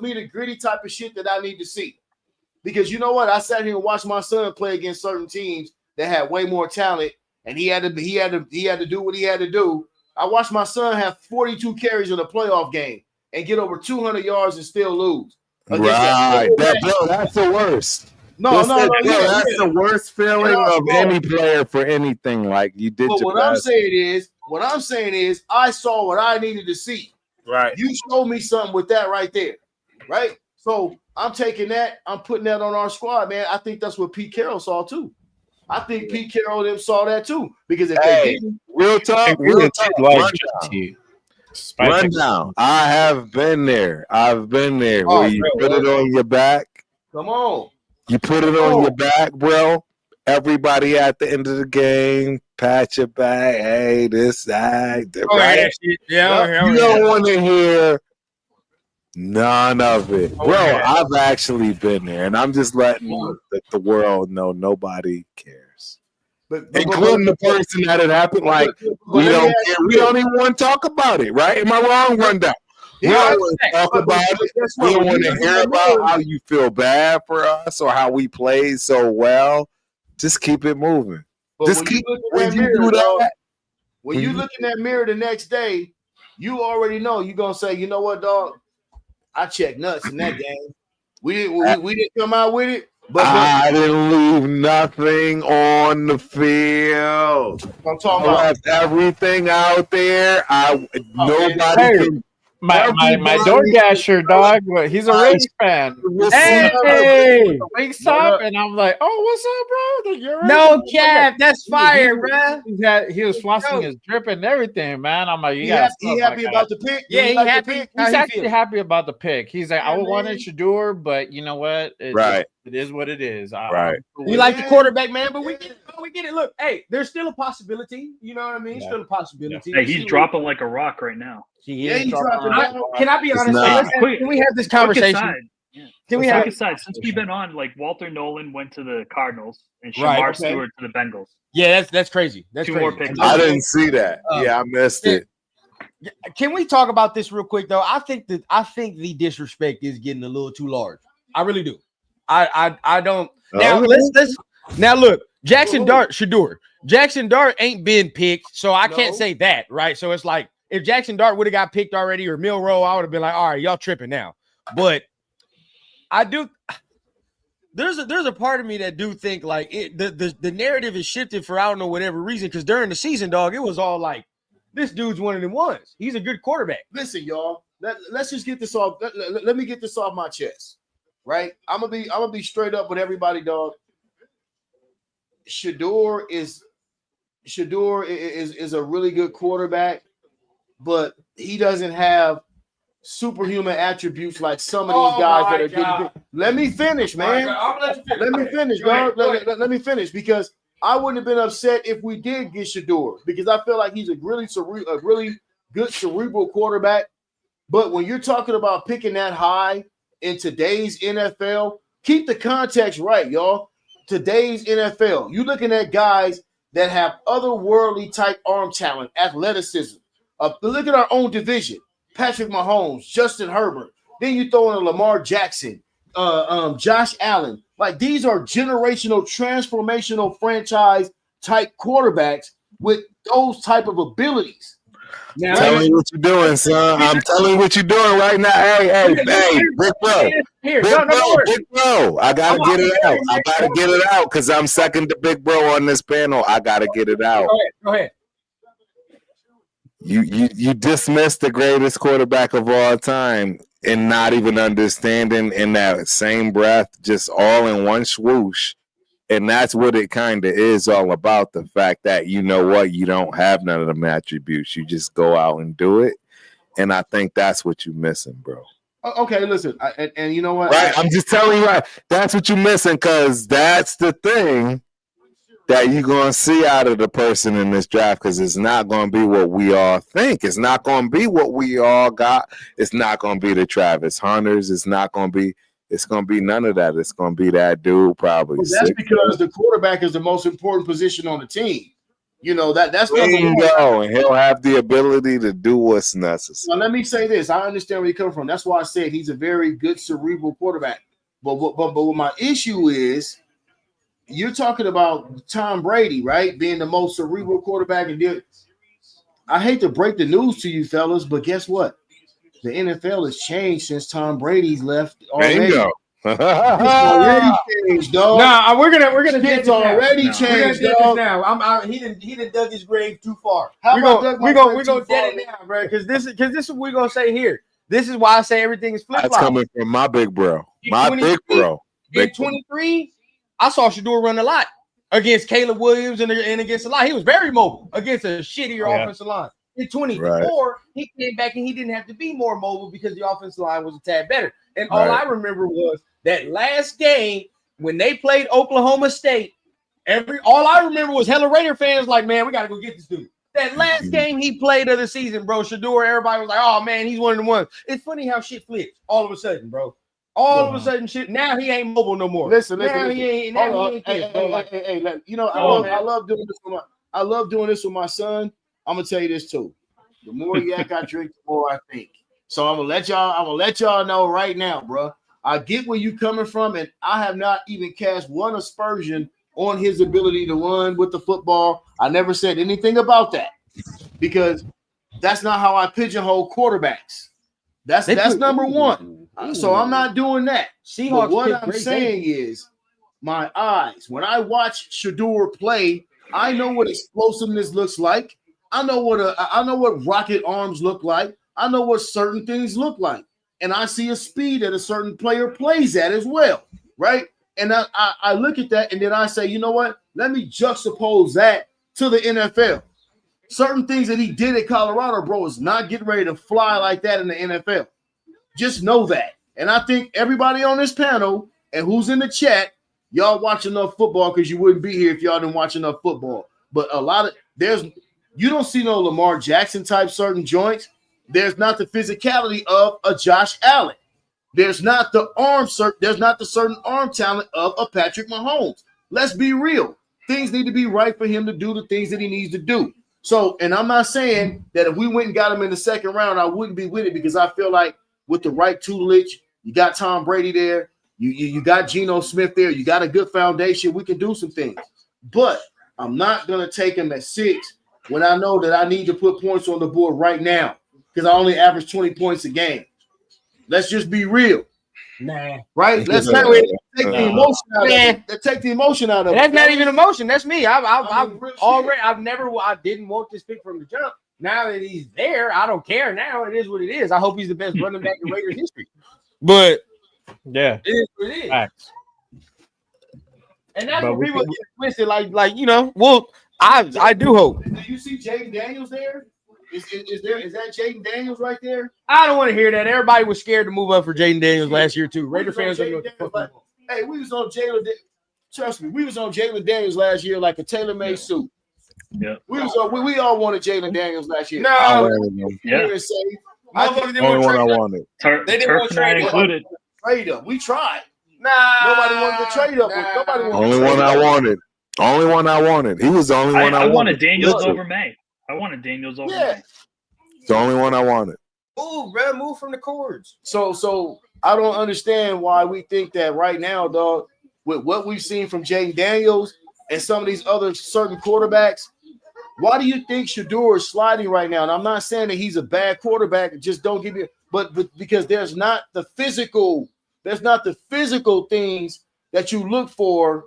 me the gritty type of shit that I need to see. Because you know what? I sat here and watched my son play against certain teams that had way more talent, and he had to do what he had to do. I watched my son have 42 carries in a playoff game and get over 200 yards and still lose. Right. That's the worst. No, that's the worst feeling of any player for anything. Like you did. But what I'm saying is, I saw what I needed to see. Right. You showed me something with that right there. Right. So I'm taking that. I'm putting that on our squad, man. I think that's what Pete Carroll saw too. I think Pete Carroll them saw that too. Because if they didn't, real talk. Rundown. I have been there. I've been there where you put it on your back. Come on. You put it on your back, bro. Everybody at the end of the game, pat your back. Hey, this, that. Right? Yeah. You don't want to hear none of it. Bro, I've actually been there, and I'm just letting the world know nobody cares. Including the person that it happened, like we don't care. We don't even want to talk about it, right? Am I wrong? Rundown. We don't want to talk about it. We don't want to hear about how you feel bad for us or how we played so well. Just keep it moving. Just keep when you do that. When you look in that mirror the next day, you already know you're gonna say, you know what, dog? I checked nuts in that game. We didn't come out with it. But I didn't leave nothing on the field. I'm talking about. Left everything out there. Nobody can. My DoorDasher dog, he's a Rings fan. Hey, Wingstop, and I'm like, oh, what's up, bro? No cap, that's fire, bro. He was flossing his drip and everything, man. I'm like, he happy about the pick. Yeah, he happy. He's actually happy about the pick. He's like, I wanted Shador, but you know what? It is what it is. Right. We like the quarterback, man, but we get it. Look, hey, there's still a possibility. You know what I mean? Still a possibility. Hey, he's dropping like a rock right now. He's dropping. Can I be honest? Can we have this conversation? Can we have aside? Since we've been on, like Walter Nolan went to the Cardinals and Shamar Stewart to the Bengals. Yeah, that's crazy. That's 2 crazy. more picks. I didn't see that. I missed it. Can we talk about this real quick though? I think the disrespect is getting a little too large. I really do. I don't. Now let's now look. Jackson Dart ain't been picked, so I can't say that, right? So it's like if Jackson Dart would have got picked already or Milroe, I would have been like, all right, y'all tripping now. But I do. There's a part of me that do think like the narrative is shifted for I don't know whatever reason, because during the season, dog, it was all like this dude's one of them ones. He's a good quarterback. Listen, y'all. Let's just get this off. Let me get this off my chest, right? I'm gonna be straight up with everybody, dog. Shador is a really good quarterback, but he doesn't have superhuman attributes like some of these guys that are getting. Let me finish, man. Let me finish, dog. Let me finish, because I wouldn't have been upset if we did get Shador, because I feel like he's a really good cerebral quarterback. But when you're talking about picking that high in today's NFL, keep the context right, y'all. Today's NFL, you're looking at guys that have otherworldly type arm talent, athleticism. Look at our own division: Patrick Mahomes, Justin Herbert. Then you throw in a Lamar Jackson, Josh Allen. Like, these are generational, transformational franchise type quarterbacks with those type of abilities. Now, Tell me what you're doing, son. I'm telling you what you're doing right now. Hey, big bro. Big bro. I gotta get it out. I gotta get it out because I'm second to big bro on this panel. I gotta get it out. Go ahead. You dismiss the greatest quarterback of all time and not even understanding in that same breath, just all in one swoosh. And that's what it kind of is all about. The fact that, you know what, you don't have none of them attributes. You just go out and do it. And I think that's what you're missing, bro. Okay, listen. And you know what? Right. I'm just telling you, right. That's what you're missing because that's the thing that you're going to see out of the person in this draft because it's not going to be what we all think. It's not going to be what we all got. It's not going to be the Travis Hunters. It's going to be none of that. It's going to be that dude probably. Well, that's because the quarterback is the most important position on the team. You know, that's go, and he'll have the ability to do what's necessary. Now, let me say this. I understand where you come from. That's why I said he's a very good cerebral quarterback. But what my issue is, you're talking about Tom Brady, right? Being the most cerebral quarterback. I hate to break the news to you, fellas, but guess what? The NFL has changed since Tom Brady's left already. Bingo. It's already changed, dog. Nah, we're gonna get It's already changed, dog. Now, he didn't dug his grave too far. How We're about gonna dead it down, bro. Because this is what we're gonna say here. This is why I say everything is flip flop. That's coming from my big bro. Big bro. In 23, I saw Shedeur run a lot against Caleb Williams and against a lot. He was very mobile against a shittier offensive line. In 24, he came back and he didn't have to be more mobile because the offensive line was a tad better. And all I remember was that last game when they played Oklahoma State. All I remember was hella Raider fans like, man, we got to go get this dude. That last game he played of the season, bro, Shedeur, everybody was like, oh, man, he's one of the ones. It's funny how shit flips all of a sudden, bro. All of a sudden, shit. Now he ain't mobile no more. Listen. Hey, you know, I love doing this with my son. I'm gonna tell you this too. The more yak I drink, the more I think. So I'm gonna let y'all know right now, bro. I get where you coming from, and I have not even cast one aspersion on his ability to run with the football. I never said anything about that because that's not how I pigeonhole quarterbacks. That's number one. So I'm not doing that. But what I'm saying is, my eyes. When I watch Shedeur play, I know what explosiveness looks like. I know what rocket arms look like. I know what certain things look like. And I see a speed that a certain player plays at as well, right? And I look at that and then I say, you know what? Let me juxtapose that to the NFL. Certain things that he did at Colorado, bro, is not getting ready to fly like that in the NFL. Just know that. And I think everybody on this panel and who's in the chat, y'all watch enough football because you wouldn't be here if y'all didn't watch enough football. But you don't see no Lamar Jackson type certain joints. There's not the physicality of a Josh Allen. There's not the certain arm talent of a Patrick Mahomes. Let's be real. Things need to be right for him to do the things that he needs to do. So, and I'm not saying that if we went and got him in the second round, I wouldn't be with it because I feel like with the right tutelage, you got Tom Brady there, you got Geno Smith there, you got a good foundation, we can do some things. But I'm not going to take him at 6 when I know that I need to put points on the board right now because I only average 20 points a game. Let's just be real. Nah. Right? Let's take the emotion out of it. Take the emotion out of it. That's not even emotion. That's me. I didn't want this pick from the jump. Now that he's there, I don't care. Now it is what it is. I hope he's the best running back in Raiders history. But yeah, it is what it is. Facts. And that's what people get twisted. Like you know. Well, I do hope. Do you see Jaden Daniels there? Is that Jaden Daniels right there? I don't want to hear that. Everybody was scared to move up for Jaden Daniels last year too. Raider fans don't know what the fuck. Hey, we was on Jalen. Trust me, we was on Jalen Daniels last year like a tailor-made suit. Yeah, we all wanted Jalen Daniels last year. No, yeah. Only one I wanted. They didn't want to trade included. Trade him. We tried. Nah, nobody wanted to trade up. Nobody wanted only one I wanted. Only one I wanted. He was the only one I wanted. I wanted Daniels over May. I wanted Daniels over May. It's the only one I wanted. Move, bro. Move from the cords. So I don't understand why we think that right now, dog, with what we've seen from Jaden Daniels and some of these other certain quarterbacks, why do you think Shedeur is sliding right now? And I'm not saying that he's a bad quarterback. Just don't give me, but because there's not the physical things that you look for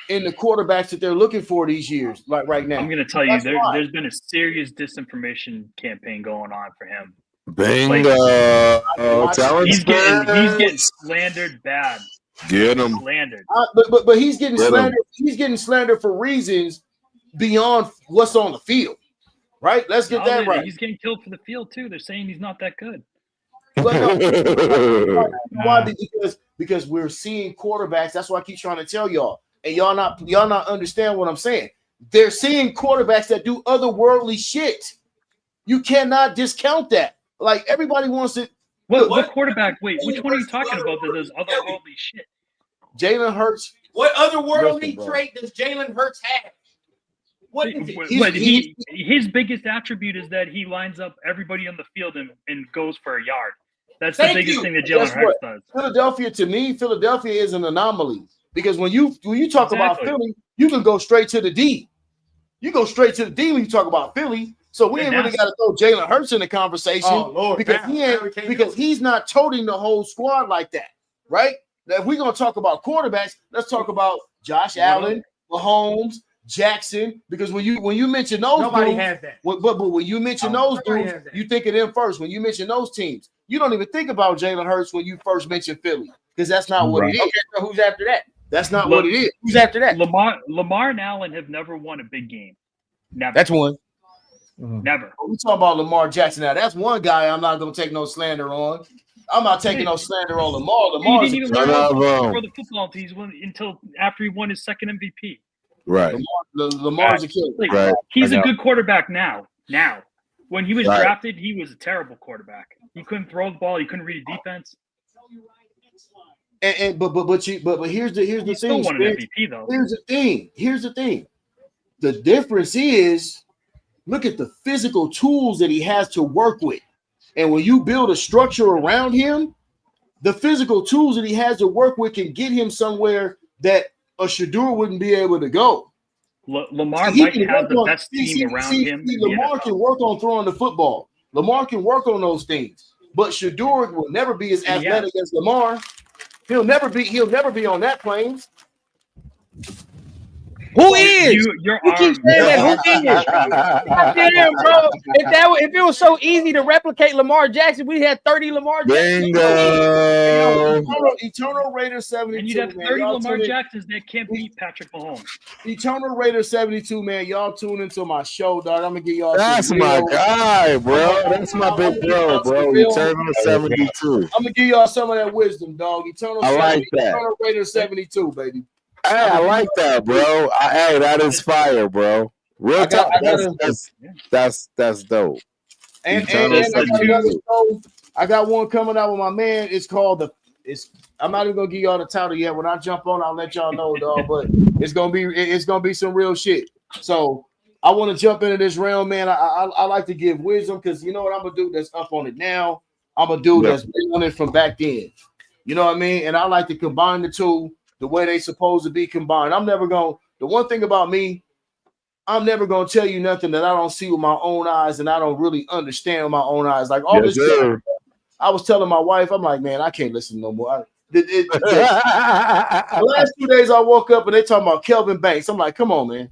in the quarterbacks that they're looking for these years, like right now. I'm going to tell you, there's been a serious disinformation campaign going on for him. Bingo. He's getting slandered bad. Get him. Slandered. But he's getting slandered. He's getting slandered for reasons beyond what's on the field, right? Let's get that right. He's getting killed for the field too. They're saying he's not that good. Why? Because we're seeing quarterbacks. That's why I keep trying to tell y'all, and y'all not understand what I'm saying. They're seeing quarterbacks that do otherworldly shit. You cannot discount that. Like everybody wants to. What quarterback? Wait, which one are you talking about that does otherworldly shit? Jalen Hurts. What otherworldly trait does Jalen Hurts have? What is it? His biggest attribute is that he lines up everybody on the field and goes for a yard. That's the biggest thing that Jalen Hurts does. Philadelphia is an anomaly because when you talk about Philly, you can go straight to the D. You go straight to the D when you talk about Philly. So we ain't really got to throw Jalen Hurts in the conversation because he's not toting the whole squad like that, right? Now, if we're gonna talk about quarterbacks, let's talk about Josh Allen, Mahomes, Jackson. Because when you mention those, nobody has that. But when you mention those dudes, you think of them first. When you mention those teams, you don't even think about Jalen Hurts when you first mention Philly because that's not what it is. Okay, so who's after that? That's not what it is. Who's after that? Lamar and Allen have never won a big game. Never. That's one. Never. We talking about Lamar Jackson now. That's one guy I'm not going to take no slander on. I'm not taking no slander on Lamar. He didn't even learn for the football teams until after he won his second MVP. Right. Lamar's a killer. Right. He's a good quarterback now. When he was drafted, he was a terrible quarterback. He couldn't throw the ball. He couldn't read a defense. But here's the thing. Still won an MVP though. Here's the thing. The difference is, look at the physical tools that he has to work with. And when you build a structure around him, the physical tools that he has to work with can get him somewhere that a Shedeur wouldn't be able to go. Lamar might have the best team around him. Lamar can work on throwing the football. Lamar can work on those things. But Shedeur will never be as athletic as Lamar. He'll never be on that plane. Who is? Your you keep saying that. Who is? Damn, bro. If it was so easy to replicate Lamar Jackson, we had 30 Lamar Jackson. Bingo. Eternal Raider 72. And you'd have 30 Lamar Jacksons that can't beat Patrick Mahomes. Eternal Raider 72, man. Y'all tune into my show, dog. I'm gonna get y'all. That's my guy, bro. That's my big bro. Eternal 72. I'm gonna give y'all some of that wisdom, dog. Eternal Raider 72, baby. Hey, I like that, bro. Hey, that is fire, bro. Real talk. That's dope. And I got one coming out with my man. It's called I'm not even gonna give y'all the title yet. When I jump on, I'll let y'all know, dog. But it's gonna be some real shit. So I want to jump into this realm, man. I like to give wisdom because you know what I'm gonna do that's up on it now. I'm gonna do that's been on it from back then. You know what I mean? And I like to combine the two the way they supposed to be combined. The one thing about me, I'm never gonna tell you nothing that I don't see with my own eyes and I don't really understand with my own eyes. Like all this stuff, I was telling my wife, I'm like, man, I can't listen no more. The last 2 days I woke up and they talking about Kelvin Banks. I'm like, come on, man.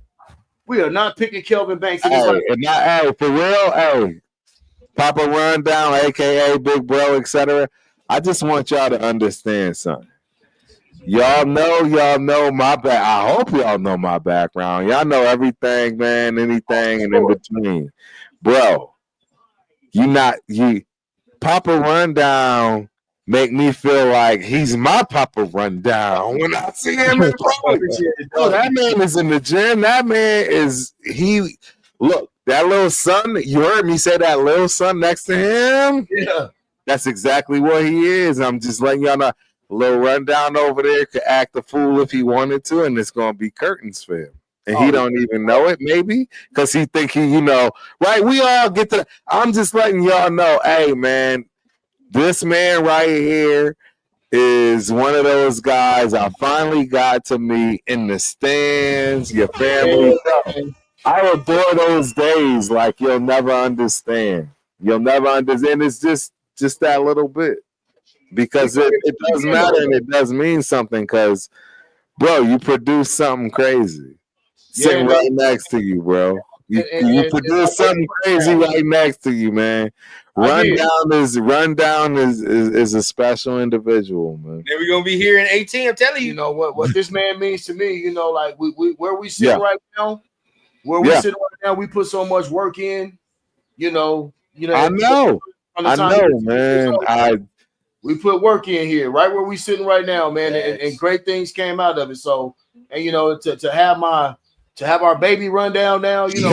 We are not picking Kelvin Banks. For real, Papa Rundown, aka Big Bro, etc. I just want y'all to understand something. Y'all know my back. I hope y'all know my background. Y'all know everything, man, anything and in between. Bro, Papa Rundown make me feel like he's my Papa Rundown when I see him in front. That man is in the gym. That man look, that little son, you heard me say that little son next to him? Yeah. That's exactly what he is. I'm just letting y'all know. A little rundown over there could act a fool if he wanted to, and it's gonna be curtains for him. And he don't even know it, maybe, because he think right? We all get to. I'm just letting y'all know, hey man, this man right here is one of those guys I finally got to meet in the stands. Your family. I adore those days like you'll never understand. You'll never understand. It's just that little bit. Because it does matter and it does mean something because, bro, you produce something crazy sitting right next to you, bro. You produce something crazy right next to you, man. Rundown is a special individual, man. Then we're gonna be here in 18. I'm telling you. You know what this man means to me. You know, like we where we sit right now, we put so much work in. You know. I know, man. We put work in here, right where we sitting right now, man, and great things came out of it. So, and you know, to have our baby Rundown now, you know,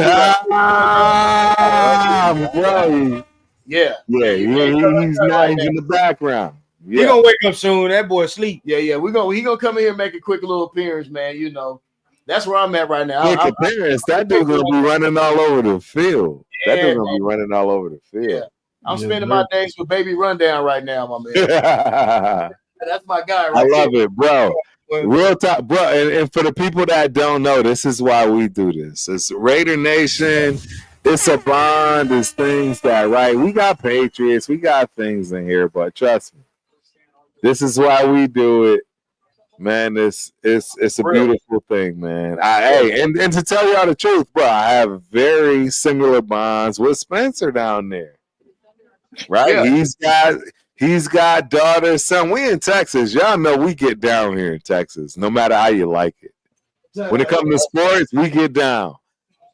bro. Yeah, he's not in the background. He gonna wake up soon. That boy asleep. Yeah. He gonna come in here and make a quick little appearance, man. You know, that's where I'm at right now. Quick appearance. That dude's gonna be running all over the field. That dude's gonna be running all over the field. Yeah. I'm spending my days with baby Rundown right now, my man. That's my guy right I love it, bro. Real talk, bro. And for the people that don't know, this is why we do this. It's Raider Nation. It's a bond. It's things that, right? We got Patriots. We got things in here, but trust me, this is why we do it. Man, it's a beautiful thing, man. And to tell y'all the truth, bro, I have very similar bonds with Spencer down there. Right? Yeah. He's got daughters, son. We in Texas. Y'all know we get down here in Texas, no matter how you like it. When it comes to sports, we get down.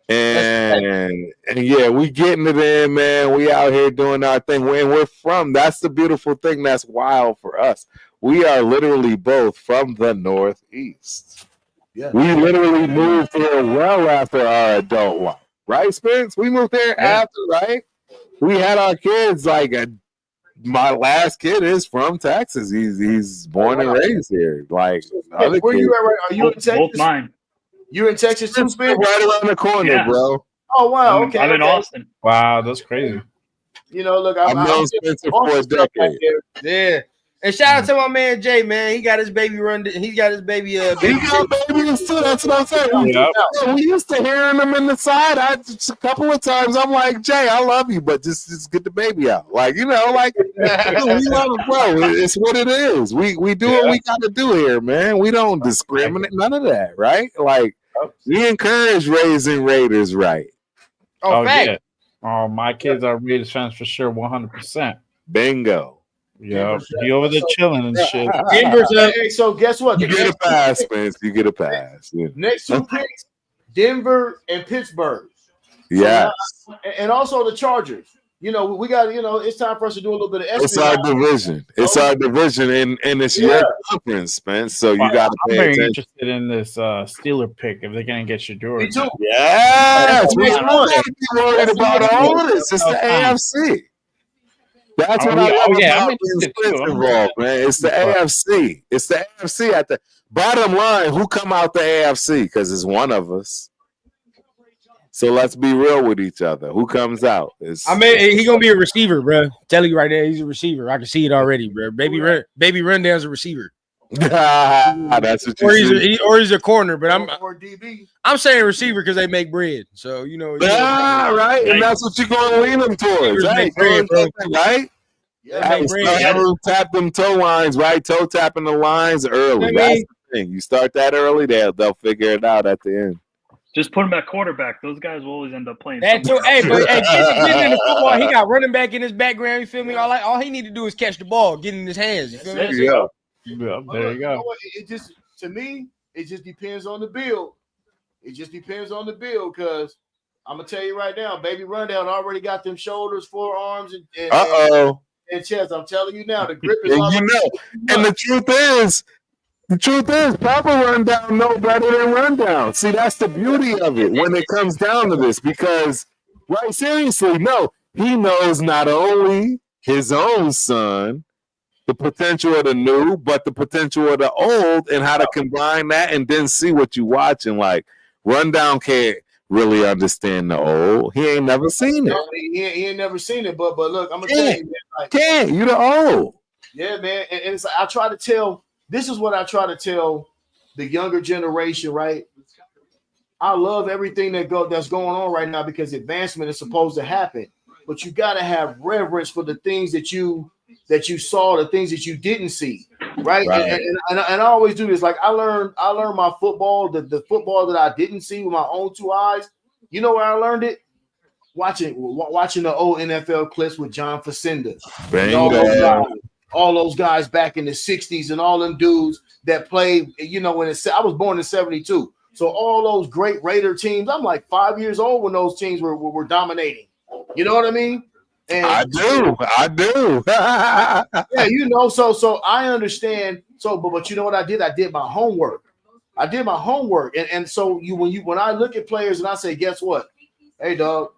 And yeah, we getting it in, man. We out here doing our thing. And we're from, that's the beautiful thing that's wild for us. We are literally both from the Northeast. Yeah. We literally moved here well after our adult life. Right, Spence? We moved there after, right? We had our kids my last kid is from Texas. He's born and raised here. Like other where kids. You at? Right? Are you in Texas? Both mine. You in Texas too, Spence? Right around the corner, bro. Oh wow, okay. I'm in Austin. Wow, that's crazy. You know, look, I've known Spencer for a decade. Yeah. And shout out to my man Jay, man. He got his baby He got his baby. He got babies too. That's what I'm saying. Yep. We used to hearing them in the side. A couple of times I'm like, Jay, I love you, but just get the baby out. Like, you know, like we love it, bro. It's what it is. We do what we got to do here, man. We don't discriminate, none of that, right? Like we encourage raising Raiders, right? Oh, fact. Yeah. Oh, my kids are Raiders fans for sure, 100%. Bingo. Yeah, be over there chilling and shit. Hey, so guess what? You get a pass, Spence. You get a pass. Yeah. Next two picks, Denver and Pittsburgh. Yes. And also the Chargers. You know, we got, it's time for us to do a little bit of espionage. It's our division. It's our division, and it's your conference, Spence. So you got to pay attention. I'm very interested in this Steeler pick if they're going to get your Jordan. Me too. Yes. We don't got to be worried about all of this. It's the AFC. That's what I love about being involved, man. It's the AFC. It's the AFC at the bottom line. Who come out the AFC? Because it's one of us. So let's be real with each other. Who comes out? He's gonna be a receiver, bro. Tell you right there, he's a receiver. I can see it already, bro. Baby Rundown's a receiver. That's what you or he's a corner, but or DB. I'm saying receiver because they make bread. So right, and that's what you're gonna lean them towards, right? Right? Yeah, tap them toe lines, right? Toe tapping the lines early. That's the thing. You start that early, they'll figure it out at the end. Just put him at quarterback. Those guys will always end up playing. But in the football, he got running back in his background. You feel me? All he need to do is catch the ball, get in his hands. You feel me? Yeah, there you go. It just, to me, it just depends on the build. It just depends on the build, because I'm gonna tell you right now, Baby Rundown already got them shoulders, forearms, and chest. I'm telling you now, the grip is. And the truth is, Papa Rundown know better than Rundown. See, that's the beauty of it when it comes down to this, because, right, seriously, no, he knows not only his own son, the potential of the new, but the potential of the old, and how to combine that and then see what you watching. Like, Rundown can't really understand the old. He ain't never seen it. He ain't never seen it, but look, I'm gonna tell you, man, you the old. Yeah, man. And it's like, I try to tell. This is what I try to tell the younger generation, right? I love everything that's going on right now because advancement is supposed to happen. But you got to have reverence for the things that you saw, the things that you didn't see, right? And I always do this. Like I learned my football, the football that I didn't see with my own two eyes. You know where I learned it? Watching the old NFL clips with John Facenda. All those guys back in the 60s and all them dudes that played, you know, I was born in 72. So all those great Raider teams, I'm like 5 years old when those teams were dominating. You know what I mean? And I do. yeah, you know, so I understand. So, but you know what I did? I did my homework. And so when I look at players and I say, guess what? Hey, dog,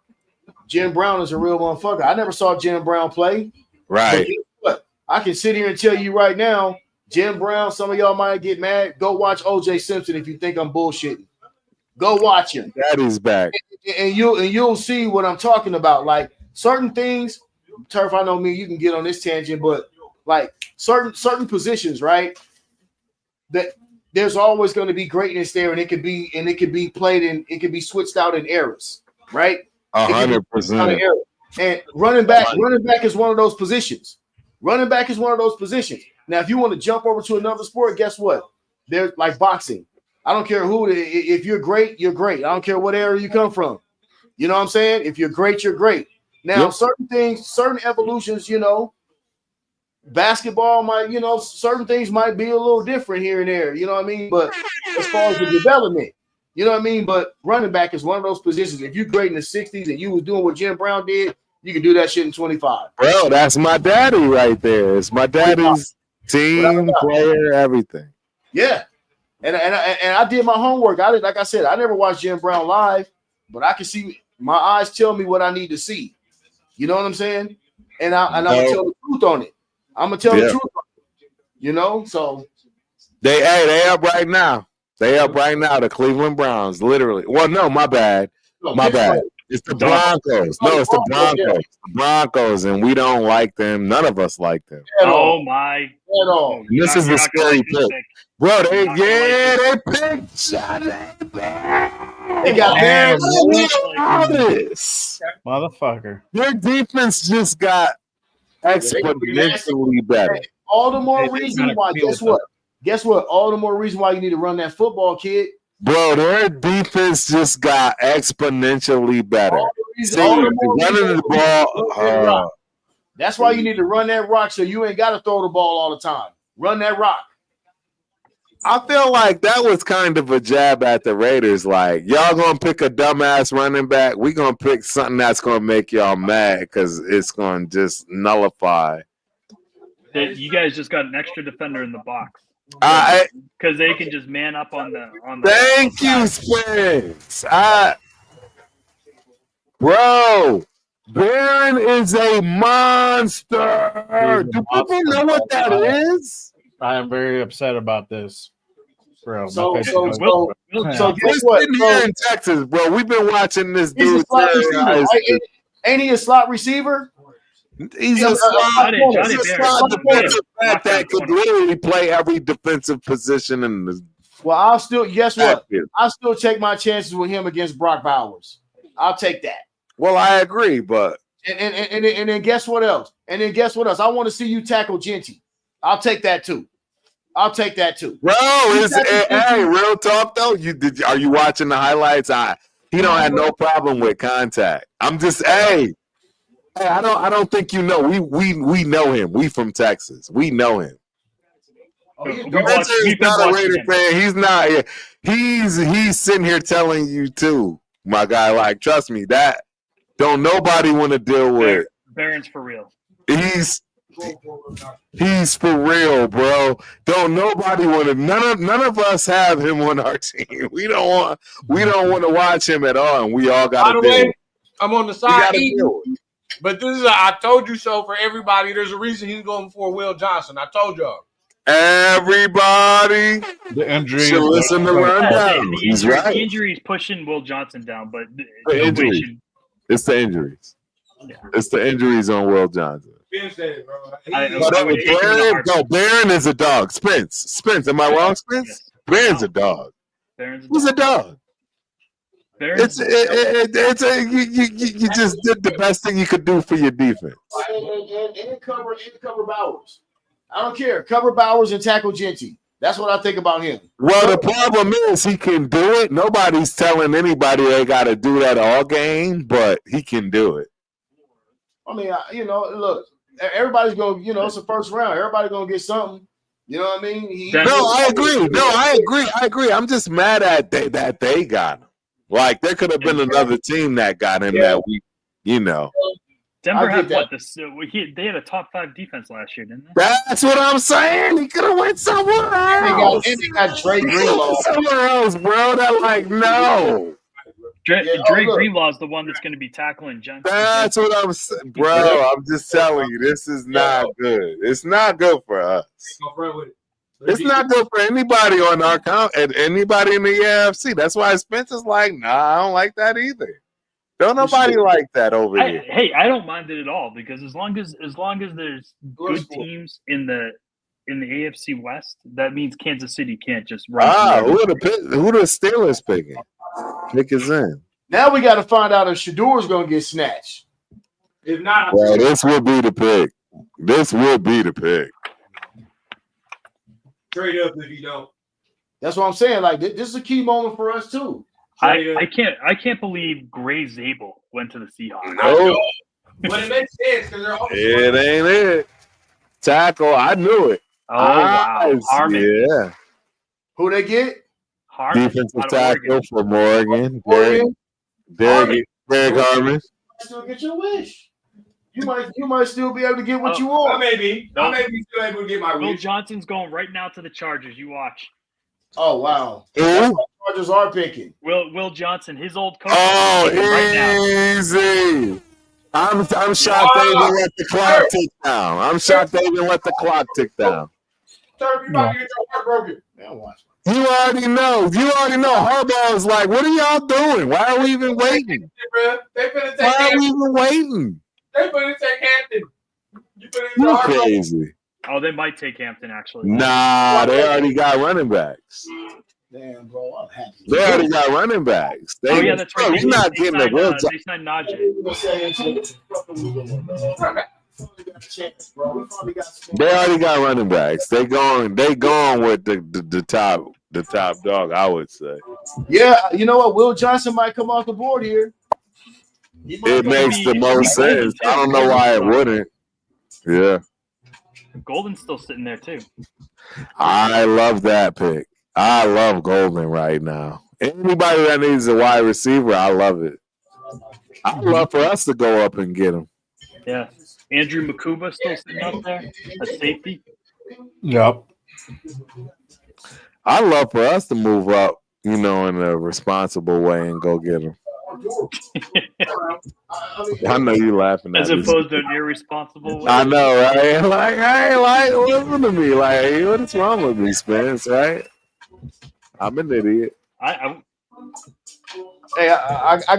Jim Brown is a real motherfucker. I never saw Jim Brown play. Right. But guess what? I can sit here and tell you right now, Jim Brown, some of y'all might get mad. Go watch O.J. Simpson if you think I'm bullshitting. Go watch him. Daddy's back. And you'll see what I'm talking about. Like certain things, Turf, I know me, you can get on this tangent, but like certain positions, right? That there's always going to be greatness there, and it could be played in, it could be switched out in eras, right? 100%. And running back is one of those positions. Running back is one of those positions. Now, if you want to jump over to another sport, guess what? There's like boxing. I don't care who. If you're great, you're great. I don't care what area you come from. You know what I'm saying? If you're great, you're great. Now, certain things, certain evolutions, you know, basketball might, you know, certain things might be a little different here and there. You know what I mean? But as far as the development, you know what I mean? But running back is one of those positions. If you're great in the 60s and you was doing what Jim Brown did, you can do that shit in 25. Bro, that's my daddy right there. It's my daddy's team, player, everything. Yeah. And I did my homework. Like I said, I never watched Jim Brown live, but I can see my eyes tell me what I need to see. You know what I'm saying? And I'm gonna tell the truth on it. I'm gonna tell the truth on it. You know, so they up right now. They up right now. The Cleveland Browns, literally. Well, no, my bad. My bad. It's the Broncos. No, it's the Broncos. The Broncos, and we don't like them. None of us like them. Oh my! At all. This is a scary pick, bro. They picked Johnny. They got Bears. Motherfucker. Their defense just got exponentially better. All the more reason why. Guess what? All the more reason why you need to run that football, kid. Bro, their defense just got exponentially better. Running the ball. That's why you need to run that rock so you ain't got to throw the ball all the time. Run that rock. I feel like that was kind of a jab at the Raiders. Like, y'all going to pick a dumbass running back. We going to pick something that's going to make y'all mad because it's going to just nullify. You guys just got an extra defender in the box. Because they can just man up on the. Thank you, Spence. Bro, Barron is a monster. Do people know what that is? I am very upset about this, bro. So guess what? Here in Texas, bro, we've been watching this dude. Ain't he a slot receiver? He's a slot defensive back that could literally play every defensive position in the. Well, I'll still guess what? I'll still take my chances with him against Brock Bowers. I'll take that. Well, I agree, but and then guess what else? I want to see you tackle Genty. I'll take that too. Bro, hey, real talk though. Are you watching the highlights? He don't have no problem with contact. I'm just Hey, I don't think you know. We know him. We from Texas. We know him. He's not a Raider fan. He's not. He's sitting here telling you too, my guy. Like, trust me, that don't nobody want to deal with. Barron's for real. He's for real, bro. Don't nobody want to. None of us have him on our team. We don't want to watch him at all, and we all got to. By the way, I'm on the side eating. But this is I told you so for everybody. There's a reason he's going for Will Johnson. I told y'all. Everybody, the injury. Should listen to Rundown. He's right. The injury is pushing Will Johnson down, but it's the injuries. It's the injuries on Will Johnson. Ben said it, bro. Barron is a dog. Spence, am I wrong, Spence? Yes. Barron's a dog. Who's a dog? You just did the best thing you could do for your defense. And cover Bowers. I don't care. Cover Bowers and tackle Genty. That's what I think about him. Well, the problem is he can do it. Nobody's telling anybody they got to do that all game, but he can do it. I mean, look, everybody's going to, it's the first round. Everybody's going to get something. You know what I mean? I agree. I'm just mad at that they got him. Like, there could have been another team that got him that week, Denver had what? They had a top 5 defense last year, didn't they? That's what I'm saying. He could have went somewhere else. They got Dre Greenlaw. Somewhere else, bro. They're like, no. Dre Greenlaw is the one that's going to be tackling Johnson. That's what I'm saying, bro. I'm just telling you, this is not good. It's not good for us. It's not good for anybody on our count and anybody in the AFC. That's why Spencer's like, nah, I don't like that either. Don't nobody like that over here. Hey, I don't mind it at all because as long as there's good teams in the AFC West, that means Kansas City can't just run. Who the Steelers picking? Pick is in. Now we got to find out if Shadour's going to get snatched. If not, well, this will be the pick. Trade up if you don't. That's what I'm saying. Like this is a key moment for us too. I can't believe Gray Zabel went to the Seahawks. No, but it makes sense because they're all. It ain't it. Tackle, I knew it. Oh wow, Harmon. Yeah. Who they get? Harmon. Defensive tackle from Oregon. Derek Harmon. Still get your wish. You might still be able to get what you want. I may be still able to get my Will wish. Johnson's going right now to the Chargers. You watch. Oh wow. Who? Chargers are picking. Will Johnson, his old coach. Oh, right easy. I'm shocked they even let the clock tick down. Turf, you about to get your heart broken. You already know. Harbaugh is like, what are y'all doing? Why are we even waiting? They finna take Why are Hampton. we even waiting? They finna take Hampton. You crazy. Oh, they might take Hampton, actually. Nah, they already got running backs. Damn, bro, I'm happy. They already got running backs. That's right. You're not getting the Will They signed Najee. They already got running backs. They going with the top dog, I would say. Yeah, you know what? Will Johnson might come off the board here. It makes the most sense. I don't know why it wouldn't. Yeah. Golden's still sitting there too. I love that pick. I love Golden right now. Anybody that needs a wide receiver, I love it. I'd love for us to go up and get him. Yeah. Andrew Makuba still sitting up there at safety. Yep. I'd love for us to move up, in a responsible way and go get him. I know you laughing at As opposed to an irresponsible way. I know, right? Like, hey, listen to me. Like, hey, what is wrong with me, Spence, right? I'm an idiot. I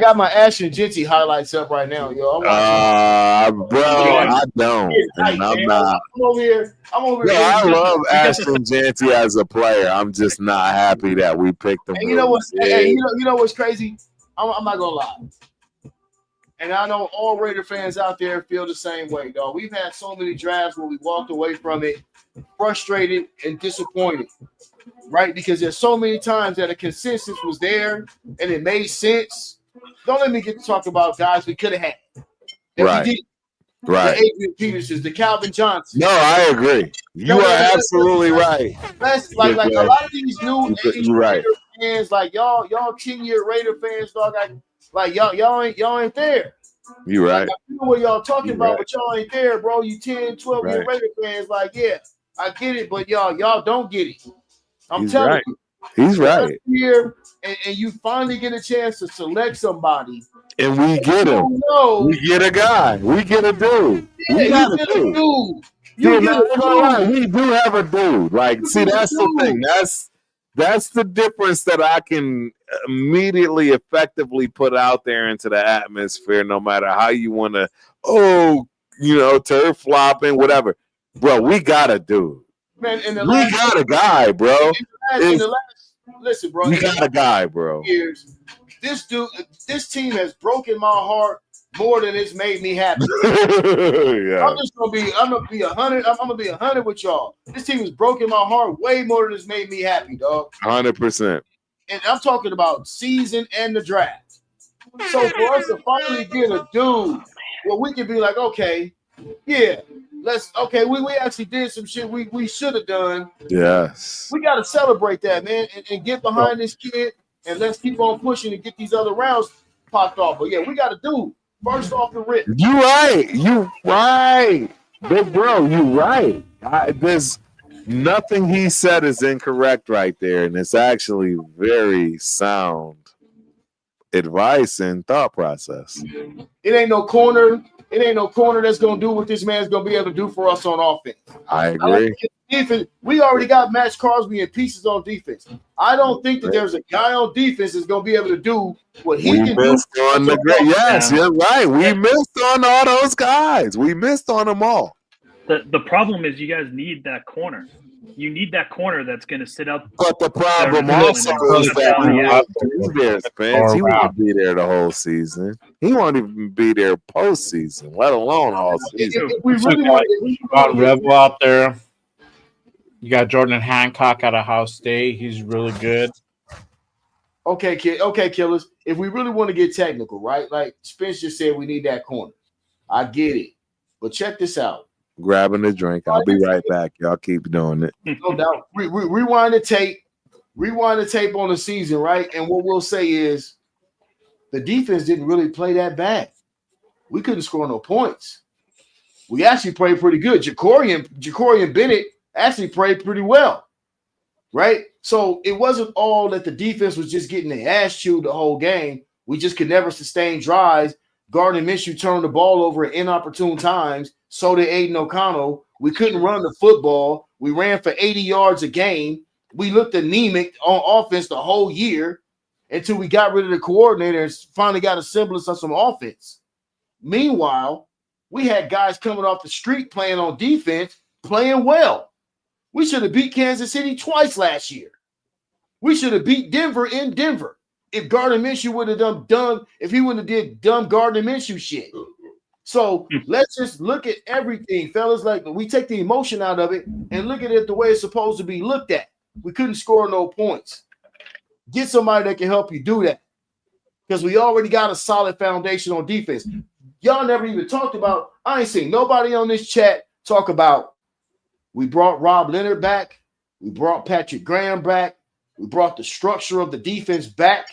got my Ashton Genty highlights up right now, yo. Bro, I don't. And I'm not. I'm over here. I love Ashton Genty as a player. I'm just not happy that we picked him. And you know what? Hey, you know what's crazy? I'm not gonna lie. And I know all Raider fans out there feel the same way, dog. We've had so many drafts where we walked away from it frustrated and disappointed, right? Because there's so many times that a consensus was there and it made sense. Don't let me get to talk about guys we could have had. Right. The Adrian Petersons, the Calvin Johnson. No, I agree. You are absolutely right. That's like a lot of these new right. fans, like y'all 10-year Raider fans, dog. Like y'all ain't there. You right. Like, I know what y'all talking about, but y'all ain't there, bro. You 10, 12-year Raider fans, like, yeah, I get it, but y'all don't get it. I'm telling you. He's right. Here, and you finally get a chance to select somebody. And we get him. We get a guy. We get a dude. We got a dude. We do have a dude. Like, see, that's the thing. That's the difference that I can immediately effectively put out there into the atmosphere, no matter how you want to, turf flopping, whatever. Bro, we got a dude. Man, We got a guy, bro. Listen, bro. We got a guy, bro. Years, this team has broken my heart more than it's made me happy. Yeah. I'm gonna be 100. I'm gonna be 100 with y'all. This team has broken my heart way more than it's made me happy, dog. 100%. And I'm talking about season and the draft. So for us to finally get a dude where we can be like, okay, yeah, we actually did some shit we should have done. Yes. We gotta celebrate that, man, and get behind this kid and let's keep on pushing and get these other rounds popped off. But yeah, we got a dude first off the rip. You right. Big bro, you right. There's nothing he said is incorrect right there, and it's actually very sound advice and thought process. It ain't no corner that's gonna do what this man's gonna be able to do for us on offense. I agree. Defense, we already got Max Crosby in pieces on defense. I don't think that there's a guy on defense that's gonna be able to do what he can do. Yes, you're right. We missed on all those guys. We missed on them all. The problem is you guys need that corner. You need that corner that's going to sit up. But the problem also is that he won't be there, Spence. He won't be there the whole season. He won't even be there postseason, let alone all season. You got Rebel out there. You got Jordan Hancock out of Ohio State. He's really good. Okay, killers. If we really want to get technical, right? Like Spence just said, we need that corner. I get it. But check this out. Grabbing a drink. I'll be right back. Y'all keep doing it. No doubt. Rewind the tape on the season, right? And what we'll say is the defense didn't really play that bad. We couldn't score no points. We actually played pretty good. Jacorian Bennett actually played pretty well, right? So it wasn't all that the defense was just getting the ass chewed the whole game. We just could never sustain drives. Gardner Minshew turned the ball over at inopportune times. So did Aiden O'Connell. We couldn't run the football. We ran for 80 yards a game. We looked anemic on offense the whole year until we got rid of the coordinator and finally got a semblance of some offense. Meanwhile, we had guys coming off the street playing on defense, playing well. We should have beat Kansas City twice last year. We should have beat Denver in Denver. If Gardner Minshew would have if he wouldn't have did dumb Gardner Minshew shit. So let's just look at everything, fellas. Like we take the emotion out of it and look at it the way it's supposed to be looked at. We couldn't score no points. Get somebody that can help you do that. Because we already got a solid foundation on defense. Y'all never even talked about, I ain't seen nobody on this chat talk about we brought Rob Leonard back. We brought Patrick Graham back. We brought the structure of the defense back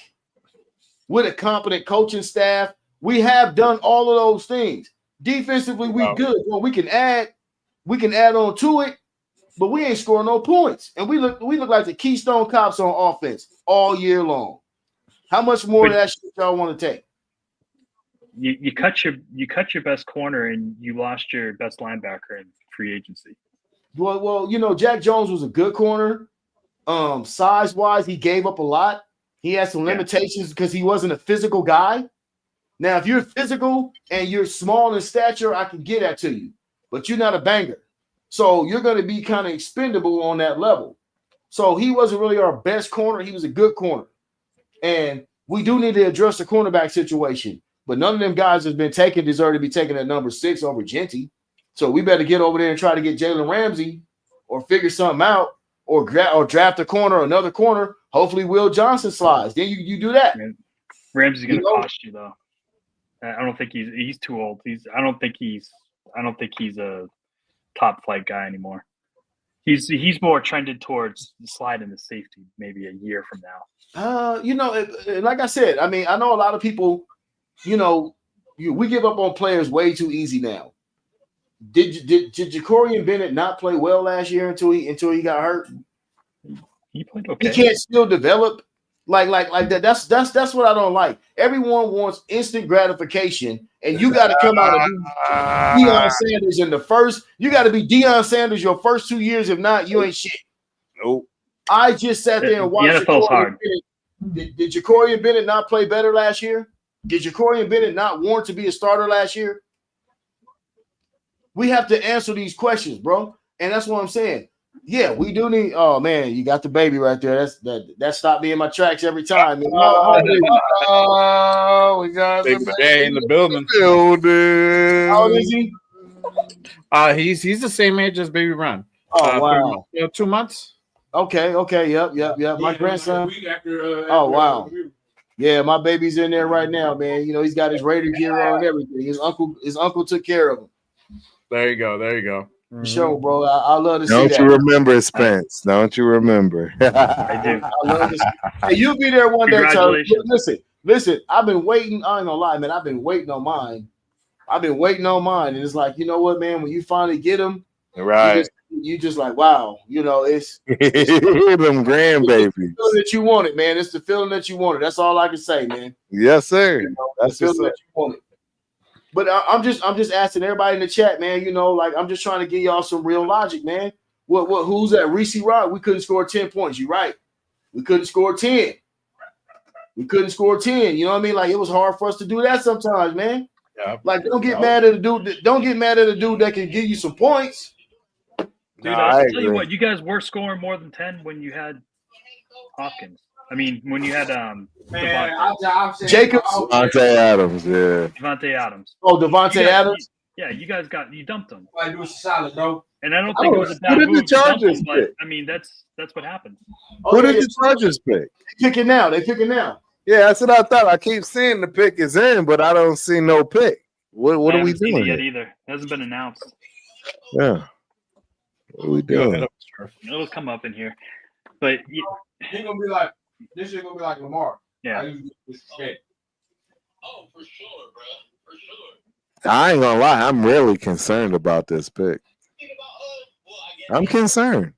with a competent coaching staff. We have done all of those things. Defensively, we good. Well, we can add on to it, but we ain't scoring no points. And we look like the Keystone Cops on offense all year long. How much more of that shit y'all want to take? You cut your best corner and you lost your best linebacker in free agency. Well, Jack Jones was a good corner. Size-wise, he gave up a lot. He had some limitations because he wasn't a physical guy. Now, if you're physical and you're small in stature, I can get that to you. But you're not a banger. So you're going to be kind of expendable on that level. So he wasn't really our best corner. He was a good corner. And we do need to address the cornerback situation. But none of them guys that's been taken deserve to be taken at number 6 over Genty. So we better get over there and try to get Jalen Ramsey or figure something out. Or draft a corner, another corner. Hopefully, Will Johnson slides. Then you do that. Ramsey's going to cost you though. I don't think he's too old. I don't think he's a top flight guy anymore. He's more trended towards sliding to safety maybe a year from now. Like I said, I mean, I know a lot of people. We give up on players way too easy now. Did Jacorian Bennett not play well last year until he got hurt? He played okay. He can't still develop like that. That's what I don't like. Everyone wants instant gratification, and you got to come out and be Deion Sanders in the first. You got to be Deion Sanders your first 2 years. If not, you ain't shit. Nope. I just sat there and watched The NFL's hard. Did Ja'Cory Bennett not play better last year? Did Ja'Cory Bennett not warrant to be a starter last year? We have to answer these questions, bro. And that's what I'm saying. Yeah, we do need. Oh man, you got the baby right there. That stopped me in my tracks every time. Man. Oh, we got Big J in the building. How old is he? He's the same age as Baby Run. Oh wow, 2 months. Okay. Yep. My grandson. Oh wow. Yeah, my baby's in there right now, man. You know, he's got his Raider gear on and everything. His uncle took care of him. There you go. For sure, bro. I love to see that. Don't you remember, Spence? Don't you remember? I do. I love to see. Hey, you'll be there one day, Charlie. Congratulations. Listen. I've been waiting. I ain't gonna lie, man. I've been waiting on mine. And it's like, you know what, man? When you finally get them, Right. You just like, wow. You know, it's them grandbabies. the feeling that you wanted, man. It's the feeling that you wanted. That's all I can say, man. Yes, sir. You know, That's the feeling that you wanted. But I'm just asking everybody in the chat, man. You know, like I'm just trying to give y'all some real logic, man. Who's that? Reese Rock? We couldn't score 10 points. You right? We couldn't score 10. You know what I mean? Like it was hard for us to do that sometimes, man. Yeah. Like don't get mad at the dude. Don't get mad at a dude that can give you some points. Dude, I'll tell you what, you guys were scoring more than 10 when you had Hopkins. I mean, when you had Jacobs, Devontae Adams, yeah. Devontae Adams. Oh, Devontae Adams. Yeah, you guys you dumped him. Why do it solid, bro? And I don't think it was a bad Who did move. the Chargers But pick? I mean, that's what happened. Who did the Chargers pick? They pick it now. Yeah, that's what I thought. I keep seeing the pick is in, but I don't see no pick. What I are we haven't seen doing it yet here? either? It hasn't been announced. Yeah. What are we doing? It'll come up in here. But He's gonna be like this. Is gonna be like Lamar. yeah, Oh, for sure, bro. For sure. I ain't gonna lie. I'm really concerned about this pick. I'm concerned.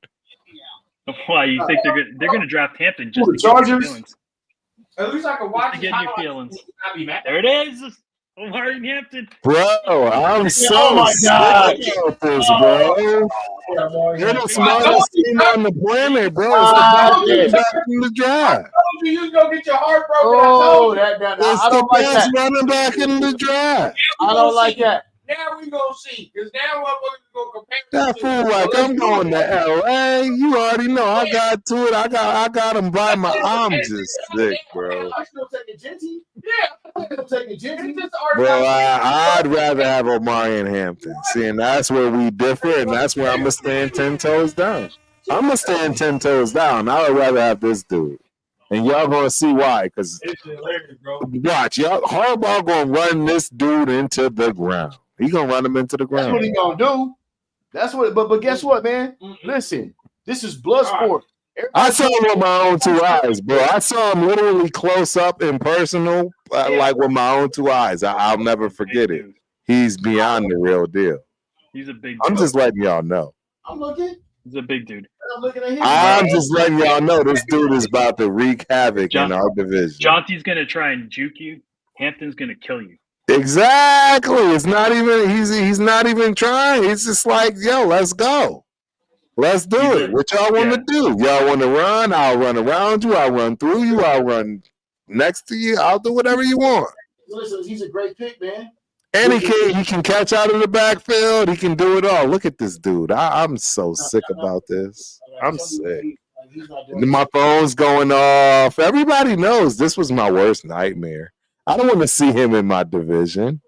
why you think they're gonna draft Hampton just Who, to the get your Chargers? feelings? At least I can watch To get your feelings. Not be mad. There it is. Omari Hampton. Bro, I'm so Oh my God. sick about this, bro. You're the smartest team on the planet, bro. It's the best back in the draft. You was gonna get your heart broken. Oh, that It's I the don't like best that. running back in the draft. I don't like that. Now we gonna see, because now motherfuckers gonna compare. That fool like I'm going to LA. You already know I got to it. I got him by my arm just sick, bro. I'm still taking Genty. Yeah, I'm still taking Genty. it's just Bro, I'd rather have Omari in Hampton. See, and that's where we differ, and that's where I'm gonna stand 10 toes down. I'm gonna stand 10 toes down. I would rather have this dude. And y'all gonna see why, because It's hilarious, bro. watch, y'all Harbaugh gonna run this dude into the ground. He gonna run him into the That's what ground. he gonna do. That's what. But guess what, man? Listen, this is blood sport. I saw him with my own two eyes, bro. I saw him literally close up and personal, like with my own two eyes. I'll never forget it. He's beyond the real deal. He's a big. I'm dude. just letting y'all know. I'm looking. He's a big dude. I'm looking at him. I'm just letting y'all know this dude is about to wreak havoc in our division. Jonty's gonna try and juke you. Hampton's gonna kill you. Exactly. It's not even he's not even trying. It's just like, yo, let's go. Let's do it. What y'all want to do? Y'all want to run? I'll run around you. I'll run through you. I'll run next to you. I'll do whatever you want. Listen, he's a great pick, man. And he can catch out of the backfield. He can do it all. Look at this dude. I'm so sick about this. I'm sick. My phone's going off. Everybody knows this was my worst nightmare. I don't want to see him in my division.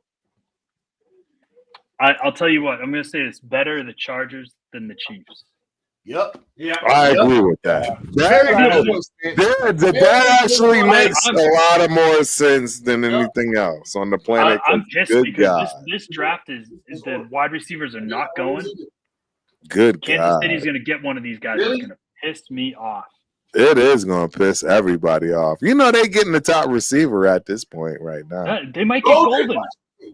I'll tell you what. I'm gonna say it's better the Chargers than the Chiefs. Yep. Yeah. I agree with that. That actually makes a lot of more sense than anything else on the planet. I'm pissed Good because God. this draft is the wide receivers are not going. Good Kansas God. City's gonna get one of these guys. Really? It's gonna piss me off. It is going to piss everybody off. You know, they getting the top receiver at this point right now. They might get Golden. They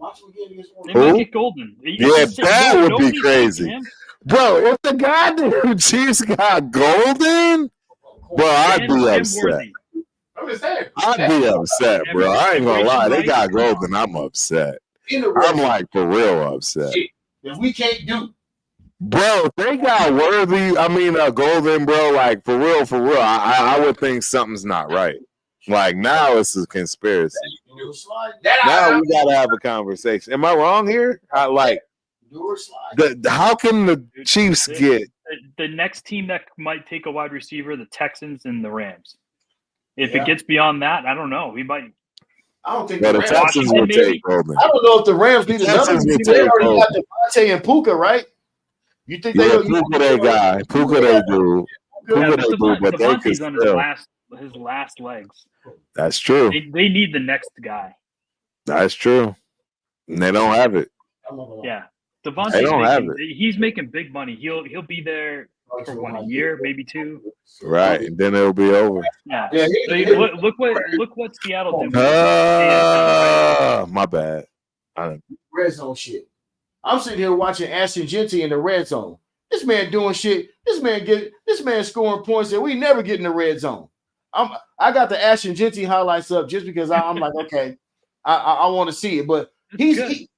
Who? might get Golden. Yeah, that would be Nobody's crazy. taking him. Bro, if the goddamn Chiefs got Golden, bro, I'd be And upset. Worthy. I'm just saying. I'd be upset, bro. I ain't going to lie. They got Golden. I'm upset. I'm like for real upset. If we can't do, Bro, they got Worthy. I mean, Golden, bro. Like for real. I would think something's not right. Like now, it's a conspiracy. Now we gotta have a conversation. Am I wrong here? How can the Chiefs get the next team that might take a wide receiver? The Texans and the Rams. If Yeah. it gets beyond that, I don't know. We might. I don't think Well, the the Rams. Texans will take Golden. I don't know if the Rams need another. Texans will They take already got Golden. Devontae and Puka, right? You think Yeah, they? Puka they guy. Puka they do. Yeah, Puka but they do, but they Devontae's can on still. his last legs. That's true. They need the next guy. That's true. And they don't have it. Yeah, They Devontae's don't have he's making big money. He'll be there for 1 year, maybe 2. Right. And then it'll be over. Yeah. Yeah, So look what Seattle did. My bad. Red zone shit. I'm sitting here watching Ashton Genty in the red zone. This man doing shit. This man scoring points that we never get in the red zone. I got the Ashton Genty highlights up just because I'm like, okay, I want to see it. But he's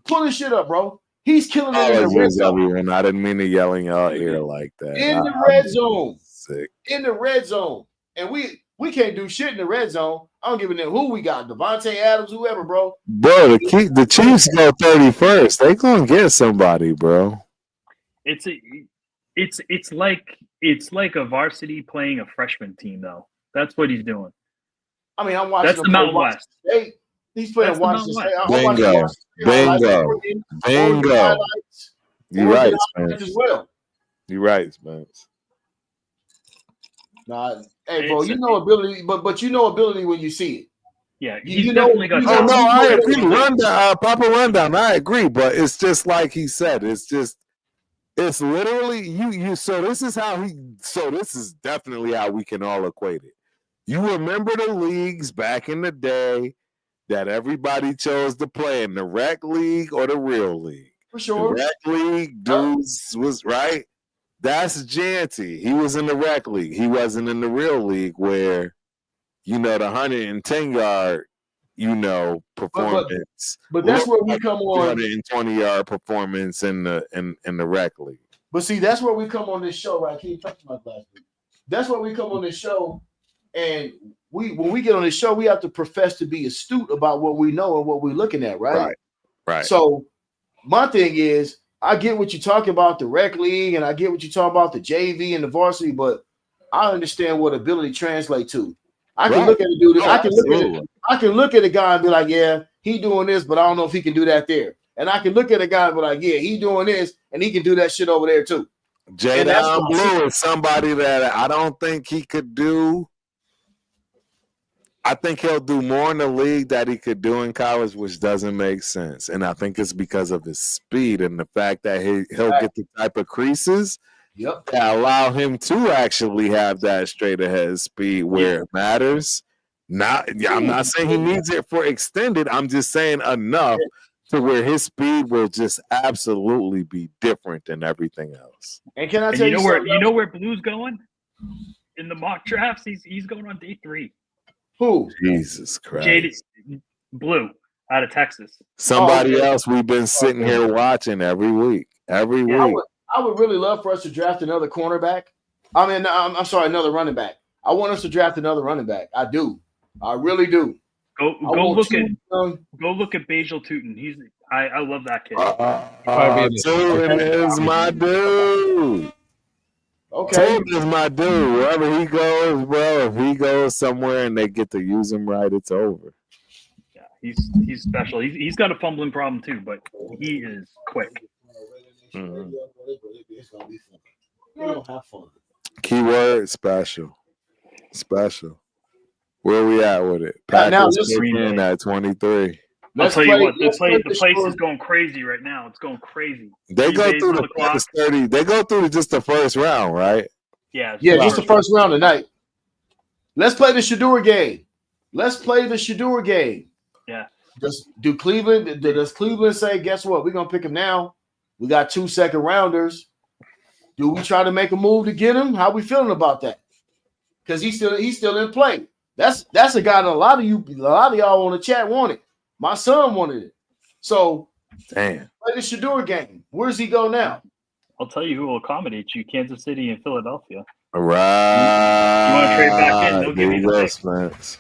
pulling shit up, bro. He's killing it in the red Apologies, zone. everyone. I didn't mean to yell in y'all ear like that. In the red zone. Sick. In the red zone. And we can't do shit in the red zone. I don't give a damn who we got. Devontae Adams, whoever, bro. Bro, the Chiefs go 31st. They gonna get somebody, bro. It's like a varsity playing a freshman team, though. That's what he's doing. I mean, I'm watching. That's the Mountain West. State. He's playing That's the Washington State. Mountain I'm watching Bingo. Washington State Bingo. highlights. You're right, Spence. Spence. As well. You're right, Spence. Nah, hey, bro, you know ability, but you know ability when you see it. Yeah, You he's know- definitely got. you Oh know- no, I agree. Rundown, Papa Rundown. I agree, but it's just like he said. It's literally you. So this is definitely how we can all equate it. You remember the leagues back in the day that everybody chose to play in the rec league or the real league. For The sure. rec league dudes was right. That's Janty. He was in the rec league. He wasn't in the real league where, the 110-yard, performance. But that's where we come on. 120-yard performance in the rec league. But see, that's where we come on this show, right? Keep touching my glass. That's where we come on this show, and when we get on this show, we have to profess to be astute about what we know and what we're looking at, right? Right. So my thing is, I get what you're talking about the rec league, and I get what you're talking about the JV and the varsity, but I understand what ability translates to. I can look at a dude. I can look at a guy and be like, yeah, he doing this, but I don't know if he can do that there. And I can look at a guy and be like, yeah, he doing this, and he can do that shit over there too. Jadon Blue is somebody that I don't think he could do. I think he'll do more in the league that he could do in college, which doesn't make sense. And I think it's because of his speed and the fact that he'll get the type of creases that allow him to actually have that straight ahead speed where it matters. I'm not saying he needs it for extended. I'm just saying enough to where his speed will just absolutely be different than everything else. And can I tell you where where Blue's going in the mock drafts? He's going on day 3. Who? Jesus Christ. Jadon Blue out of Texas. Somebody else we've been sitting here watching every week. Every week. I would really love for us to draft another cornerback. I mean, I'm sorry, another running back. I want us to draft another running back. I do. I really do. Go look at Basil Tootin. I love that kid. Tootin is my dude. Okay. Tootin is my dude. Wherever he goes, bro, if he goes somewhere and they get to use him right, it's over. Yeah, he's special. He's got a fumbling problem too, but he is quick. Mm-hmm. It's gonna be fun. We're gonna have fun. Keyword special. Where we at with it? Now, Packers in at 23. I'll tell you what, the place is going crazy right now. It's going crazy. They go through the first 30. They go through just the first round, right? Yeah. Just the first round tonight. Let's play the Shador game. Yeah. Does Cleveland say, guess what? We're gonna pick him now. We got 2 second rounders. Do we try to make a move to get him? How we feeling about that? Because he's still in play. That's a guy that a lot of y'all on the chat wanted. My son wanted it. So damn. Play the Shador game. Where does he go now? I'll tell you who will accommodate you: Kansas City and Philadelphia. Right. You want to trade back in? They'll give you the pick. Spence.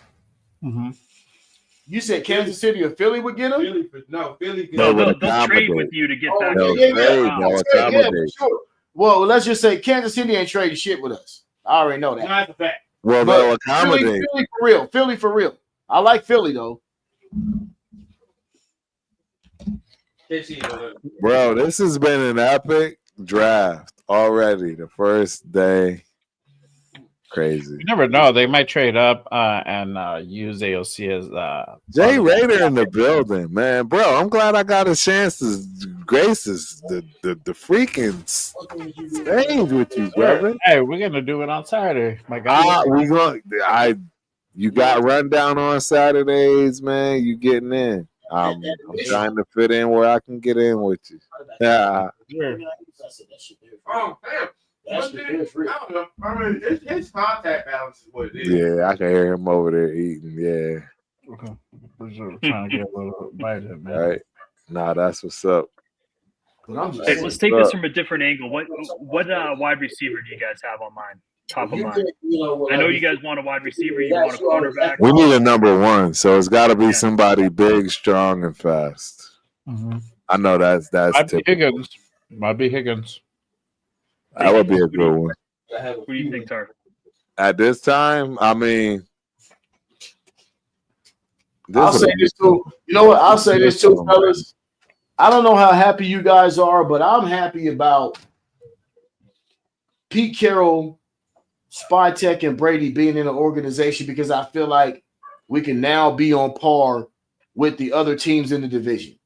You said Kansas City or Philly would get him? Philly. No, would they'll trade accommodate. with you to get Oh, back. They'll in. trade, they'll accommodate. for sure. Well, let's just say Kansas City ain't trading shit with us. I already know that. That's a fact. Well, But they'll accommodate. Philly for real. Philly for real. I like Philly though. Bro, this has been an epic draft already. The first day. Crazy. You never know. They might trade up and use AOC as Jay Rader in the building, man. Bro, I'm glad I got a chance to grace the freaking stage with you, brother. Hey, we're gonna do it on Saturday, my guy. You got rundown on Saturdays, man. You getting in. I'm trying to fit in where I can get in with you. Yeah. Oh, damn. I don't know. I mean, his contact balance is what it is. Yeah, I can hear him over there eating. Yeah. We're trying to get a little bite in, man. All right. Nah, that's what's up. Hey, let's take this from a different angle. What wide receiver do you guys have on mind? Top of mind. I know you guys want a wide receiver. You want a quarterback. We need a number one, so it's got to be somebody big, strong, and fast. I know that's Might be typical. Higgins. Might be Higgins. That would be a good one. Who do you think, Tar? At this time, I mean, I'll say this too. You know what? I'll say this too, fellas. I don't know how happy you guys are, but I'm happy about Pete Carroll, Spytek, and Brady being in the organization because I feel like we can now be on par with the other teams in the division.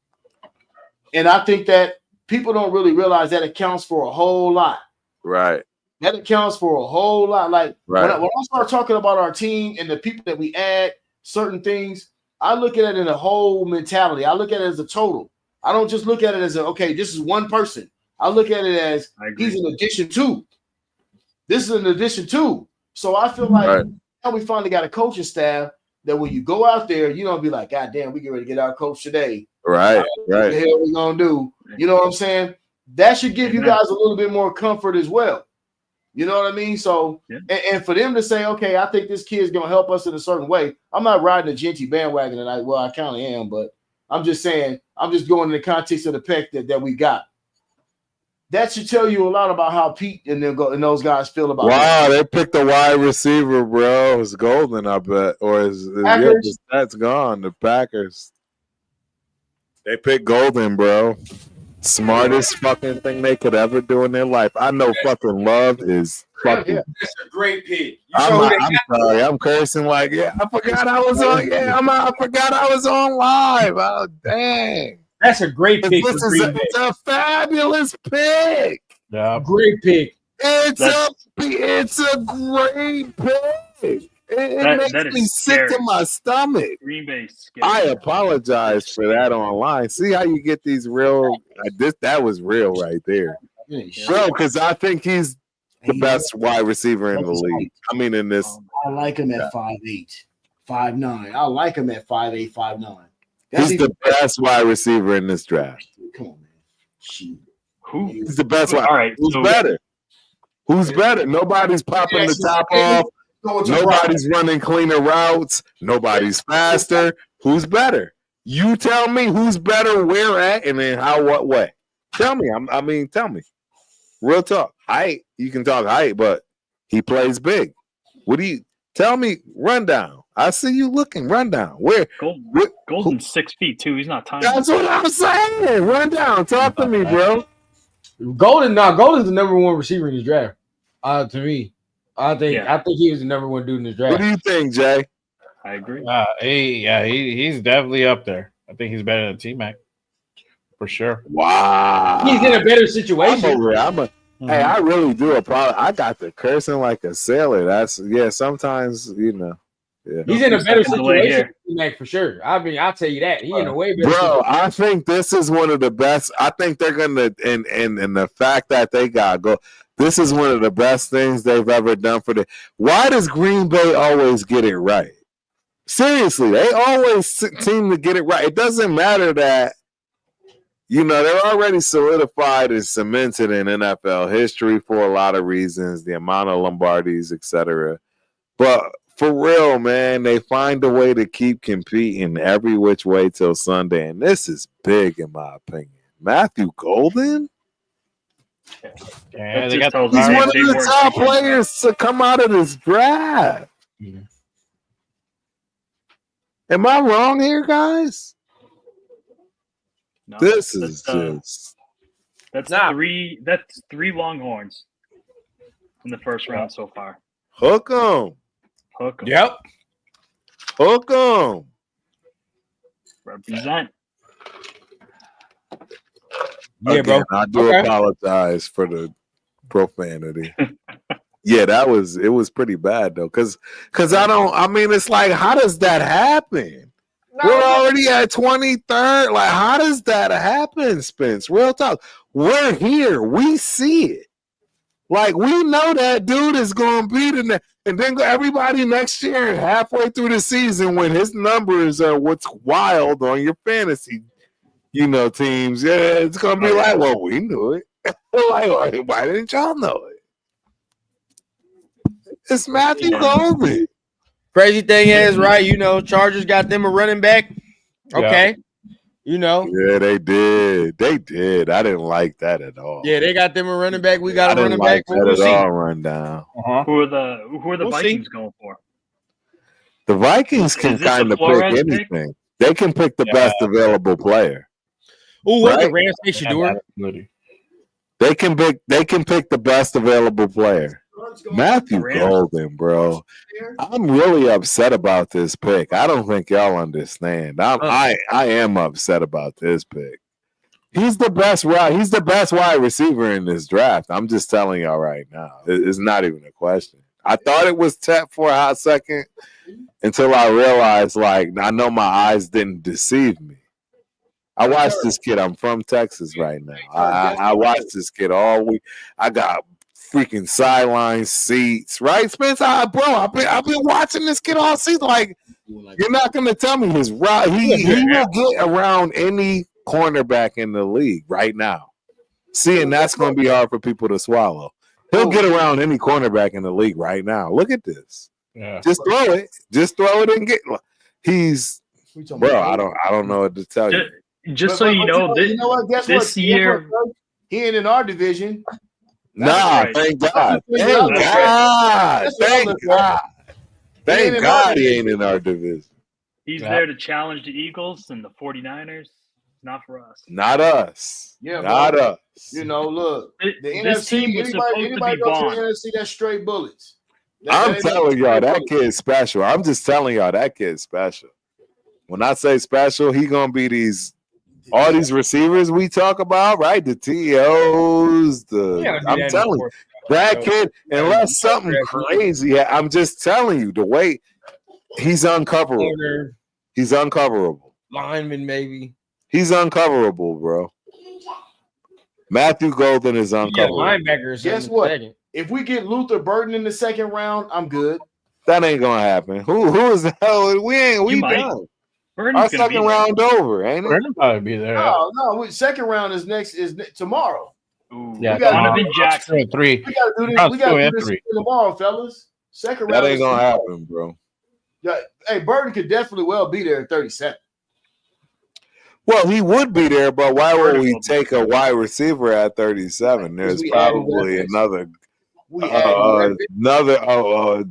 And I think that people don't really realize that accounts for a whole lot. right. That accounts for a whole lot. Like Right. when I start talking about our team and the people that we add, certain things, I look at it in a whole mentality. I look at it as a total. I don't just look at it as okay, this is one person. I look at it as he's an addition to. This is an addition to. So I feel like now we finally got a coaching staff that when you go out there, you don't be like, God damn, we get ready to get our coach today. Right. What the hell we gonna do? You know what I'm saying? That should give you guys a little bit more comfort as well. You know what I mean? So, and for them to say, okay, I think this kid's gonna help us in a certain way. I'm not riding a Genty bandwagon tonight. Well, I kind of am, but I'm just saying, I'm just going in the context of the pick that we got. That should tell you a lot about how Pete and those guys feel about. Wow, they picked a wide receiver, bro. It's Golden, I bet, or is that's gone. The Packers. They picked Golden, bro. Smartest fucking thing they could ever do in their life. I know fucking Love is fucking. That's a great pick. I'm sorry, I'm cursing like, I forgot I was on. I forgot I was on live. Oh, dang. That's a great pick. It's a fabulous pick. Yeah, great pick. It's a great pick. It makes me sick to my stomach. Green Bay. I apologize for that online. See how you get these real. That was real right there, bro. Because I think he's the best wide receiver in the league. I mean, in this, I like him at 5'8", 5'9". I like him at 5'8", 5'9". He's the best wide receiver in this draft. Come on, man. Shoot. Who? He's the best wide. All right. Who's better? Who's better? Nobody's popping the top off. Nobody's running cleaner routes. Nobody's faster. Who's better? You tell me who's better, where at, and then how, what way. Tell me. Tell me. Real talk. Height. You can talk height, but he plays big. What do you tell me? Rundown. I see you looking. Rundown. Where? Golden's 6 feet too. He's not tiny. That's what I'm saying. Rundown. Talk to me, bro. Golden's the number one receiver in this draft. To me. I think he was the number one dude in this draft. What do you think, Jay? I agree. He's definitely up there. I think he's better than T-Mac for sure. Wow, he's in a better situation. Hey, I really do apologize. I got the cursing like a sailor. Sometimes he's in a better situation than T-Mac for sure. I mean, I'll tell you that. He's in a way better situation. I think this is one of the best. I think they're gonna and the fact that they got go. This is one of the best things they've ever done for the. Why does Green Bay always get it right? Seriously, they always seem to get it right. It doesn't matter that they're already solidified and cemented in NFL history for a lot of reasons, the amount of Lombardis, etc. But for real, man, they find a way to keep competing every which way till Sunday, and this is big in my opinion. Matthew Golden? Yeah, He's they got He's one of the top players to come out of this draft. Yeah. Am I wrong here, guys? No, This is just that's Nah. three. That's 3 Longhorns in the first round so far. hook 'em. Hook 'em. Yep. Hook 'em. Represent. Yeah, bro. Again, I do Okay. apologize for the profanity. Yeah, it was pretty bad though. Cause it's like, how does that happen? We're already at 23rd. Like, how does that happen, Spence? Real talk. We're here. We see it. Like, we know that dude is going to be the and then everybody next year, halfway through the season, when his numbers are what's wild on your fantasy, teams, yeah, it's going to be like, well, we knew it. Like, why didn't y'all know it? It's Matthew Golden. Crazy thing is, right? Chargers got them a running back. Okay. Yeah, they did. They did. I didn't like that at all. Yeah, they got them a running back. We got I a didn't running like back. that We'll at see. all. Rundown. Who are the We'll Vikings going for? The Vikings can Is this a kind of pick Flores pick? anything. They can pick the best available player. Ooh, what the Right? Rams take Shador? They can pick the best available player. Matthew Rams. Golden, bro. I'm really upset about this pick. I don't think y'all understand. I am upset about this pick. He's the best wide receiver in this draft. I'm just telling y'all right now. It's not even a question. I thought it was Tech for a hot second until I realized, I know my eyes didn't deceive me. I watched this kid. I'm from Texas right now. I watched this kid all week. I got freaking sideline seats, right, Spence? I've been watching this kid all season. Like, you're not gonna tell me his route. He will get around any cornerback in the league right now. And that's gonna be hard for people to swallow. He'll get around any cornerback in the league right now. Look at this. Yeah. Just throw it. Just throw it and get. He's bro. I don't know what to tell you. Just so you know, Guess this what? year He ain't in our division. Nah, right. thank God. That's Thank right. God. That's what Thank I'm God. He ain't Thank in God our he ain't in our division. he's there to challenge the Eagles and the 49ers. Not for us. Not us. Yeah, Not bro. us. Look, the This NFC. team was supposed to Anybody be go to Bond. the NFC? That's straight bullets. I'm telling y'all, that kid's special. I'm just telling y'all, that kid's special. When I say special, he gonna be all these receivers we talk about, right? The TOs, I'm telling you, that kid, unless something crazy, I'm just telling you, the way he's uncoverable. He's uncoverable. Lineman, maybe. He's uncoverable, bro. Matthew Golden is Yeah, uncoverable. linebackers. Guess what? If we get Luther Burton in the second round, I'm good. That ain't gonna happen. Who is the hell? We might. done. Burton's Our gonna be second there. round over, ain't it? Brendan probably be there. No. Second round is tomorrow. Ooh, Yeah, we got Donovan Jackson. 2 and 3. We gotta do this. Round We gotta two do and this 3. tomorrow, fellas. Second round. That ain't is gonna tomorrow. happen, bro. Yeah, hey, Burton could definitely well be there at 37. Well, he would be there, but why would we Vertical. take a wide receiver at 37? There's We added probably weapons. another We added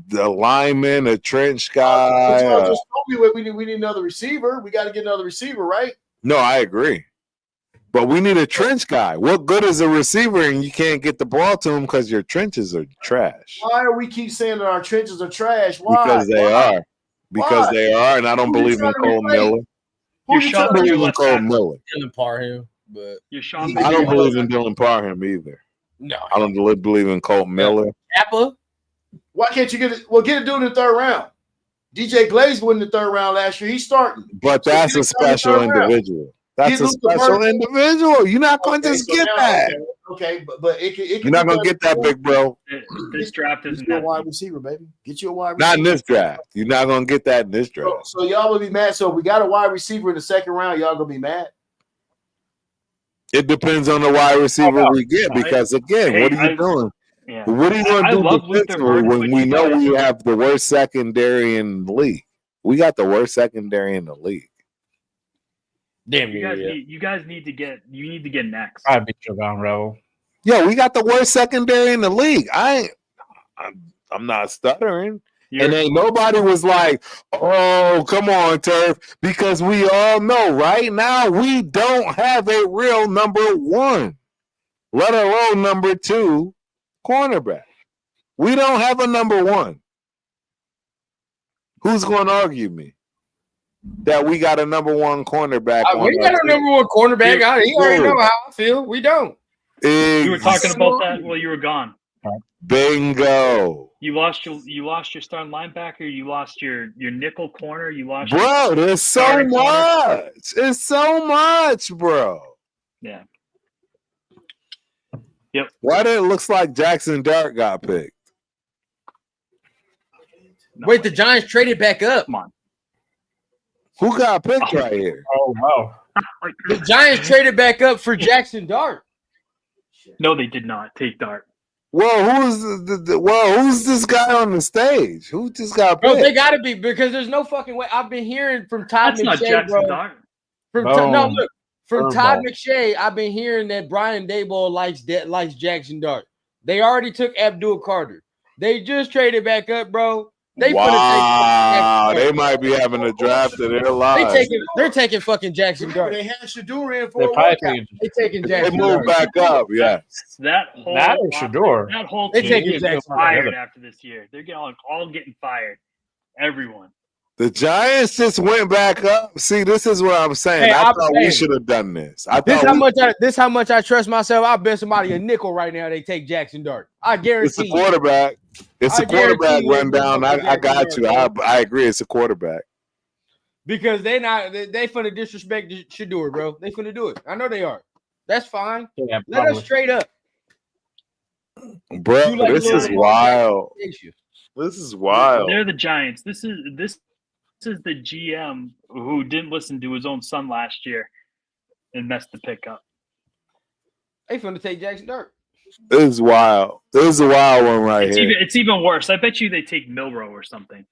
the lineman, a trench But guy. y'all just told me we need another receiver. We got to get another receiver, right? No, I agree. But we need a trench guy. What good is a receiver and you can't get the ball to him because your trenches are trash? Why are we keep saying that our trenches are trash? Why? Because they Why? are. Because Why? they are, and I don't Who you believe in trying to Cole replace? Miller. Who You're you I trying don't to believe in left Cole tackle. Miller. Dylan Parham, but You're Sean I don't McVay. believe in Dylan Parham either. no. I don't believe in Colt Miller. Kappa. Why can't you get it? Well, get a dude in the third round. DJ Glaze went in the third round last year. He's starting. But So that's get a special third round. individual. That's Get a Luther special Burton. individual. You're not going to Okay, just so get now- that. Okay, but it can. You're not going to get that, big bro. This draft Get isn't you a that wide deep. receiver, baby. Get you a wide Not receiver. in this draft. You're not going to get that in this So, draft. so y'all will be mad. So if we got a wide receiver in the second round, y'all gonna be mad. It depends on the wide receiver we get because again, what are you doing? Yeah. What are you going to do love Luther defensively Burden, when but we you know gotta- we have the worst secondary in the league? We got the worst secondary in the league. Damn You guys need to get next. I'd be Javon Rebel. Yo, we got the worst secondary in the league. I'm not stuttering. And ain't nobody was like, oh, come on, Turf, because we all know right now we don't have a real number one, let alone number two cornerback. We don't have a number one. Who's going to argue me that we got a number one cornerback? We got a number one cornerback. He already know how I feel. We don't. You were talking about that while you were gone. Bingo. You lost your starting linebacker. You lost your nickel corner. You lost. Bro, there's so much. It's so much, bro. Yeah. Yep. Why did it look like Jackson Dart got picked? Wait, the Giants traded back up. Come on. Who got picked right here? Oh wow. The Giants traded back up for Jackson Dart. No, they did not take Dart. Well, who's this guy on the stage? Who just got picked? Bro, they got to be because there's no fucking way. I've been hearing from Todd That's McShay, not Jackson bro. Dart. From Todd McShay, I've been hearing that Brian Daboll likes Jackson Dart. They already took Abdul Carter. They just traded back up, bro. They might be having a draft of their lives. They're taking fucking Jackson Dart. They had Shador in for a They're workout. taking They Jackson moved Dart. back up, yes. That whole Shador. That whole They team taking is Jackson fired Dart. after this year. They're all getting fired. Everyone. The Giants just went back up. See, this is what I'm saying. Hey, I I'm thought we saying- should have done this. This how much I trust myself. I bet somebody a nickel right now. They take Jackson Dart. I guarantee. It's a quarterback. It's a quarterback rundown. I got you. I agree. It's a quarterback. Because they finna disrespect Shador, bro. They finna do it. I know they are. That's fine. Yeah, Let us straight up. Bro, You like this is little- wild. This is wild. They're the Giants. This is the GM who didn't listen to his own son last year and messed the pick up. They finna take Jackson Dart. This is wild. This is a wild one right here. It's even worse. I bet you they take Milrow or something.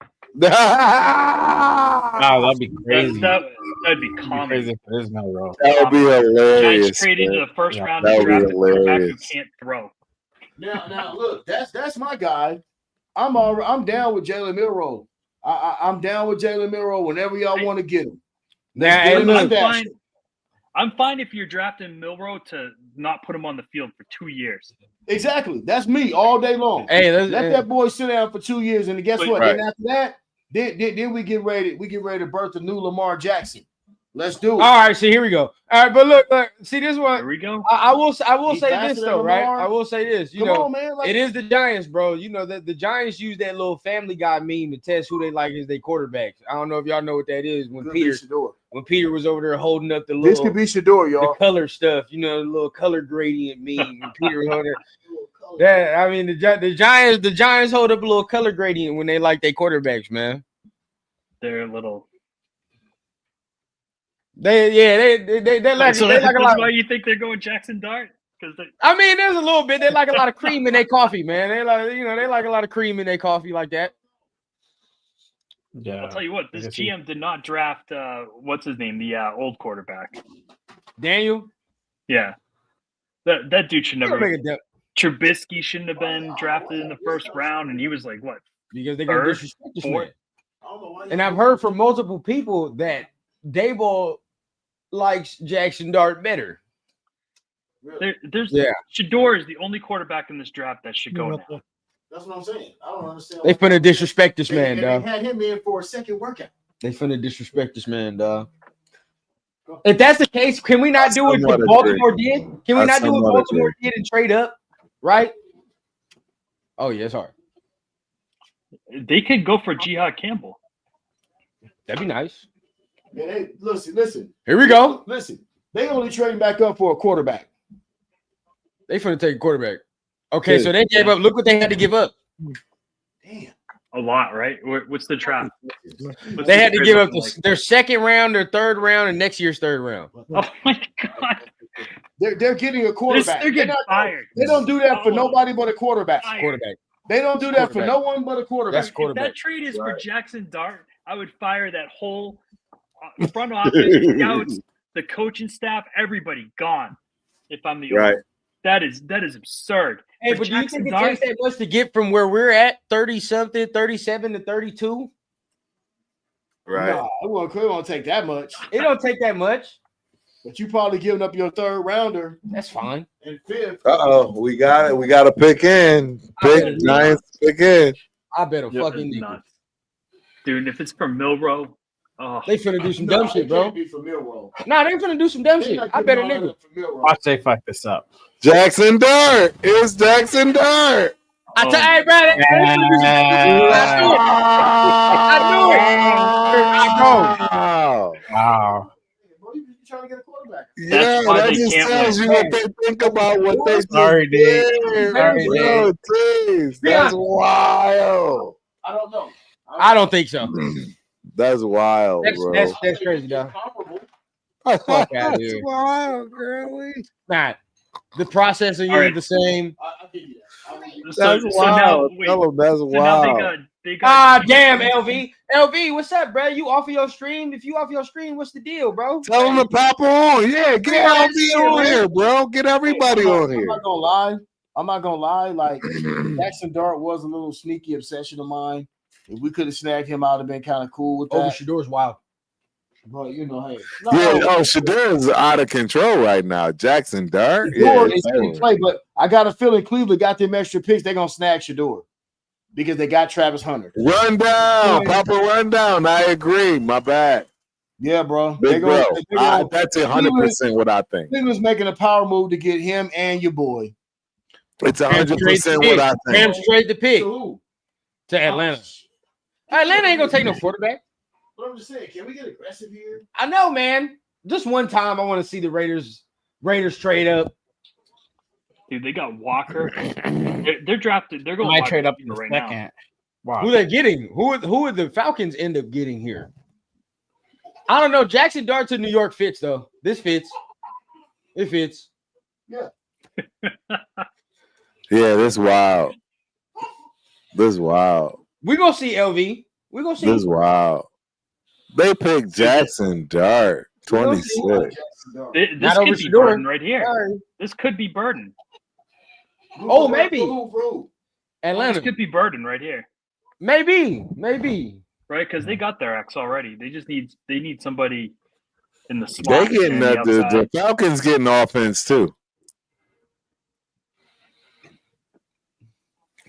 Oh, that'd be crazy. That'd be common. Crazy if there is no row. That would be hilarious. Giants traded man. to the first round that and would be drafted a quarterback who hilarious. can't throw. Now look, that's my guy. I'm down with Jalen Milroe. I'm down with Jalen Milroe whenever y'all want to get him. Now, Let's get him look, in that shit. I'm fine if you're drafting Milrow to not put him on the field for 2 years. Exactly. That's me all day long. Hey, Let that boy sit down for 2 years, and guess what? Right. Then after that, then we get ready. We get ready to birth a new Lamar Jackson. Let's do it. all right, see, here we go. All right, but look, see this one. There we go. I will He's say faster this than though, right? Lamar. I will say this. You Come know, on, man. Like, it is the Giants, bro. You know that the Giants use that little Family Guy meme to test who they like as their quarterbacks. I don't know if y'all know what that is. When could be Shador. Peter was over there holding up the This little could be Shador, the y'all. color stuff, you know, the little color gradient meme. When Peter was over there. That I mean, the Giants hold up a little color gradient when they like their quarterbacks, man. They're a little. They like So they like a that's lot. why you think they're going Jackson Dart? Because I mean, there's a little bit. They like a lot of cream in their coffee, man. They like, they like a lot of cream in their coffee like that. Yeah. I'll tell you what, this I guess he- GM did not draft what's his name, the old quarterback. Daniel, Yeah, that dude should they're never. gonna make a dip Trubisky shouldn't have been drafted in the first round, and he was like what? because they're gonna Third, disrespect this fourth. man. And I've heard from multiple people that Daboll likes Jackson Dart better. There's Yeah. Shador is the only quarterback in this draft that should go now. That's what I'm saying. I don't understand. They finna disrespect this man, They dog. had him in for a second workout. They finna disrespect this man, dog. If that's the case, can we not do what somewhat agree. Baltimore did? Can we I not do what somewhat Baltimore did and trade up? Right? Oh yeah, it's hard. They could go for Jihad Campbell. That'd be nice. And they, listen. Here we go. Listen, they only trading back up for a quarterback. They finna take a quarterback. Okay, Yeah. so they gave up. Look what they had to give up. Damn. A lot, right? What's the draft? They had to give up their second round, their third round, and next year's third round. Oh my god! They're getting a quarterback. They're getting fired. They don't do that for nobody but a quarterback. Quarterback. They don't do that for no one but a quarterback. If that trade is for Jackson Dart, I would fire that whole front office, scouts, the coaching staff, everybody gone. If I'm the owner, that is absurd. Hey, but do you think it takes that much to get from where we're at, 30-something, 37 to 32? Right. Nah, it won't take that much. It don't take that much. But you probably giving up your third rounder. That's fine. And fifth. We got it. We got to pick in. Giants pick in. I bet a fucking nuts. Dude, if it's from Milrow, they finna do some dumb shit, bro. Be for Milrow. Nah, they finna do some dumb shit. I bet a nigga. Watch they fuck this up. Jackson Dart. It's Jackson Dart. Hey, bro. I knew it. Wow. Trying to get a quarterback. Yeah, that just tells you what they think about what they Sorry, dude. Sorry, bro, please. That's wild. I don't know. I don't think so. That's wild, bro. That's crazy, dog. Fuck out of here. That's wild, girlie. Nah, the process of you is the same. I'll give you that. That's wild. Tell them that's wild. Damn, LV. LV, what's up, bro? You offer your stream? If you offer your stream, what's the deal, bro? Tell them to pop on. Yeah, get LV on here, bro. Get everybody on here. I'm not gonna lie. Like Jackson Dart was a little sneaky obsession of mine. If we could have snagged him, I'd have been kind of cool with that. Shador's wild. But hey, Shador is out of control right now. Jackson Dart, play, but I got a feeling Cleveland got them extra picks. They're gonna snag Shador because they got Travis Hunter. Run down, Papa, run down. I agree. My bad. Yeah, bro. That's 100% what I think. Cleveland's making a power move to get him and your boy. It's 100% what I think. Rams trade the pick To Atlanta. Atlanta ain't gonna take no quarterback. But I'm just saying, can we get aggressive here? I know, man. Just one time, I want to see the Raiders trade up. Dude, they got Walker. They're drafted. They're going to trade up in the right second. now. Wow. Who they getting? Who are the Falcons end up getting here? I don't know. Jackson Dart to New York fits though. This fits. It fits. Yeah. Yeah, this wild. This wild. We gonna see LV. We gonna see. This wild. They picked Jackson Dart, 26. This could be Burden right here. This could be Burden. Oh, maybe. Atlanta. This could be Burden right here. Maybe. Right, because they got their X already. They need somebody in the slot. They getting the Falcons getting offense too.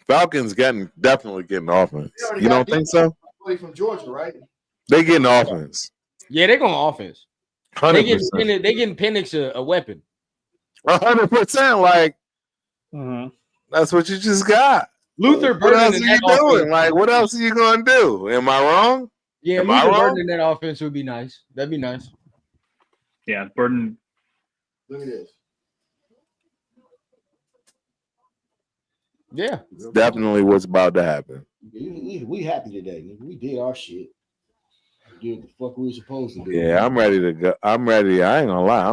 Falcons definitely getting offense. You don't think so? From Georgia, right? They getting offense. Yeah, they're going offense. 100%. They getting Penix a weapon. 100%. Like that's what you just got. Luther What else Burden are you doing? Like, what else are you gonna do? Am I wrong? Yeah, Luther Burden in that offense would be nice. That'd be nice. Yeah, Burden. Look at this. Yeah, it's definitely what's about to happen. We happy today. We did our shit. We did what the fuck we were supposed to do. Yeah, I'm ready to go. I'm ready. I ain't gonna lie.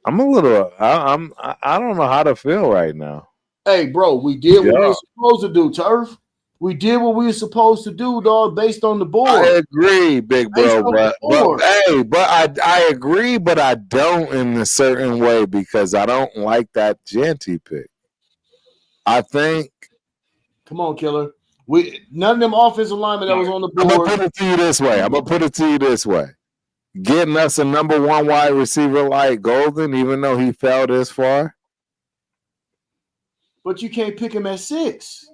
I'm a little. I don't know how to feel right now. Hey, bro, we did what we were supposed to do, Turf. We did what we were supposed to do, dog, based on the board. I agree, big bro, but I agree, but I don't in a certain way because I don't like that Janty pick. I think. Come on, Killer. None of them offensive linemen that was on the board. I'm gonna put it to you this way. Getting us a number one wide receiver like Golden, even though he fell this far. But you can't pick him at 6.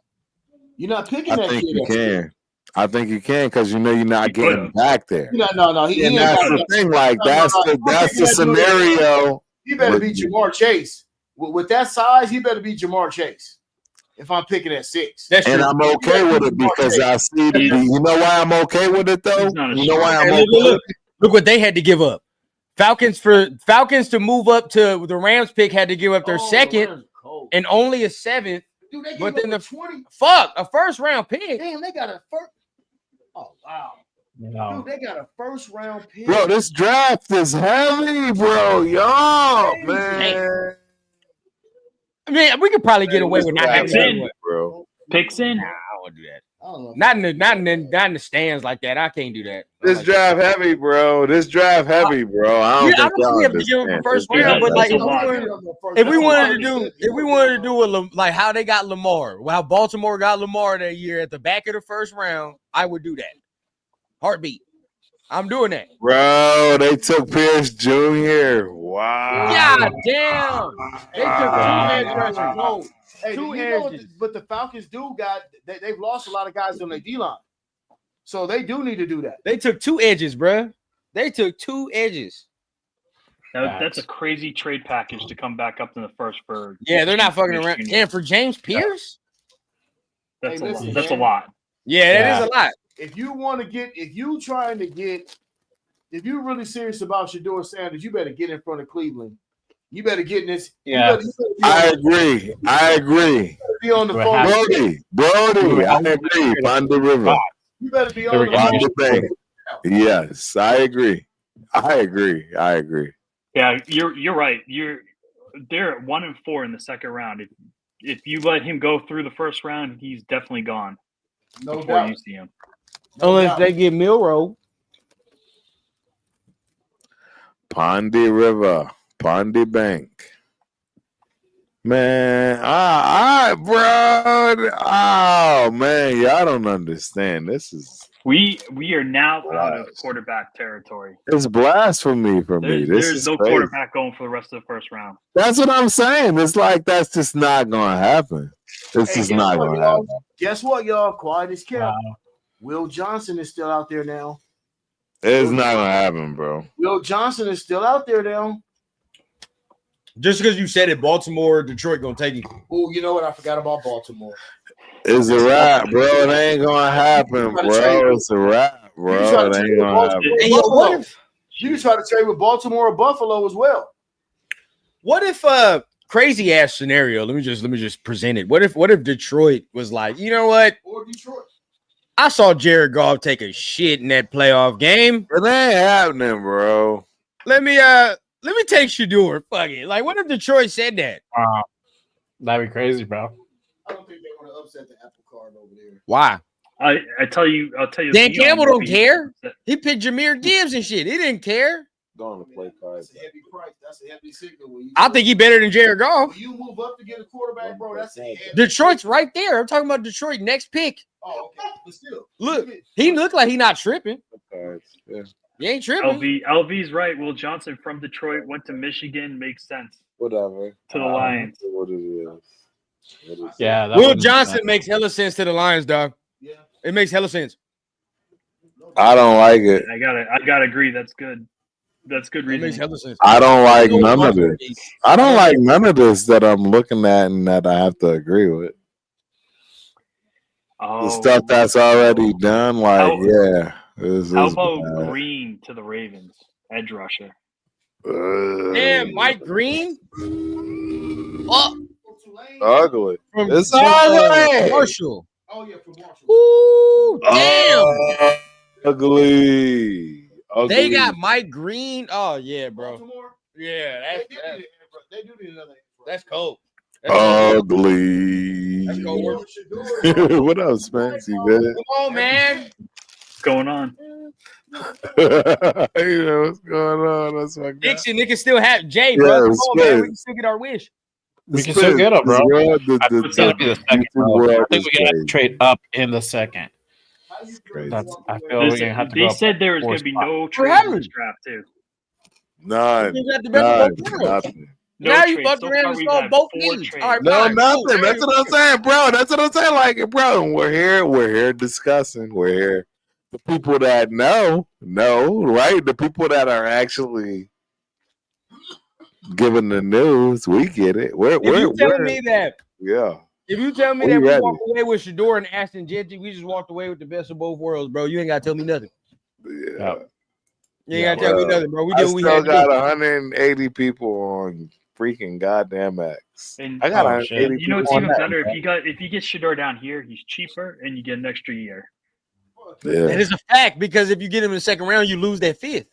You're not picking that kid. I think you can. I think you can because you know you're not getting back there. No. That's the thing. Like that's the scenario. He better be Jamar Chase. With that size, he better be Jamar Chase. If I'm picking at 6, and I'm okay with it because I see the. You know why I'm okay with it though? You know why I'm okay. Look what they had to give up. Falcons to move up to the Rams pick had to give up their second and only a 7th. Dude, but then a 20. A first round pick. Damn, they got a first. Oh wow. Dude, they got a first round pick. Bro, this draft is heavy, bro. Yo, man. I mean, we could probably get away with not having Picks in. that, bro. Picks in. Nah, I won't do that. I don't know. Not in the stands like that. I can't do that. This draft heavy, bro. This draft heavy, bro. I don't think y'all we have to give them understand. first This round, but draft like heavy. if we wanted to do a like how they got Lamar, how Baltimore got Lamar that year at the back of the first round, I would do that. Heartbeat. I'm doing that. Bro, they took Pierce Jr. Wow. God damn. They took two edge rushers. No. Hey, Two you know, edges. but the Falcons they've lost a lot of guys on their D-line. So they do need to do that. They took two edges, bro. They took two edges. That's a crazy trade package to come back up in the first for. Yeah, they're not fucking around. Jr. And for James Pierce? That's Hey, a listen, lot. That's a man. lot. Yeah, that is a lot. If you really serious about Shedeur Sanders, you better get in front of Cleveland. You better get in this. Yeah. I agree. Be on the We're phone. happy. Brody, I agree. Ponder River. You better be There on we the go. Ponder phone. Bank. Yes, I agree. Yeah, you're right. They're at 1-4 in the second round. If you let him go through the first round, he's definitely gone No before doubt. you see him. No Unless doubt. they get Milrow. Pondy River. Pondy Bank. Man, bro. Oh man, y'all don't understand. This is We are now out of quarterback territory. it's blasphemy for me. This There's is no crazy. quarterback going for the rest of the first round. That's what I'm saying. It's like that's just not gonna happen. This Hey, is guess not what, gonna y'all? happen. Guess what, y'all? Quiet as kept. Wow. Will Johnson is still out there now. It's not gonna happen, bro. Will Johnson is still out there now. Just because you said it, Baltimore, Detroit gonna take him. Oh, you know what? I forgot about Baltimore. It's a wrap, bro. It ain't gonna happen, bro. It's a wrap, bro. It ain't gonna happen. Hey, yo, what if You can try to trade with Baltimore or Buffalo as well. crazy ass scenario? Let me just present it. What if Detroit was like, you know what? Or Detroit. I saw Jared Goff take a shit in that playoff game. It ain't happening, bro. Let me take Shedeur. Fuck it. Like, what if Detroit said that? Wow. That'd be crazy, bro. I don't think they want to upset the apple cart over there. Why? I'll tell you. Dan Dion Campbell would don't be- care. He picked Jameer Gibbs and shit. He didn't care. Going to play cards. That's a heavy price. That's a heavy signal. When you I think he better than Jared Goff. when you move up to get a quarterback, bro, that's a heavy Detroit's right there. I'm talking about Detroit next pick. Oh, okay. But still. Look, he looked like he not tripping. Cards. Yeah. He ain't tripping. LV's right. Will Johnson from Detroit went to Michigan. Makes sense Whatever. to the Lions. What it is. Yeah. That Will wouldn't- Johnson makes hella sense to the Lions, dog. Yeah. It makes hella sense. I don't like it. I gotta agree. That's good. That's good It makes reason. hella sense. I don't like none of this. I don't like none of this that I'm looking at and that I have to agree with. Oh, The stuff that's already done, like, How- yeah. This how is about bad. Green to the Ravens, edge rusher? Damn, Mike Green. Oh, Ugly. from, It's from, ugly. Marshall. Oh, yeah, for Marshall. Ooh, damn. Ugly. They got Mike Green. Oh yeah, bro. Baltimore, Yeah, they do need another. that's cold. ugly. That's cold work. What up, Fancy, man? Come on, man. What's going on? You know what's going on? That's my guy. Dixon, nigga still have Jay, Yeah, bro. Come on, man. respect. We can still get our wish. We can still get him, bro. It's gonna be the second, bro. I think we gotta trade up in the second. That's. I feel we're gonna have to They go. up said there was four going to be spots. no trades in this draft too. None. You got the best of both worlds. Nothing. No Now you trades. fucked So around far, and we've solved had both 4 needs. trades. All right, No, fine. nothing. That's what I'm saying, bro. That's what I'm saying. Like, bro, we're here discussing. We're here. The people that know, right? The people that are actually giving the news, we get it. If you telling me that, yeah. if you tell me We that we ready. walked away with Shedeur and Ashton Genty, we just walked away with the best of both worlds, bro. You ain't gotta tell me nothing. Yeah. You ain't gotta tell me bro. nothing, bro. We I did what we still had to got do. 180 people on freaking goddamn X. And I got Oh, 180 shit. you know what's people on even that, better? man. If you get Shedeur down here, he's cheaper and you get an extra year. That is a fact because if you get him in the second round, you lose that fifth.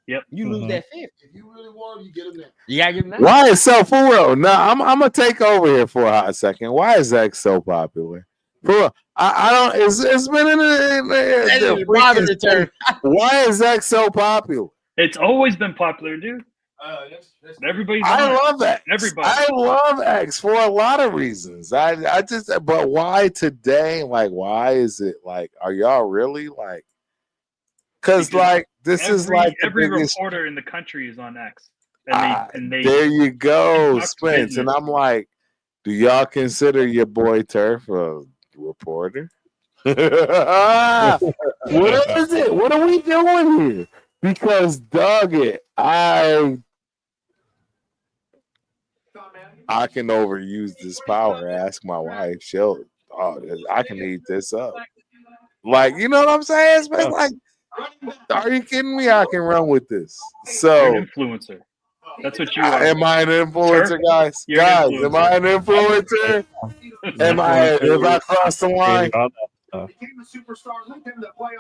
Yep. You lose that fifth. If you really want him, you get him there. You gotta get him now. Why is so for real? No, I'm gonna take over here for a hot second. Why is X so popular? For real, I don't. It's been in the return. Why is X so popular? It's always been popular, dude. Everybody's. I love X. Everybody. I love X for a lot of reasons. I just, but why today? Like, why is it like? Are y'all really like? Because like this is like every biggest, reporter in the country is on X. And they there you go, Spence. And I'm like, do y'all consider your boy Turf a reporter? What is it? What are we doing here? Because dog it, I can overuse this power. Ask my wife, I can eat this up. Like, you know what I'm saying? It's like, are you kidding me? I can run with this. So, you're an influencer. That's what you are. Am I an influencer, guys? You're guys, an influencer. am I an influencer? Am I? Have I crossed the line?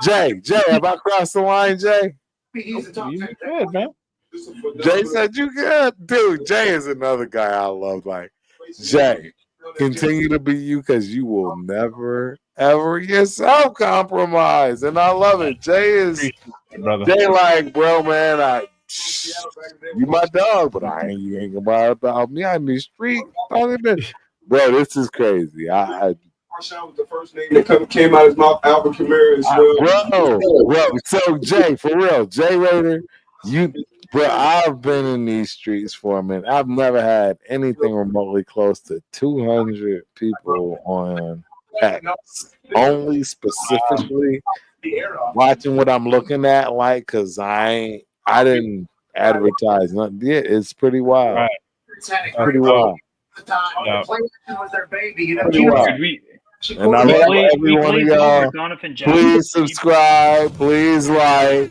Jay, have I crossed the line, Jay? You good, man. Jay said you good. Dude, Jay is another guy I love. Like, Jay, continue to be you because you will never, ever yourself compromise. And I love it. Jay like, bro, man, you my dog, but you ain't about me on the street. Bro, this is crazy. Marshawn was the first name that came out of his mouth. Alvin Kamara as well. Bro. So Jay, for real, Jay Raider, I've been in these streets for a minute. I've never had anything remotely close to 200 people on X. Only specifically watching what I'm looking at, like, cause I didn't advertise nothing. Yeah, it's pretty wild. Right. Pretty wild. Yeah. Pretty wild. And I love every one of y'all. Please subscribe. Please like.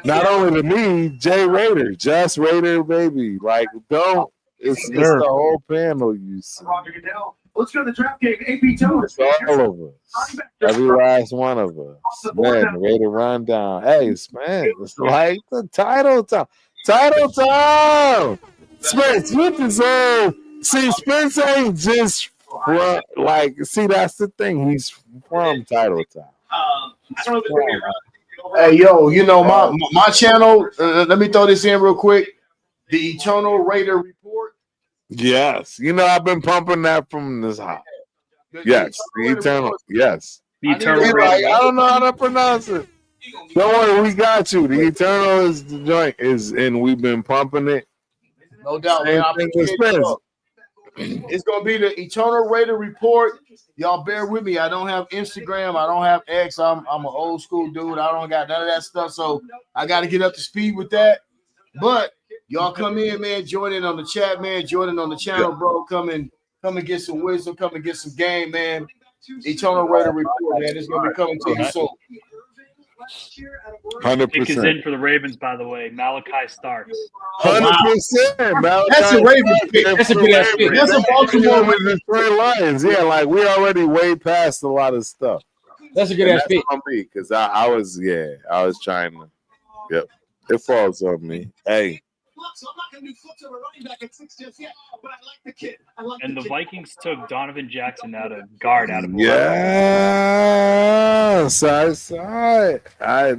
Not only to me, Jay Raider, just Raider, baby. Like, don't. It's the whole panel you see. Let's go to the draft game. AP Toad. It's all of us. Every last one of us. Man, Raider rundown. Hey, man, it's like the title time. Title time. Spence, you deserve. See, Spence ain't just from, like, see, that's the thing. He's from Title Time. Hey, yo, you know, my channel, let me throw this in real quick. The Eternal Raider Report. Yes. You know, I've been pumping that from this hot. Yes. The Eternal. Yes. The Eternal Raider. I don't know how to pronounce it. Don't worry, we got you. The Eternal is the joint, and we've been pumping it. No doubt, man. It's gonna be the Eternal Raider Report. Y'all bear with me. I don't have Instagram. I don't have X. I'm an old school dude. I don't got none of that stuff. So I got to get up to speed with that. But y'all come in, man. Join in on the chat, man. Join in on the channel, bro. Come and get some wisdom. Come and get some game, man. Eternal Raider Report, man. It's gonna be coming to you soon. 100%. Pick is in for the Ravens, by the way. Malachi Starks. 100%. That's a Ravens pick. That's a good ass pick. That's a Baltimore with the Detroit Lions. Yeah, like we already way past a lot of stuff. That's a good ass pick. On me because I was trying to. Yep, it falls on me. Hey. So I'm not going to do flips of a running back at 6 just yet, but I like the kid. And the Vikings took Donovan Jackson out of guard out of yes, I saw it. Hey,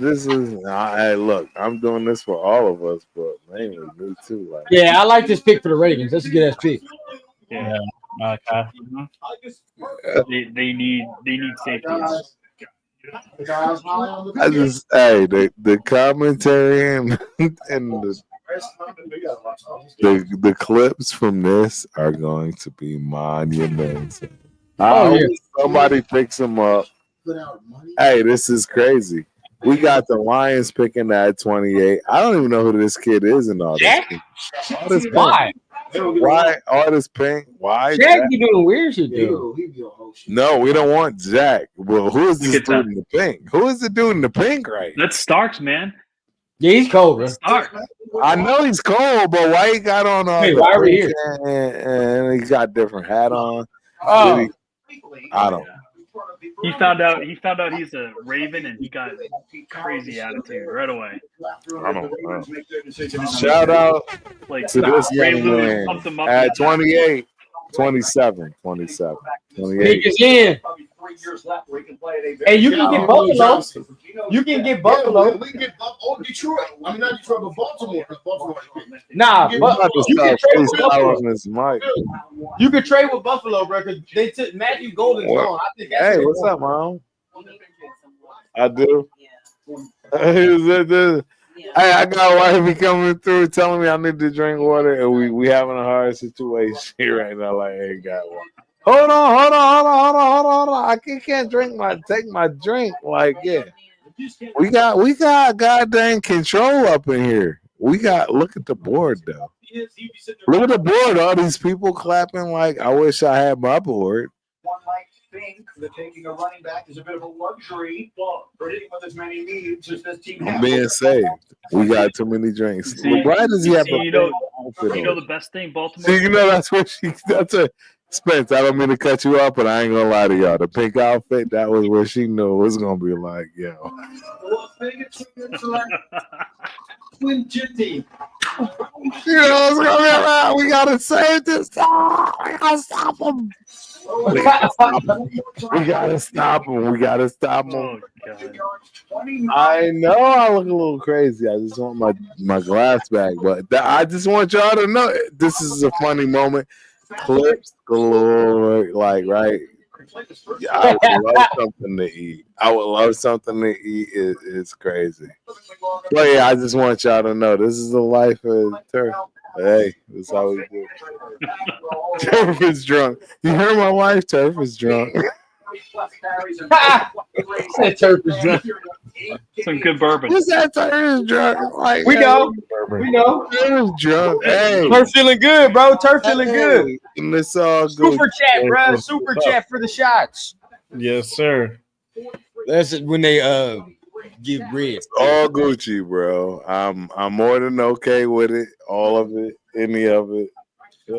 look, I'm doing this for all of us, but mainly me too. Like, yeah, I like this pick for the Ravens. That's a good ass pick. Yeah, Malachi. They need safeties. I just the commentary and the clips from this are going to be monumental. Somebody picks them up. Hey, this is crazy. We got the Lions picking at 28. I don't even know who this kid is in all this. Why? Why all this pink? Why Jack be doing weird shit, dude. No, we don't want Jack. Well, who is this dude in the pink? Who is the dude in the pink right? That's Starks, man. Yeah, he's cold, bro. Starks. I know he's cold, but why he got on all why are we here? And he got different hat on. Oh. I don't. He found out he's a Raven, and he got crazy attitude right away. I don't know. Shout out Like to this Ray young Lewis man pumped him up at 28, 27, 28. Niggas in. Hey, you can get Buffalo. You can get Buffalo. We can get Detroit. I mean, not Detroit, but Baltimore. Nah, I'm about to you can start trade with Buffalo. freestyling this mic. You can trade with Buffalo, bro, because they took Matthew Golden's What? gone. I think that's Hey, what what's they up, Mom? I do. Hey, I got wifey coming through telling me I need to drink water, and we having a hard situation right now. Like, hey, got one. Hold on. I can't take my drink. Like, yeah. We got goddamn control up in here. Look at the board though. Look at the board. All these people clapping like I wish I had my board. One might think that taking a running back is a bit of a luxury, but hitting with as many needs as this team I'm has. being saved. We got too many drinks. See, Why does he have a you know the best thing Baltimore. See, you know that's a Spence. I don't mean to cut you off, but I ain't gonna lie to y'all. The pink outfit, that was where she knew it was gonna be like, yo. Twin Jitty. You know what's gonna be around. We gotta save this time. We gotta stop him. We gotta stop him. Oh, God. I know I look a little crazy. I just want my glass back, but I just want y'all to know this is a funny moment. Clips galore, like right. Yeah, I would love something to eat. It's crazy. But yeah, I just want y'all to know this is the life of Turf. Hey, that's how we do. Turf is drunk. You heard my wife? Turf is drunk. said Turf is drunk. Some good bourbon. What's that? Turf is drunk. Like, We know. Turf is drunk. Hey, Turf feeling good, bro. Turf feeling good. and it's all good. Super chat, bro. Super chat for the shots. Yes, sir. That's when they get rid. All Gucci, bro. I'm more than okay with it. All of it, any of it.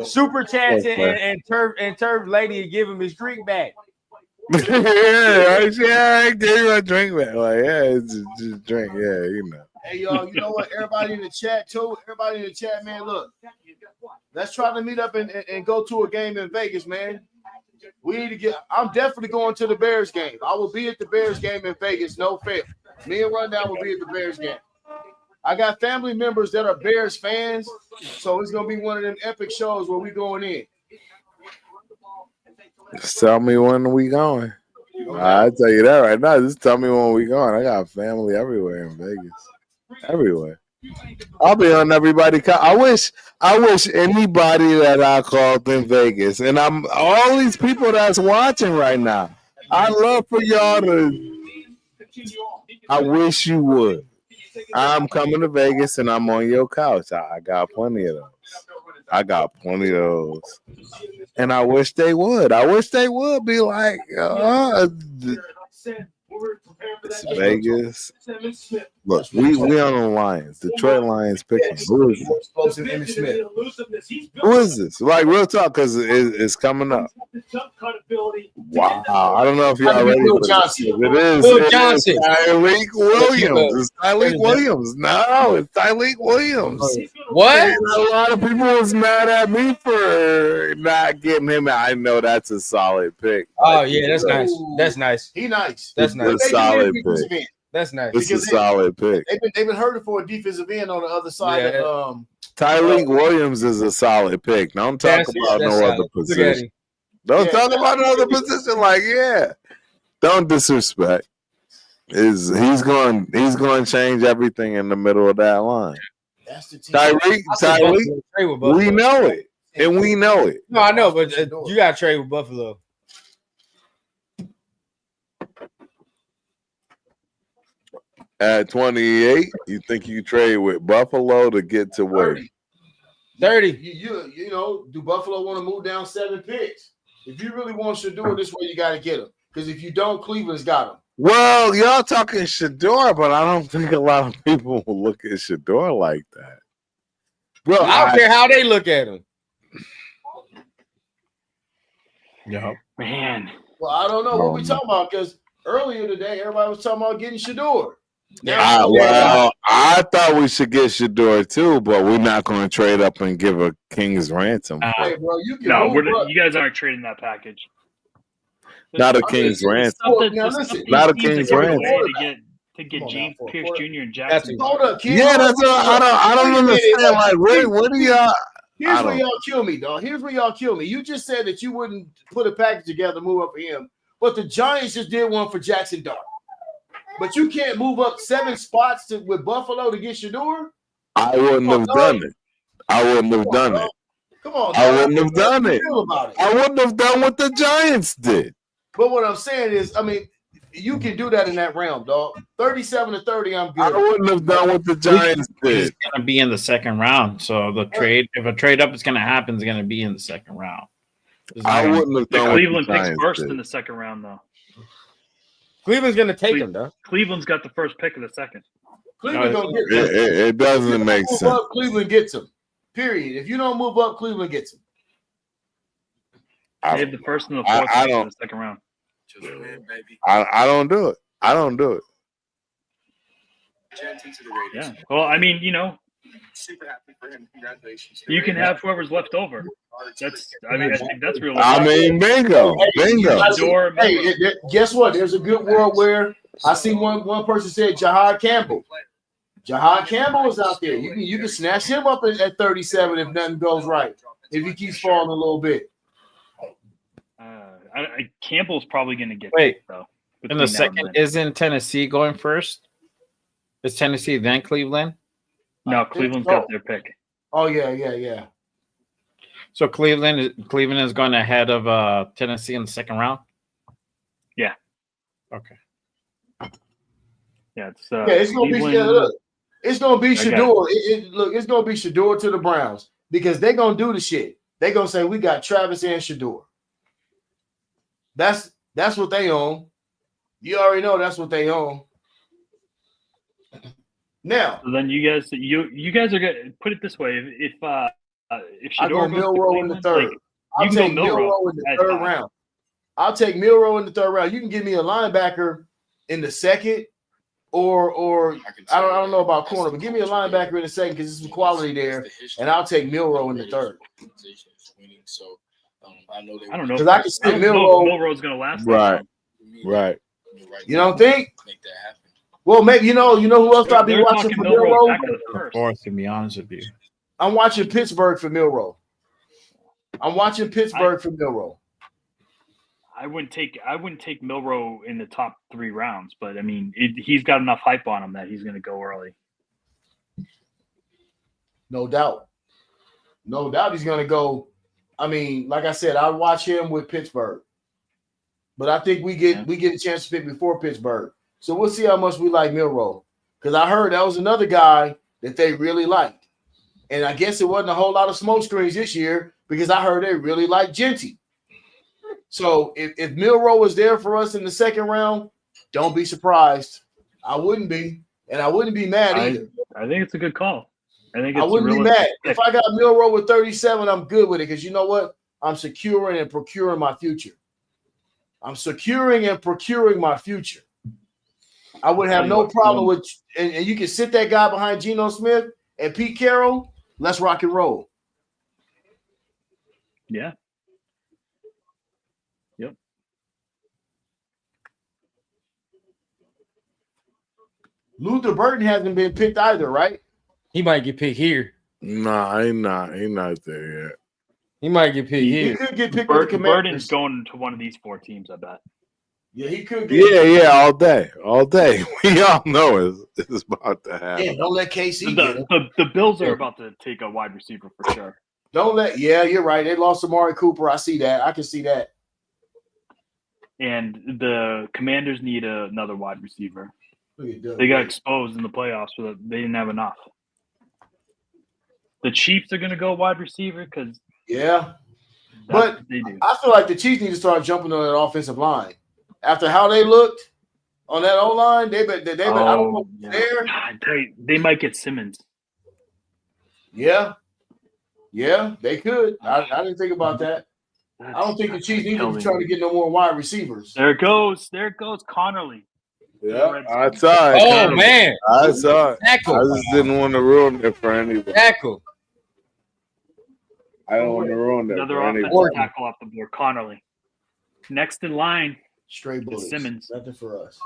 Super chats Okay. and Turf lady give him his drink back. Yeah, I gave you a drink back. Like, yeah, it's just drink. Yeah, you know. Hey, y'all, you know what? Everybody in the chat, too. Everybody in the chat, man, look. Let's try to meet up and go to a game in Vegas, man. We need to get – I'm definitely going to the Bears game. I will be at the Bears game in Vegas, no fail. Me and Rundown will be at the Bears game. I got family members that are Bears fans, so it's going to be one of them epic shows where we going in. Just tell me when we going. I'll tell you that right now. Just tell me when we going. I got family everywhere in Vegas. Everywhere. I'll be on everybody. I wish anybody that I called in Vegas, and I'm all these people that's watching right now. I'd love for y'all to. I wish you would. I'm coming to Vegas and I'm on your couch. I got plenty of those. And I wish they would. I wish they would be like, it's Vegas. Look, we on the Lions. Detroit Lions picking. Who is this? Who is this? Like, real talk, because it's coming up. Wow. I don't know if y'all ready for this. It is. Will Johnson. Tyleek Williams. It's Tyleek Williams. No, it's Tyleek Williams. What? And a lot of people was mad at me for not getting him. I know that's a solid pick. Oh, yeah, that's nice. That's nice. He nice. That's nice. It's a solid pick. That's nice. It's a solid pick. They've been hurting for a defensive end on the other side. Yeah. Of, Tyleek Williams is a solid pick. Don't talk about no other position. Don't talk about no other position. Like, yeah, don't disrespect. He's going to change everything in the middle of that line. that's the team. Tyleek, we know it, and we know it. No, I know, but you got to trade with Buffalo. At 28, you think you trade with Buffalo to get to where? 30. You know, do Buffalo want to move down 7 picks? If you really want Shador this way, you got to get him. Because if you don't, Cleveland's got him. Well, y'all talking Shador, but I don't think a lot of people will look at Shador like that. Bro, I don't care how they look at him. Yeah. Man, Well, I don't know what we talking about because earlier today everybody was talking about getting Shador. I thought we should get Shador too, but we're not going to trade up and give a king's ransom. Hey, bro, you can No, move up. you guys aren't trading that package. Not a king's ransom. Not a king's ransom. To get James Pierce Jr. and That's Jackson. Hold up, kid. Yeah, that's what I don't understand. Like, what do y'all? Here's where y'all kill me, dog. Here's where y'all kill me. You just said that you wouldn't put a package together, move up for him, but the Giants just did one for Jackson Dart. But you can't move up 7 spots with Buffalo to get Shador? I wouldn't have done it. I wouldn't have done it. Come on, I wouldn't have done it. About it. I wouldn't have done what the Giants did. But what I'm saying is, I mean, you can do that in that realm, dog. 37-30, I'm good. I wouldn't have done what the Giants did. It's going to be in the second round. So the trade, if a trade up is going to happen, it's going to be in the second round. I wouldn't have done Cleveland what the picks Giants first did. in the second round, though. Cleveland's gonna take him, though. Cleveland's got the first pick of the second. Cleveland gonna get him. It doesn't make Move sense. up, Cleveland gets him. Period. If you don't move up, Cleveland gets him. They have the first and the fourth pick in the second round. I don't do it. I don't do it. Yeah. Well, I mean, Super happy for him. Congratulations. you can have whoever's left over. I think that's real. I mean, bingo. Hey, guess what? There's a good world where I see one person said Jahad Campbell. Jahad Campbell is out there. You can snatch him up at 37 if nothing goes right. If he keeps falling a little bit. Campbell's probably going to get Wait. though. In the second, isn't Tennessee going first? Is Tennessee then Cleveland? No, Cleveland's got their pick. Oh yeah. So Cleveland is going ahead of Tennessee in the second round. Yeah. Okay. Yeah, it's gonna be it's gonna be Shador. It's gonna be Shador to the Browns because they're gonna do the shit. They're gonna say we got Travis and Shador. That's what they own. You already know that's what they own. Now, so then you guys are gonna put it this way: if Shador I go Milroe in the third, like, I'll take Milroe in the third round. I'll take Milroe in the third round. You can give me a linebacker in the second, or I don't know about corner, but give me a linebacker in the second because there's some quality there, and I'll take Milroe in the third. I don't know because I can see Milroe's going to last. Right. You don't think? Make that happen. Well, maybe you know who else I'll be watching for Milroe. Fourth, to be honest with you, I'm watching Pittsburgh for Milroe. I'm watching Pittsburgh for Milroe. I wouldn't take Milroe in the top 3 rounds, but I mean he's got enough hype on him that he's going to go early. No doubt he's going to go. I mean, like I said, I'll watch him with Pittsburgh, but I think we get a chance to pick before Pittsburgh. So we'll see how much we like Milroe because I heard that was another guy that they really liked, and I guess it wasn't a whole lot of smoke screens this year because I heard they really liked Genty. So if Milroe was there for us in the second round, don't be surprised. I wouldn't be, and I wouldn't be mad either. I think it's a good call. I wouldn't be mad. If I got Milroe with 37, I'm good with it because you know what? I'm securing and procuring my future. I'm securing and procuring my future. I would have no problem with, and you can sit that guy behind Geno Smith and Pete Carroll. Let's rock and roll. Yeah. Yep. Luther Burton hasn't been picked either, right? He might get picked here. Nah, he not there yet. He might get picked here. He could get picked with the Commanders. Burton's going to one of these 4 teams, I bet. Yeah, he could get. Yeah, all day. We all know it's about to happen. Yeah, don't let KC get it. The Bills are about to take a wide receiver for sure. Yeah, you're right. They lost Amari Cooper. I see that. I can see that. And the Commanders need another wide receiver. They got exposed in the playoffs, so they didn't have enough. The Chiefs are going to go wide receiver because but they do. I feel like the Chiefs need to start jumping on that offensive line. After how they looked on that O-line, I don't know there. They might get Simmons. Yeah, they could. I didn't think about that. I don't think the Chiefs need to be trying to get no more wide receivers. There it goes. Connerly. Yeah, I saw it. Oh man, I saw it. tackle, I just didn't want to ruin it for anybody. tackle. I don't want to ruin it Another for offensive anybody. tackle off the board. Connerly. Next in line, Straight bullets. Simmons. Nothing for us.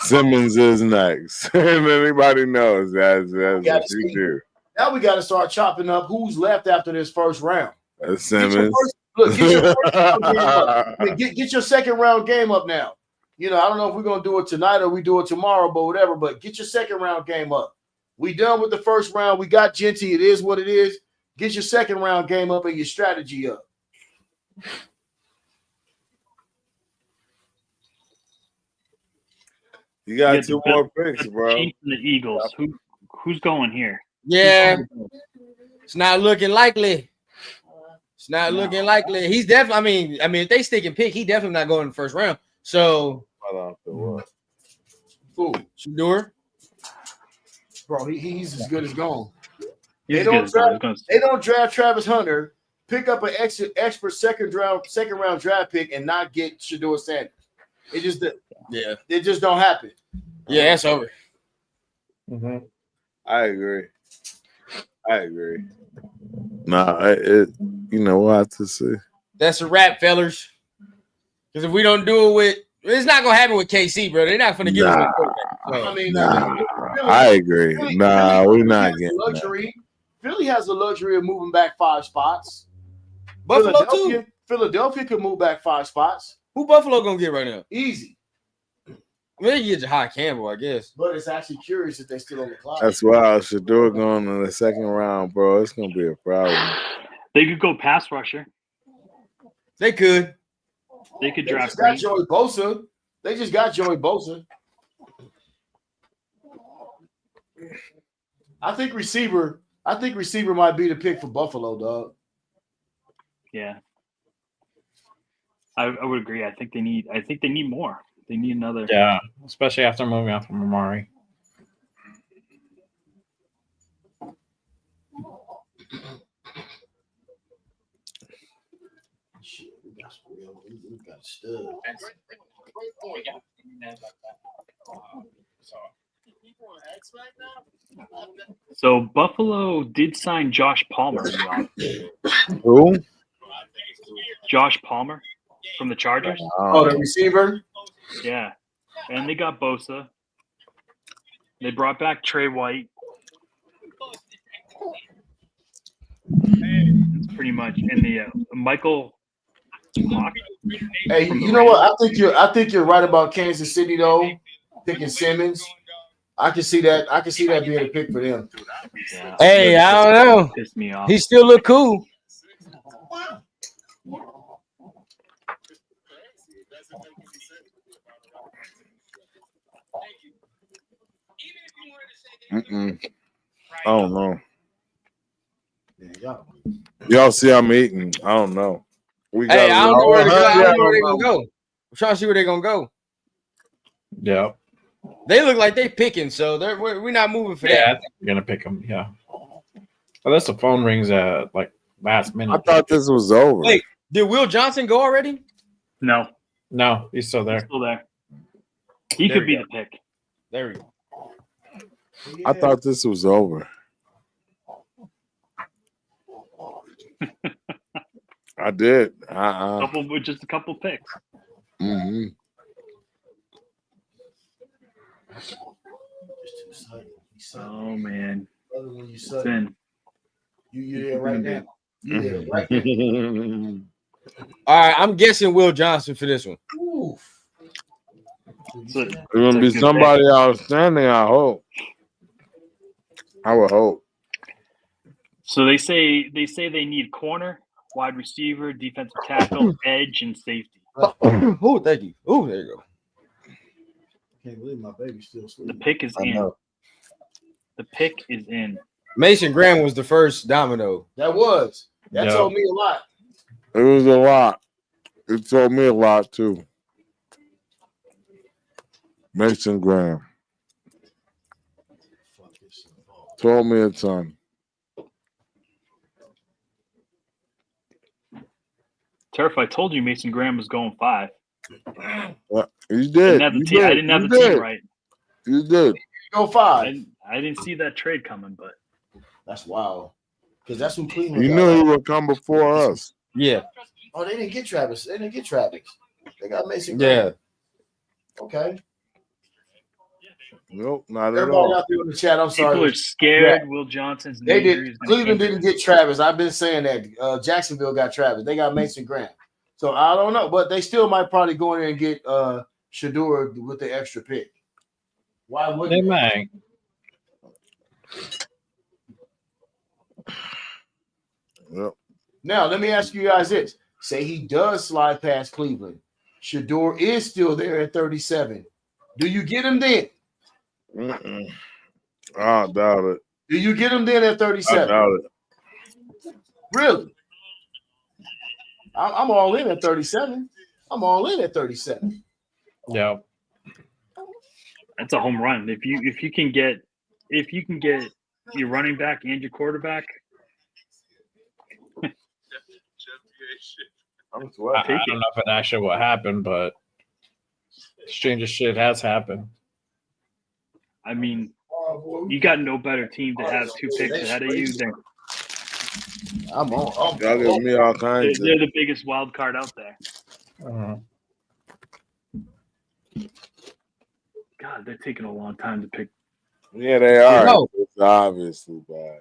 Simmons is next, and anybody knows that's what you do. Now we got to start chopping up who's left after this first round. That's Simmons. Get your first round game up. I mean, get your second round game up now. You know, I don't know if we're gonna do it tonight or we do it tomorrow, but whatever. But get your second round game up. We done with the first round. We got Genty. It is what it is. Get your second round game up and your strategy up. You got two more picks, bro. Chiefs and the Eagles. Who's going here? Yeah, it's not looking likely. It's not looking likely. He's definitely. I mean, if they stick and pick, he definitely not going in the first round. So, Who? Shador, Bro, he's as good as gone. He's They don't good. draft. They don't draft Travis Hunter, pick up an expert second round draft pick, and not get Shador Sanders. It just don't happen. Yeah, that's over. Mm-hmm. I agree. Nah, it you know what I have to say. That's a wrap, fellers. Because if we don't do it with, it's not gonna happen with KC, bro. They're not gonna get us with quarterback. So, I mean, I agree. We're not getting luxury. Philly has the luxury of moving back 5 spots. Buffalo too. Philadelphia could move back 5 spots. Who Buffalo gonna get right now? Easy. I mean, they can get Jahai Campbell, I guess. But it's actually curious if they still on the clock. That's why Shador going in the second round, bro. It's gonna be a problem. They could go pass rusher. They could. They could They draft. just got Joey Bosa. They just got Joey Bosa. I think receiver might be the pick for Buffalo, dog. Yeah, I would agree. I think they need more. They need another. Yeah, especially after moving on from Amari. We got a stud. So Buffalo did sign Josh Palmer. Who? Josh Palmer from the Chargers. Oh, the receiver. Yeah, and they got Bosa. They brought back Trey White. That's pretty much in the Michael. Hey, you know what? I think you're right about Kansas City though. Picking Simmons. I can see that. I can see that being a pick for them. Yeah, Hey, I don't know. Pissed me off. He still look cool. I don't know. Y'all see I'm eating. I don't know. Hey, I don't know where they're gonna go. I'm trying to see where they're gonna go. Yeah. They look like they picking, so we're not moving for Yeah, I that. think we're gonna pick him. Yeah. Unless the phone rings at like last minute. I thought this was over. Wait, did Will Johnson go already? No, He's still there. he's still there. He There could we be go. the pick. There we go. I thought this was over. I did. Just a couple picks. Mm-hmm. Oh man, When you it's said in. you there right now. You there right now. All right, I'm guessing Will Johnson for this one. Oof. There's gonna be somebody outstanding. I hope. I would hope. So they say they need corner, wide receiver, defensive tackle, edge, and safety. Oh, thank you. Oh, there you go. Can't believe my baby's still The sleeping. pick is I in. know. The pick is in. Mason Graham was the first domino. That Yeah. told me a lot. It was a lot. It told me a lot too. Mason Graham told me a ton. Turf, I told you Mason Graham was going 5. You did. I didn't have the team right. You did. Go 5. I didn't see that trade coming, but That's wild. Because that's who Cleveland You got. knew he would come before us. Yeah. Oh, they didn't get Travis. They got Mason Yeah. Graham. Okay. Nope, not at Everybody all. out there in the chat, I'm sorry. people are scared. Will Johnson's They injury did. is gonna Cleveland injure didn't get Travis. I've been saying that. Jacksonville got Travis. They got Mason Graham. So I don't know, but they still might probably go in there and get Shador with the extra pick. Why They wouldn't they? might. Yep. Now let me ask you guys this: say he does slide past Cleveland, Shador is still there at 37. Do you get him then? Mm-mm. I doubt it. Do you get him then at I 37? doubt it. Really? I'm all in at 37. I'm all in at 37. Yeah. That's a home run. If you can get your running back and your quarterback, I'm I sweating. don't know if it actually will happen, but strangest shit has happened. I mean, you got no better team to have 2 picks ahead of you than I'm on. Y'all give me all kinds they're of. the biggest wild card out there. God, they're taking a long time to pick. Yeah, they are. No. It's obviously bad.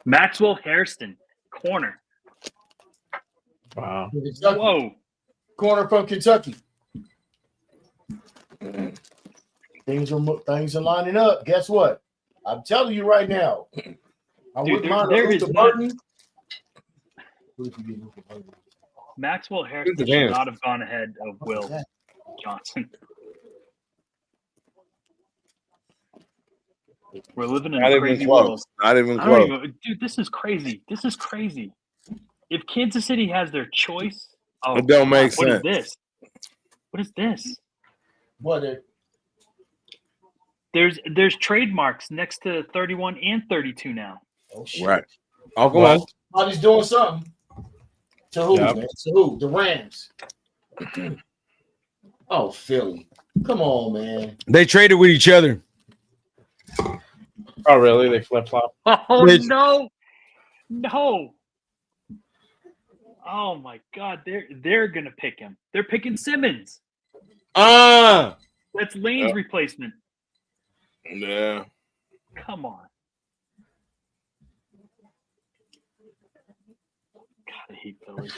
Maxwell Hairston, corner. Wow. Kentucky. Whoa. Corner from Kentucky. Things are lining up. Guess what? I'm telling you right now. I Dude, wouldn't mind there a is Luther not- Burton. Maxwell Hairston the should chance? not have gone ahead of Will Johnson. We're living in Not a even crazy close. world. Not even I don't close. even, dude. This is crazy. This is crazy. If Kansas City has their choice, It don't make what is sense. this? What is this? What? There's trademarks next to 31 and 32 now. Oh shit! Right. Oh, come on. Somebody's doing something. To who? Yep. Man? To who? The Rams. Oh, Philly. Come on, man. They traded with each other. Oh, really? They flip flop? Oh Which- no. Oh my God, they're gonna pick him. They're picking Simmons. That's Lane's Yep. replacement. Yeah. Come on. God, I hate Philly.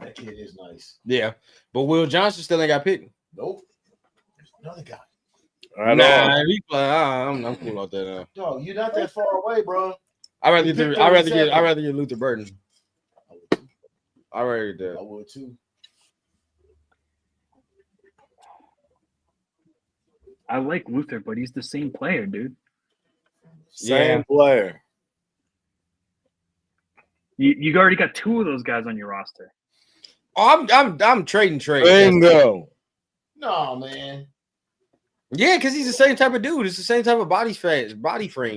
That kid is nice. Yeah. But Will Johnson still ain't got picked. Nope. There's another guy. I'm cool out there. Dog, you're not that far away, bro. I'd rather You get picked I'd him rather second. get Luther Burton. I'd rather get that. I would too. I like Luther, but he's the same player, dude. Same player. You already got 2 of those guys on your roster. Oh, I'm trading trade. Bingo. No, man. Yeah, because he's the same type of dude. It's the same type of body frame.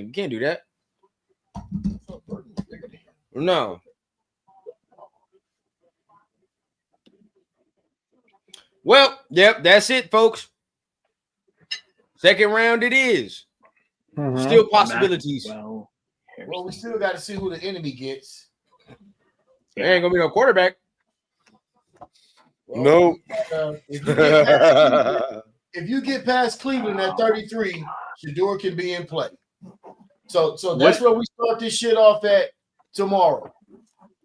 You can't do that. No. Well, yep, that's it, folks. Second round it is. Still possibilities. Well, Well, we still got to see who the enemy gets. There ain't gonna be no quarterback. Well, Nope. If you get past Cleveland at 33, Shador can be in play. So that's where we start this shit off at tomorrow.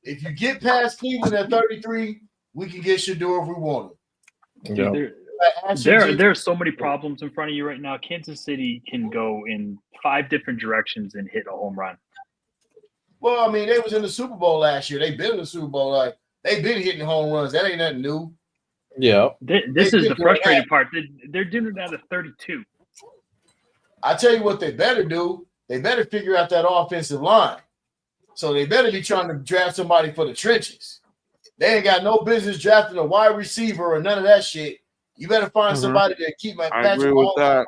If you get past Cleveland at 33, we can get Shador if we want him. Yeah. there are so many problems in front of you right now. Kansas City can go in 5 different directions and hit a home run. Well, I mean, they was in the Super Bowl last year. They've been in the Super Bowl. Like, they've been hitting home runs. That ain't nothing new. Yeah. This They is the did frustrating that. part. They're doing it out of 32. I tell you what they better do. They better figure out that offensive line. So they better be trying to draft somebody for the trenches. They ain't got no business drafting a wide receiver or none of that shit. You better find somebody to keep my I agree with that.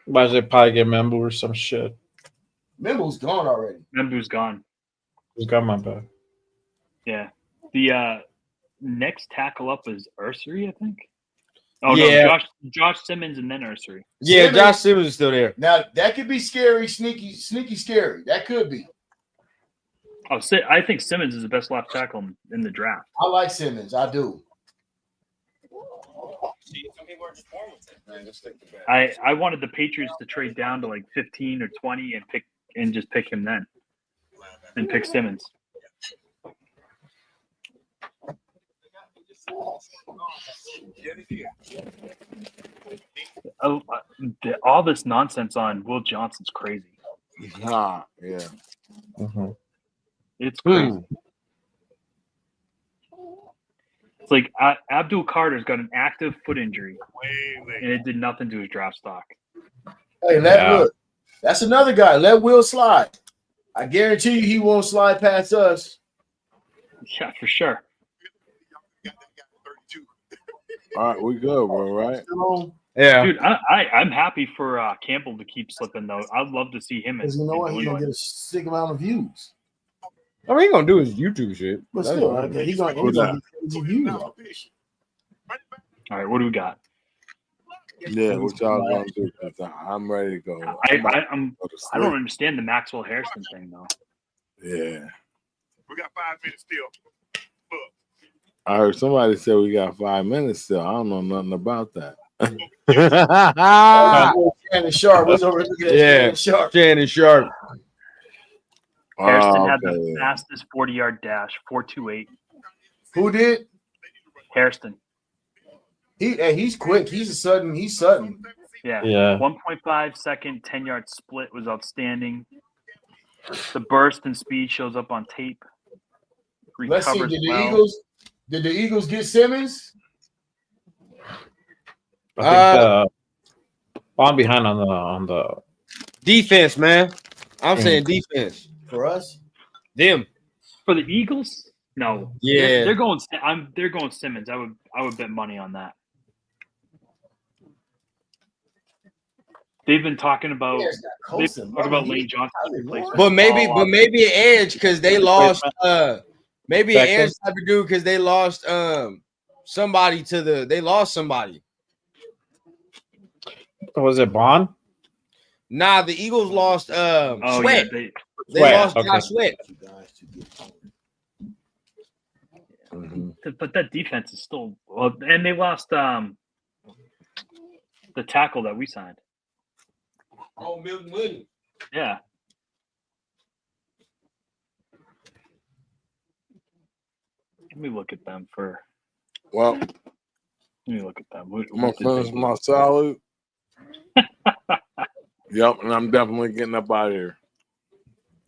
Why they probably get Membu or some shit? Membu's gone already. Membu's gone. Who's got my back? Yeah. The next tackle up is Ursery, I think. Oh Yeah. no, Josh Simmons and then Ursery. Yeah, Simmons- Josh Simmons is still there. Now that could be scary, sneaky scary. That could be. Oh, I think Simmons is the best left tackle in the draft. I like Simmons. I do. I wanted the Patriots to trade down to like 15 or 20 and just pick him then, and pick Simmons. Oh, all this nonsense on Will Johnson's crazy. Yeah. It's crazy. It's like Abdul Carter's got an active foot injury, and it did nothing to his draft stock. Hey, look. That's another guy. Let Will slide. I guarantee you he won't slide past us. Yeah, for sure. All right, we good, bro, right? Yeah. Dude, I'm happy for Campbell to keep slipping, though. I'd love to see him. Because you know what? He's going to get a sick amount of views. I mean, he's going to do his YouTube shit. But still, he's going to get crazy views. All right, what do we got? Yeah, what y'all gonna do? I'm ready to go. I don't understand the Maxwell Harrison thing, though. Yeah. We got 5 minutes still. I heard somebody say we got 5 minutes still. I don't know nothing about that. Shannon Sharp. What's over looking at Shannon Sharp? Shannon Sharp. Harrison had the fastest 40-yard dash, 4.28. Who did? Harrison. He's quick. He's Sutton. Yeah. 1.5 second 10-yard split was outstanding. The burst and speed shows up on tape. Let's see. Did the Eagles get Simmons? I think I'm behind on the defense, man. I'm saying defense for us. Them for the Eagles? No. Yeah, they're going. They're going Simmons. I would bet money on that. They've been talking about Lane Johnson. But maybe an edge because they lost. Maybe an edge type of dude because they lost somebody to the. They lost somebody. Was it Bond? Nah, the Eagles lost Sweat. Yeah, they lost Josh Sweat. But that defense is still and they lost the tackle that we signed. Oh, Milton Williams. Yeah. Let me look at them for. Well, let me look at them. I'm gonna finish my salad. Yep, and I'm definitely getting up out of here.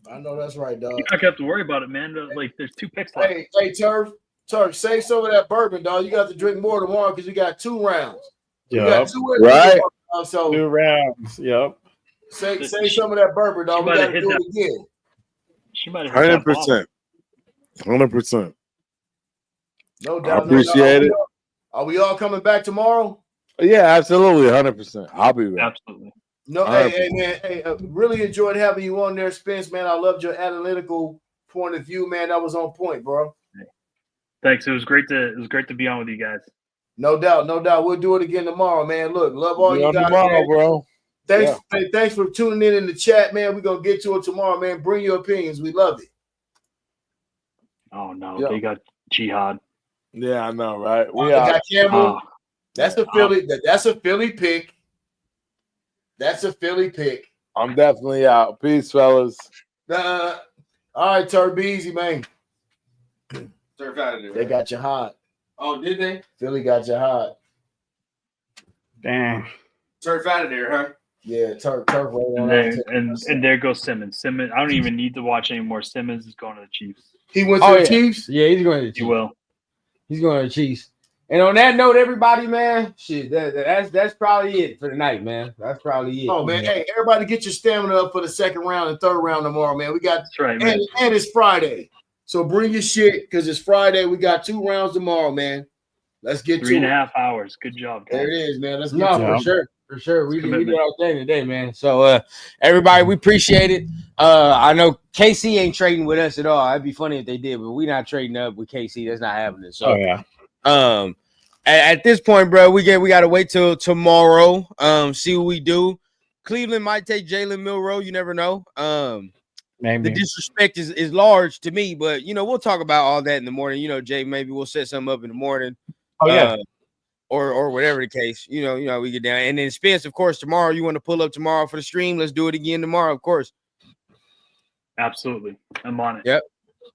I know that's right, dog. You don't have to worry about it, man. Like, there's 2 picks left. Hey, Turf, save some of that bourbon, dog. You got to drink more tomorrow because we got 2 rounds. Yep. Right. So 2 rounds. Yep. Say some of that bourbon, dog. We got to do it again. She might have 100%. 100%. No doubt. I appreciate it. Are we all coming back tomorrow? Yeah, absolutely. 100%. I'll be back. Absolutely. No, hey, man. Hey, really enjoyed having you on there, Spence, man. I loved your analytical point of view, man. That was on point, bro. Thanks. It was great to be on with you guys. No doubt. We'll do it again tomorrow, man. Look, love all you guys. Tomorrow, bro. Thanks for tuning in the chat, man. We're gonna get to it tomorrow, man. Bring your opinions. We love it. Oh no, they got Jihad. Yeah, I know, right? We got Campbell. That's a Philly. That's a Philly pick. That's a Philly pick. I'm definitely out. Peace, fellas. All right, Turb, be easy, man. Turf out of there. They got you hot. Oh, did they? Philly got you hot. Damn. Turf out of there, huh? Yeah, Turf. And there goes Simmons. Simmons. I don't even need to watch anymore. Simmons is going to the Chiefs. He went to the Chiefs? Yeah, he's going to the Chiefs. He will. He's going to the Chiefs. And on that note, everybody, man, shit, that's probably it for the night, man. That's probably it. Oh, man. Hey, everybody get your stamina up for the second round and third round tomorrow, man. We got that's right, man. And it's Friday. So bring your shit because it's Friday. We got 2 rounds tomorrow, man. Let's get 3.5 hours. hours. Good job, guys. There it is, man. Let's get No, to for it. sure. For sure. We did commitment. our thing today, man. So everybody, we appreciate it. I know KC ain't trading with us at all. It'd be funny if they did, but we not trading up with KC. That's not happening. So yeah. At this point, bro, we gotta wait till tomorrow. See what we do. Cleveland might take Jalen Milroe. You never know. Maybe The disrespect is large to me, but we'll talk about all that in the morning. Jay, maybe we'll set something up in the morning. Oh yeah. Or whatever the case. You know how we get down. And then Spence, of course, tomorrow. You want to pull up tomorrow for the stream? Let's do it again tomorrow, of course. Absolutely. I'm on it. Yep.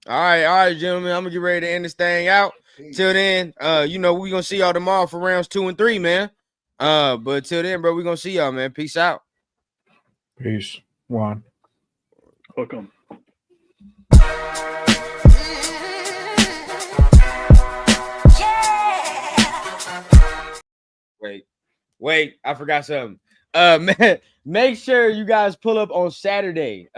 All right, gentlemen. I'm gonna get ready to end this thing out. Till then, we're gonna see y'all tomorrow for rounds 2 and 3, man. But till then, bro, we're gonna see y'all, man. Peace out. Peace. One. Hook 'em. Wait, I forgot something. Man, make sure you guys pull up on Saturday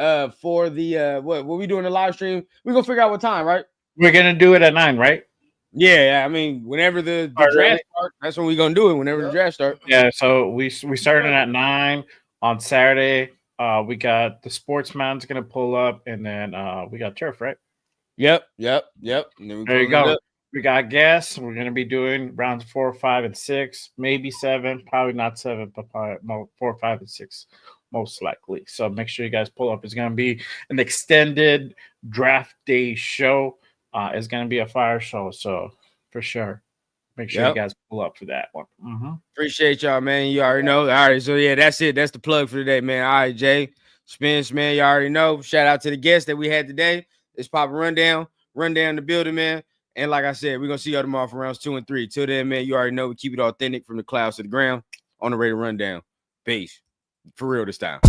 for the what we doing the live stream. We're gonna figure out what time, right? We're gonna do it at 9, right? Yeah, I mean, whenever the draft starts, that's when we're gonna do it. Whenever the draft starts. Yeah, so we started at 9 on Saturday. We got the Sportsman's gonna pull up, and then we got Turf, right? Yep. And then There you go. We got guests. We're gonna be doing rounds 4, 5, and 6, maybe 7, probably not 7, but probably 4, 5, and 6, most likely. So make sure you guys pull up. It's gonna be an extended draft day show. It's gonna be a fire show, so for sure, make sure you guys pull up for that one. Appreciate y'all, man. You already know. All right, so yeah, that's it. That's the plug for today, man. All right, Jay, Spence, man. You already know. Shout out to the guests that we had today. It's Papa Rundown the building, man. And like I said, we're gonna see y'all tomorrow for rounds 2 and 3. Till then, man, you already know we keep it authentic from the clouds to the ground on the Raider Rundown. Peace. For real this time.